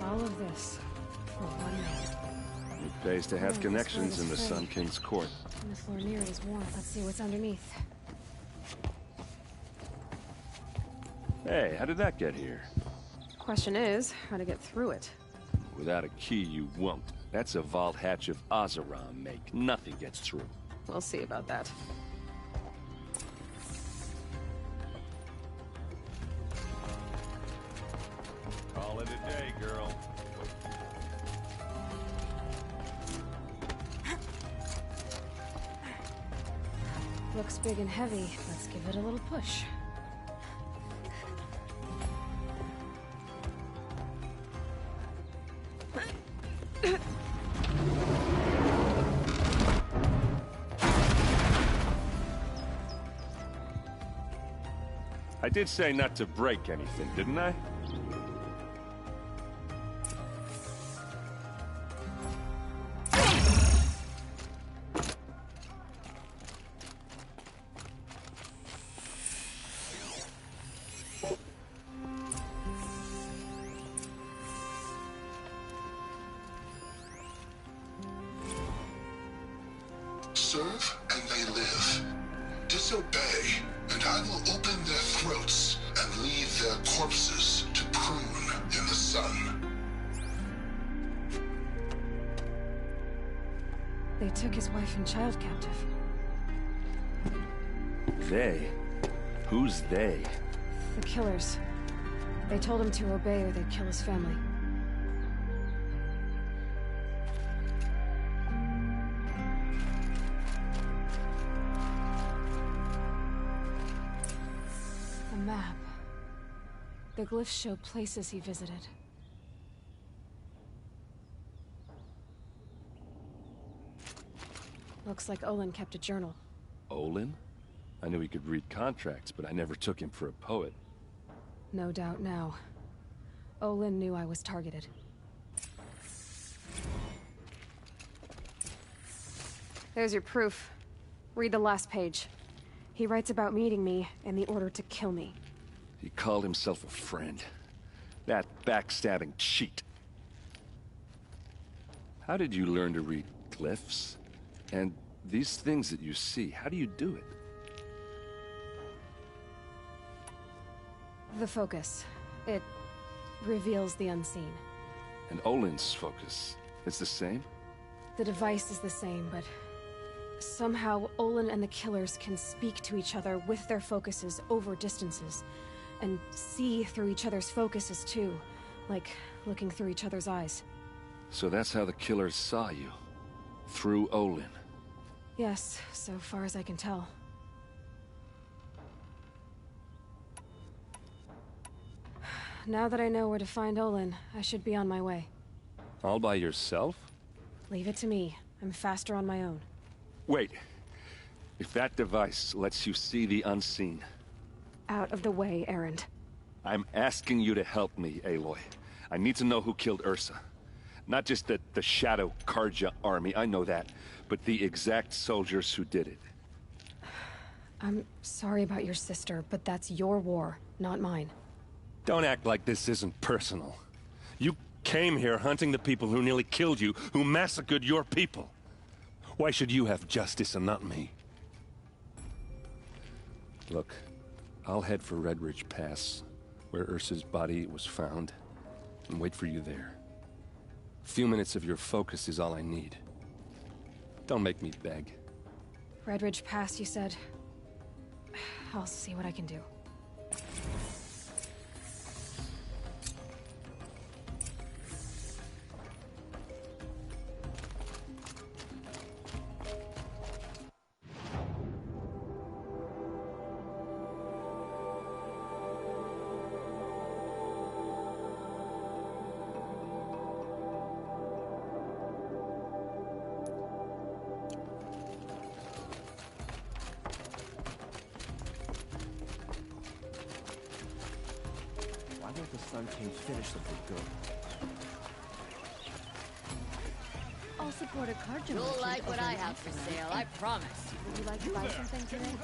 Speaker 7: All of this for one man.
Speaker 4: It pays to have connections in the Sun King's court.
Speaker 7: And the floor near it is warm. Let's see what's underneath.
Speaker 4: Hey, how did that get here?
Speaker 7: Question is, how to get through it.
Speaker 4: Without a key, you won't. That's a vault hatch of Azaram make. Nothing gets through.
Speaker 7: We'll see about that.
Speaker 14: Call it a day, girl.
Speaker 7: Looks big and heavy. Let's give it a little push.
Speaker 4: I did say not to break anything, didn't I?
Speaker 21: Serve and they live. Disobey, and I will open their throats and leave their corpses to prune in the sun.
Speaker 7: They took his wife and child captive.
Speaker 4: They? Who's they?
Speaker 7: The killers. They told him to obey or they'd kill his family. A map. The glyphs show places he visited. Looks like Olin kept a journal.
Speaker 4: Olin? I knew he could read contracts, but I never took him for a poet.
Speaker 7: No doubt now. Olin knew I was targeted. There's your proof. Read the last page. He writes about meeting me and the order to kill me.
Speaker 4: He called himself a friend. That backstabbing cheat. How did you learn to read glyphs? And these things that you see, how do you do it?
Speaker 7: The focus. It reveals the unseen.
Speaker 4: And Olin's focus, it's the same?
Speaker 7: The device is the same, but somehow Olin and the killers can speak to each other with their focuses over distances, and see through each other's focuses too, like looking through each other's eyes.
Speaker 4: So that's how the killers saw you? Through Olin?
Speaker 7: Yes, so far as I can tell. Now that I know where to find Olin, I should be on my way.
Speaker 4: All by yourself?
Speaker 7: Leave it to me. I'm faster on my own.
Speaker 4: Wait. If that device lets you see the unseen...
Speaker 7: Out of the way, Erend.
Speaker 4: I'm asking you to help me, Aloy. I need to know who killed Ursa. Not just the Shadow Carja army, I know that. but the exact soldiers who did it.
Speaker 7: I'm sorry about your sister, but that's your war, not mine.
Speaker 4: Don't act like this isn't personal. You came here hunting the people who nearly killed you, who massacred your people. Why should you have justice and not me? Look, I'll head for Red Ridge Pass, where Ursa's body was found, and wait for you there. A few minutes of your focus is all I need. Don't make me beg.
Speaker 7: Red Ridge Pass, you said? I'll see what I can do.
Speaker 8: Why won't the Sun King finish something good?
Speaker 12: I'll support a card
Speaker 10: You'll
Speaker 12: merchant
Speaker 10: like what
Speaker 12: over
Speaker 10: I
Speaker 12: an
Speaker 10: have for
Speaker 12: outlet.
Speaker 10: sale, I promise.
Speaker 12: Would you like to buy something today?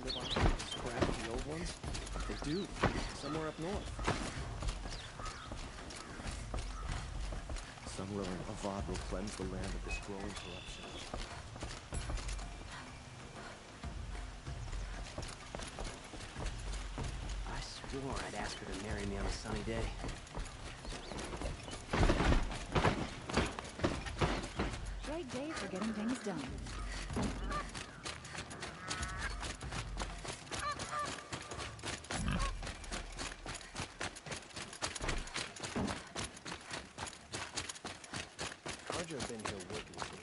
Speaker 8: Live on scrap of the old ones? They do. Somewhere up north. Some will Avad will cleanse the land of this growing corruption.
Speaker 9: I swore I'd ask her to marry me on a sunny day.
Speaker 12: Great day for getting things done.
Speaker 8: Carja have been here working with me.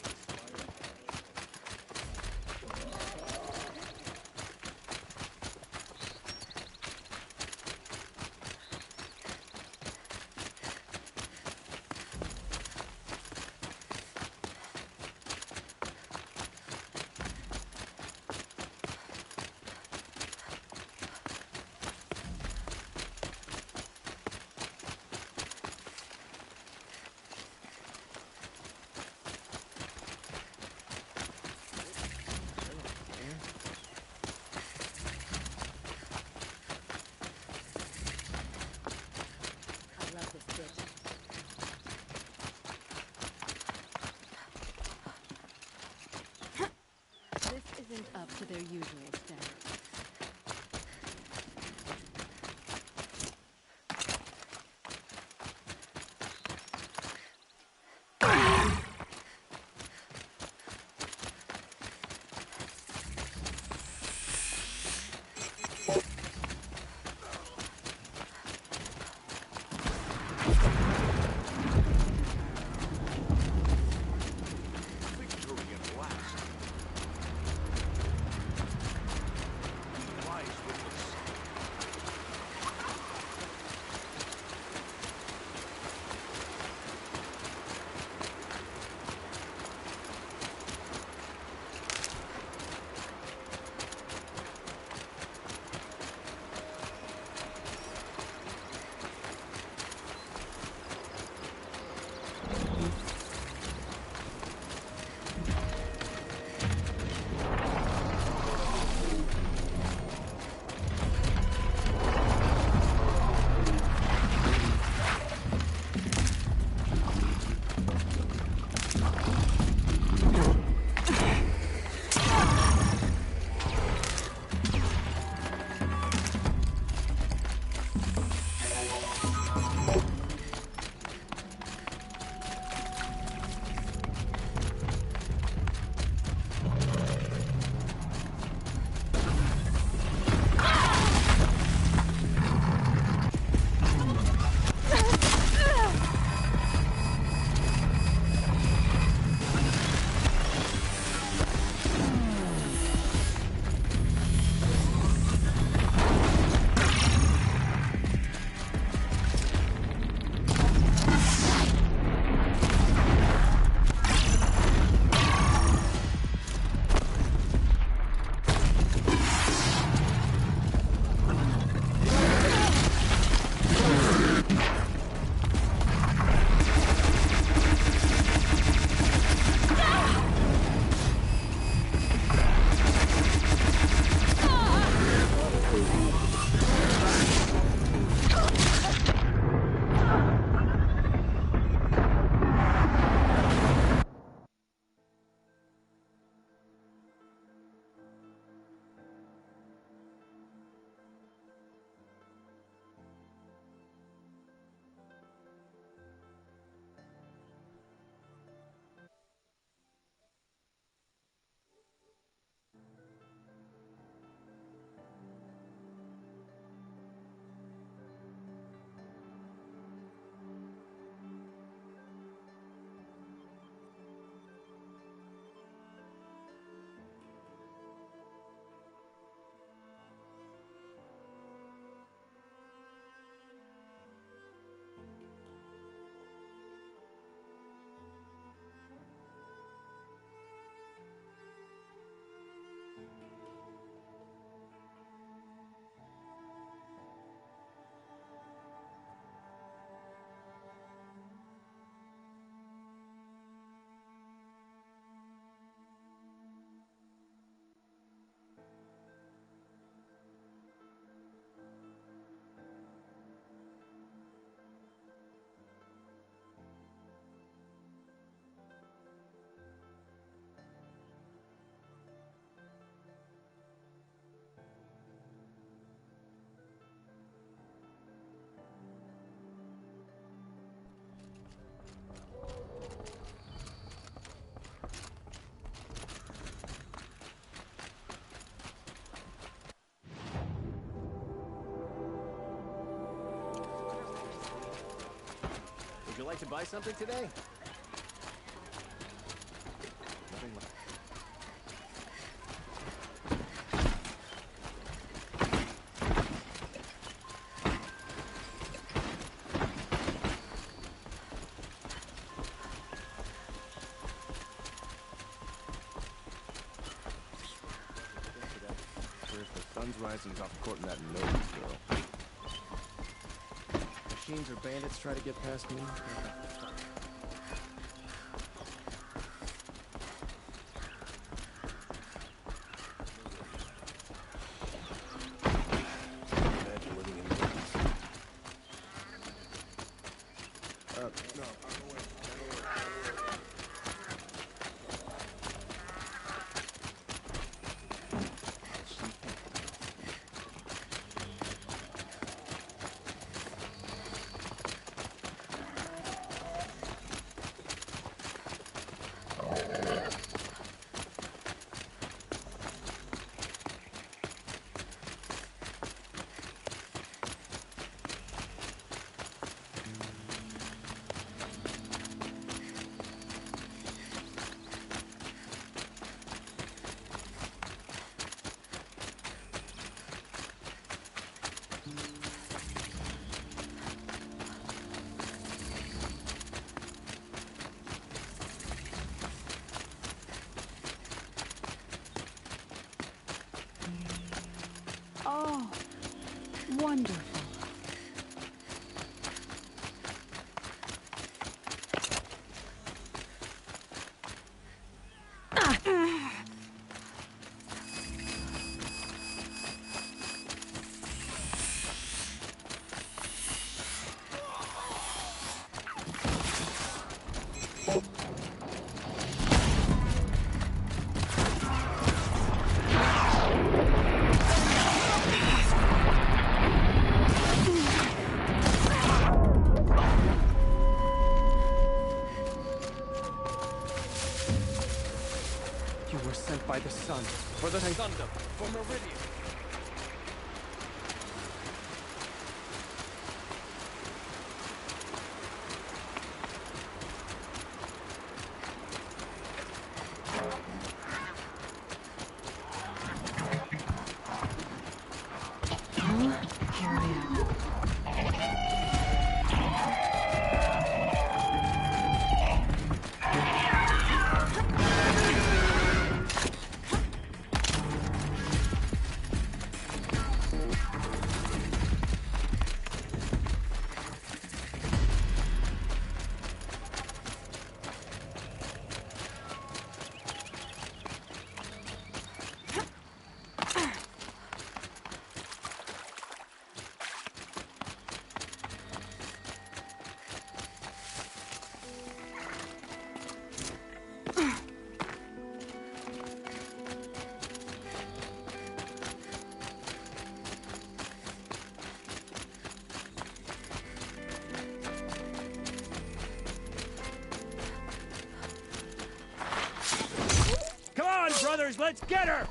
Speaker 12: I love this bit. This isn't up to their usual standards.
Speaker 19: Victory at last.
Speaker 8: like to buy something today? Nothing left. Sun's rising, he's off courting that Nose girl. Machines or bandits try to get past me. Imagine living in mountains. No, I'm away.
Speaker 5: Oh, wonderful.
Speaker 8: You were sent by the sun, for the Sundom, for Meridian.
Speaker 7: Here I am.
Speaker 3: Come on, brothers, let's get her!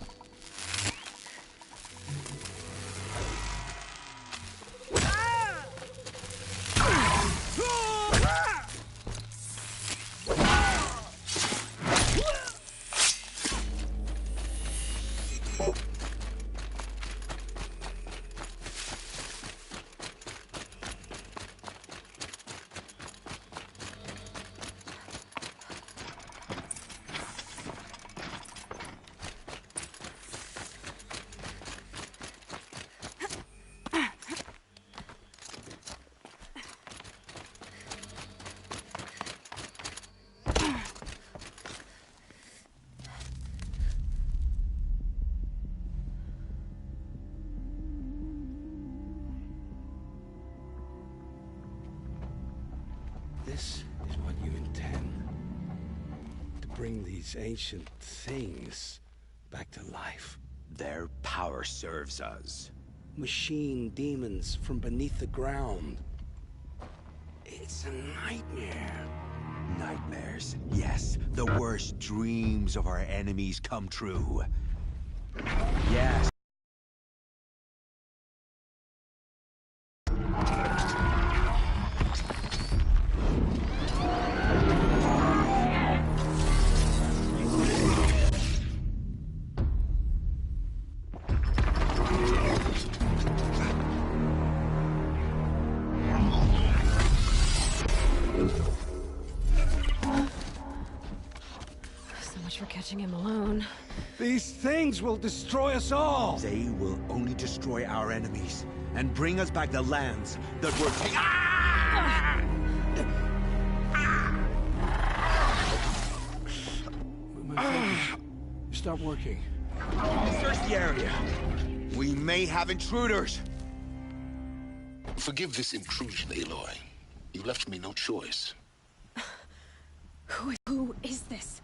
Speaker 15: This is what you intend. To bring these ancient things back to life.
Speaker 1: Their power serves us.
Speaker 15: Machine demons from beneath the ground. It's a nightmare.
Speaker 1: Nightmares, yes. The worst dreams of our enemies come true. Yes.
Speaker 7: leaving him alone.
Speaker 15: These things will destroy us all!
Speaker 1: They will only destroy our enemies and bring us back the lands that were taken.
Speaker 15: Stop working.
Speaker 1: Search the area. We may have intruders.
Speaker 10: Forgive this intrusion, Aloy. You left me no choice.
Speaker 7: Who is this?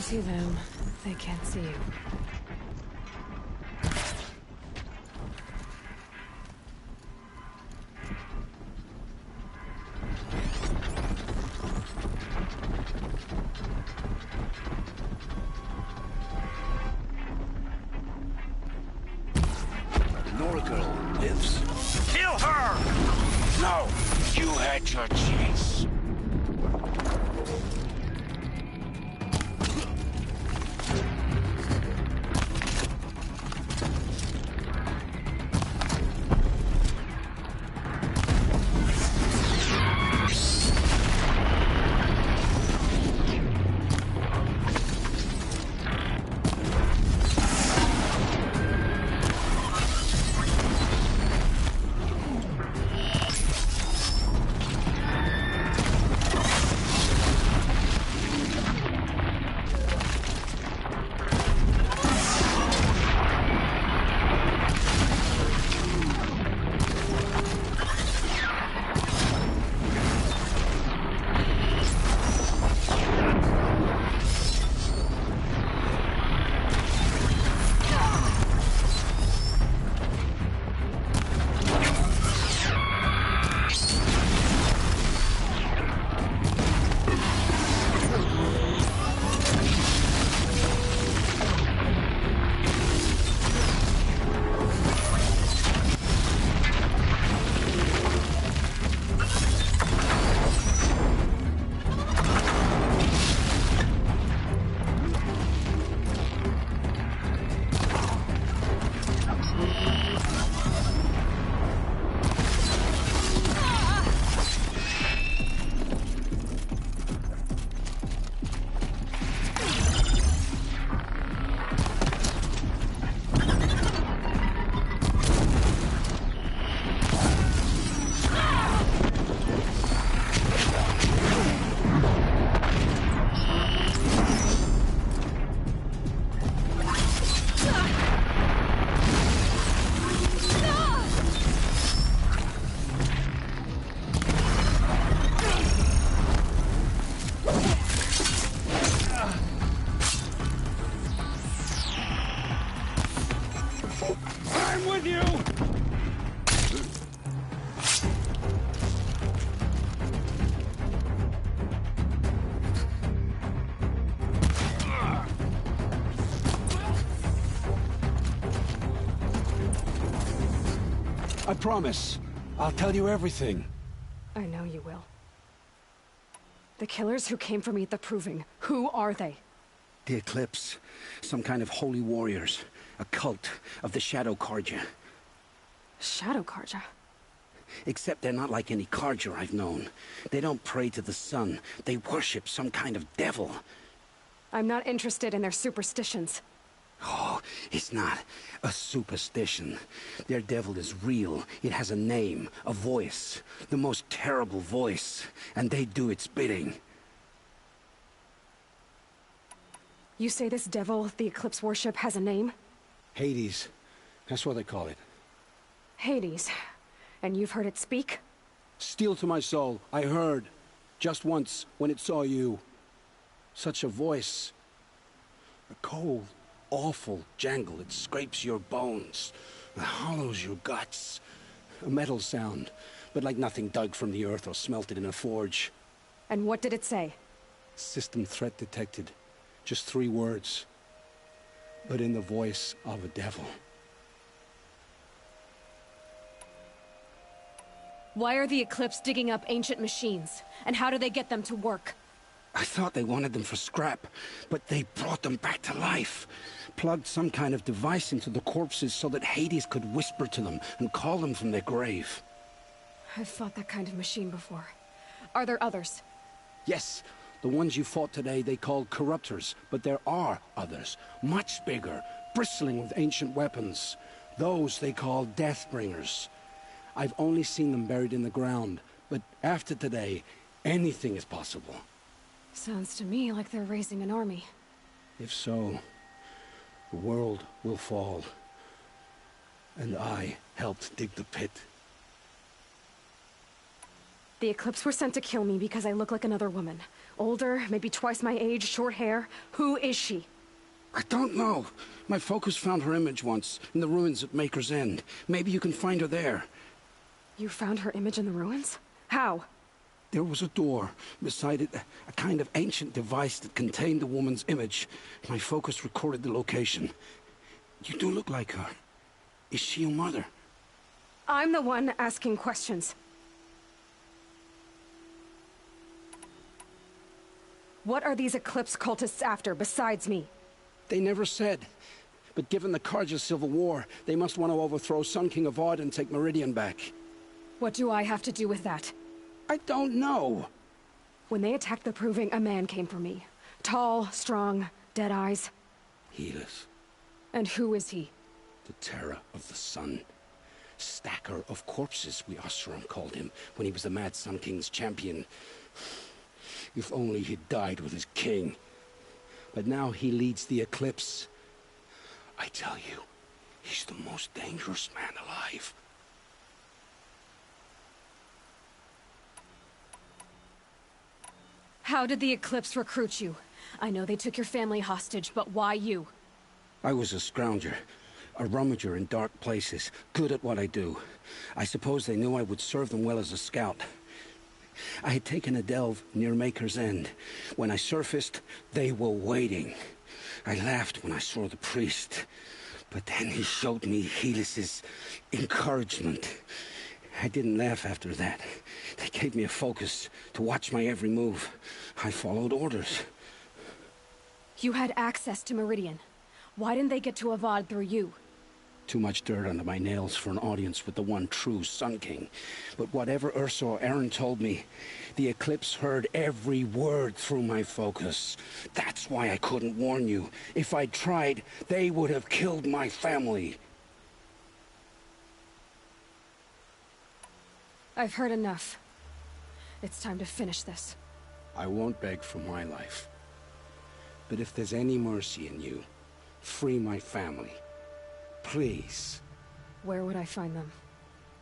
Speaker 7: See them, they can't see you.
Speaker 10: Nora girl lives. Kill her! No, you had your chance.
Speaker 15: I promise. I'll tell you everything.
Speaker 7: I know you will. The killers who came for me at the Proving, who are they?
Speaker 15: The Eclipse. Some kind of holy warriors. A cult of the Shadow Carja.
Speaker 7: Shadow Carja?
Speaker 15: Except they're not like any Carja I've known. They don't pray to the sun. They worship some kind of devil.
Speaker 7: I'm not interested in their superstitions.
Speaker 15: Oh, it's not a superstition. Their devil is real. It has a name, a voice, the most terrible voice, and they do its bidding.
Speaker 7: You say this devil the Eclipse worship has a name?
Speaker 15: Hades. That's what they call it.
Speaker 7: Hades. And you've heard it speak?
Speaker 15: Steel to my soul, I heard. Just once, when it saw you. Such a voice. A cold, awful jangle. It scrapes your bones. It hollows your guts. A metal sound, but like nothing dug from the earth or smelted in a forge.
Speaker 7: And what did it say?
Speaker 15: System threat detected. Just 3 words. But in the voice of a devil.
Speaker 7: Why are the Eclipse digging up ancient machines? And how do they get them to work?
Speaker 15: I thought they wanted them for scrap, but they brought them back to life. Plugged some kind of device into the corpses so that Hades could whisper to them and call them from their grave.
Speaker 7: I've fought that kind of machine before. Are there others?
Speaker 15: Yes, the ones you fought today they called Corruptors, but there are others, much bigger, bristling with ancient weapons. Those they call Deathbringers. I've only seen them buried in the ground, but after today, anything is possible.
Speaker 7: Sounds to me like they're raising an army.
Speaker 15: If so, the world will fall. And I helped dig the pit.
Speaker 7: The Eclipse were sent to kill me because I look like another woman. Older, maybe twice my age, short hair. Who is she?
Speaker 15: I don't know. My focus found her image once, in the ruins at Maker's End. Maybe you can find her there.
Speaker 7: You found her image in the ruins? How?
Speaker 15: There was a door. Beside it, a kind of ancient device that contained the woman's image. My focus recorded the location. You do look like her. Is she your mother?
Speaker 7: I'm the one asking questions. What are these Eclipse cultists after, besides me?
Speaker 15: They never said. But given the Carja Civil War, they must want to overthrow Sun King Avad and take Meridian back.
Speaker 7: What do I have to do with that?
Speaker 15: I don't know.
Speaker 7: When they attacked the Proving, a man came for me. Tall, strong, dead eyes.
Speaker 15: Helis.
Speaker 7: And who is he?
Speaker 15: The Terror of the Sun. Stacker of corpses, we Oseram called him, when he was the Mad Sun King's champion. If only he'd died with his king. But now he leads the Eclipse. I tell you, he's the most dangerous man alive.
Speaker 7: How did the Eclipse recruit you? I know they took your family hostage, but why you?
Speaker 15: I was a scrounger, a rummager in dark places, good at what I do. I suppose they knew I would serve them well as a scout. I had taken a delve near Maker's End. When I surfaced, they were waiting. I laughed when I saw the priest, but then he showed me Helis's encouragement. I didn't laugh after that. They gave me a focus to watch my every move. I followed orders.
Speaker 7: You had access to Meridian. Why didn't they get to Avad through you?
Speaker 15: Too much dirt under my nails for an audience with the one true Sun King. But whatever Ursa or Aaron told me, the Eclipse heard every word through my focus. That's why I couldn't warn you. If I'd tried, they would have killed my family.
Speaker 7: I've heard enough. It's time to finish this.
Speaker 15: I won't beg for my life. But if there's any mercy in you, free my family. Please.
Speaker 7: Where would I find them?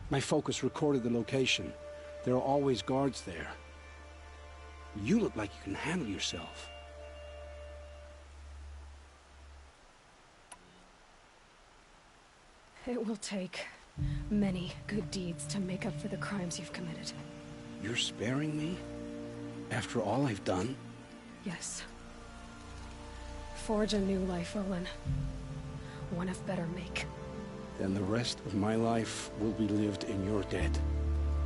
Speaker 15: My focus recorded the location. There are always guards there. You look like you can handle yourself.
Speaker 7: It will take many good deeds to make up for the crimes you've committed.
Speaker 15: You're sparing me? After all I've done?
Speaker 7: Yes. Forge a new life, Olin. One of better make.
Speaker 15: Then the rest of my life will be lived in your debt.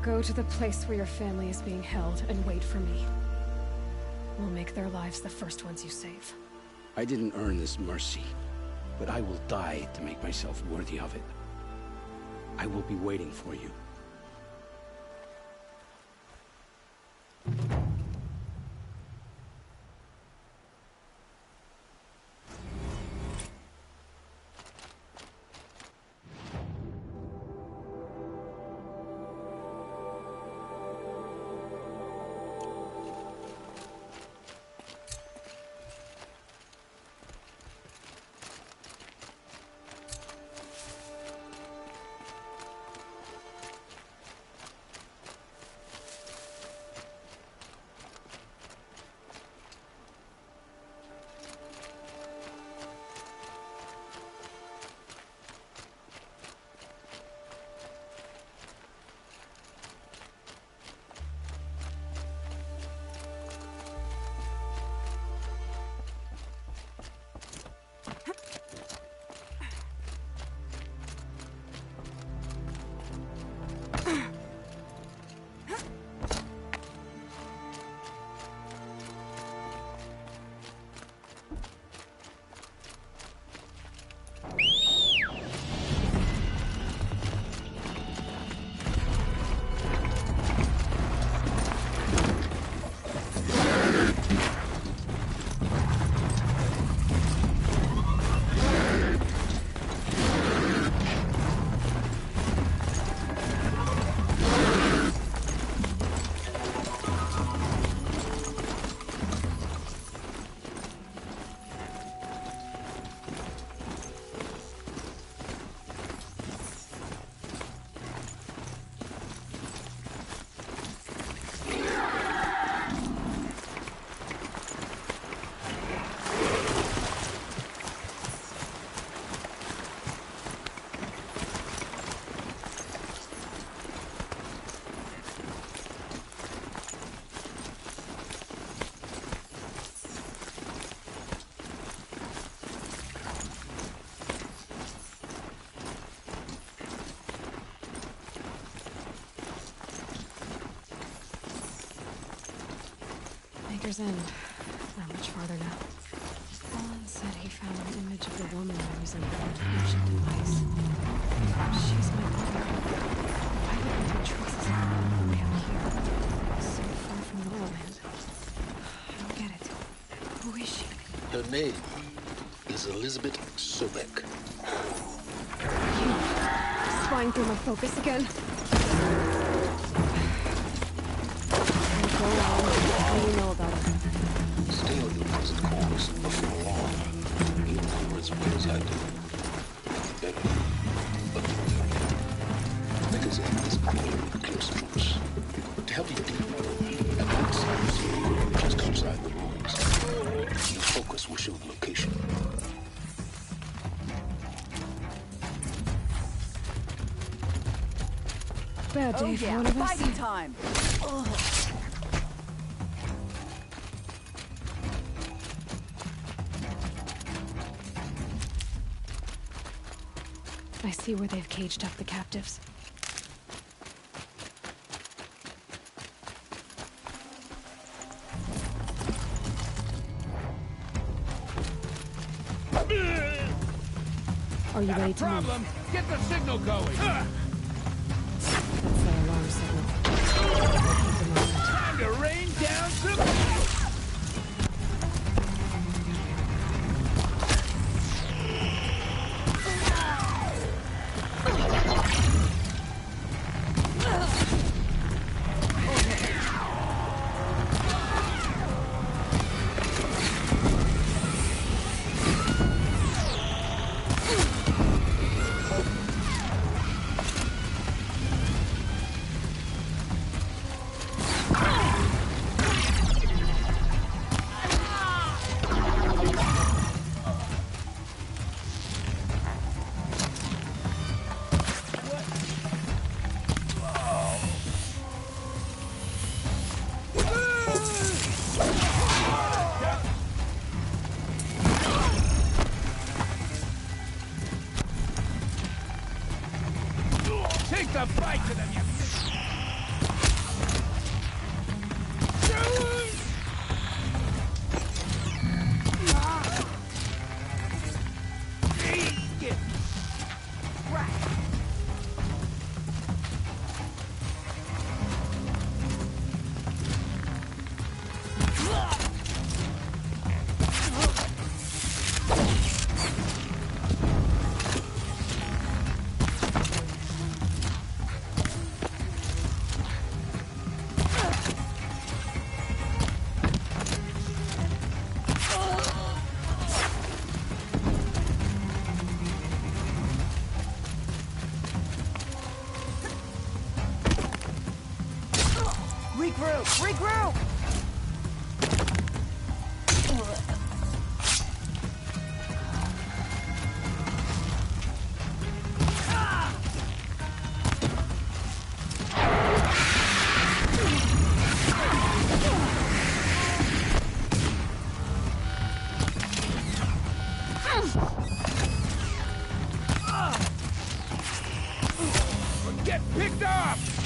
Speaker 7: Go to the place where your family is being held and wait for me. We'll make their lives the first ones you save.
Speaker 15: I didn't earn this mercy, but I will die to make myself worthy of it. I will be waiting for you.
Speaker 7: River's End. Not much farther now. Alan said he found an image of the woman using an ancient device. She's my mother. Why would we do traces of her way out here? So far from the land. I don't get it. Who is she?
Speaker 16: Her name is Elizabeth Sobek.
Speaker 7: Spying through my focus again. Go on. What do you know about her?
Speaker 16: Stay on your present course before long. You'll know as well as I do. Better, but not very. Because in this crawling with close troops, to help you deep and outside the city, just outside the ruins, your focus will show the location.
Speaker 7: Bad day for one of us.
Speaker 6: Fighting time!
Speaker 7: I see where they've caged up the captives. Are you ready to move?
Speaker 10: Get the signal going!
Speaker 7: That's their alarm signal.
Speaker 10: Time to rain down some... Take the fight to them, you...
Speaker 6: Regroup! Regroup!
Speaker 10: Get picked off!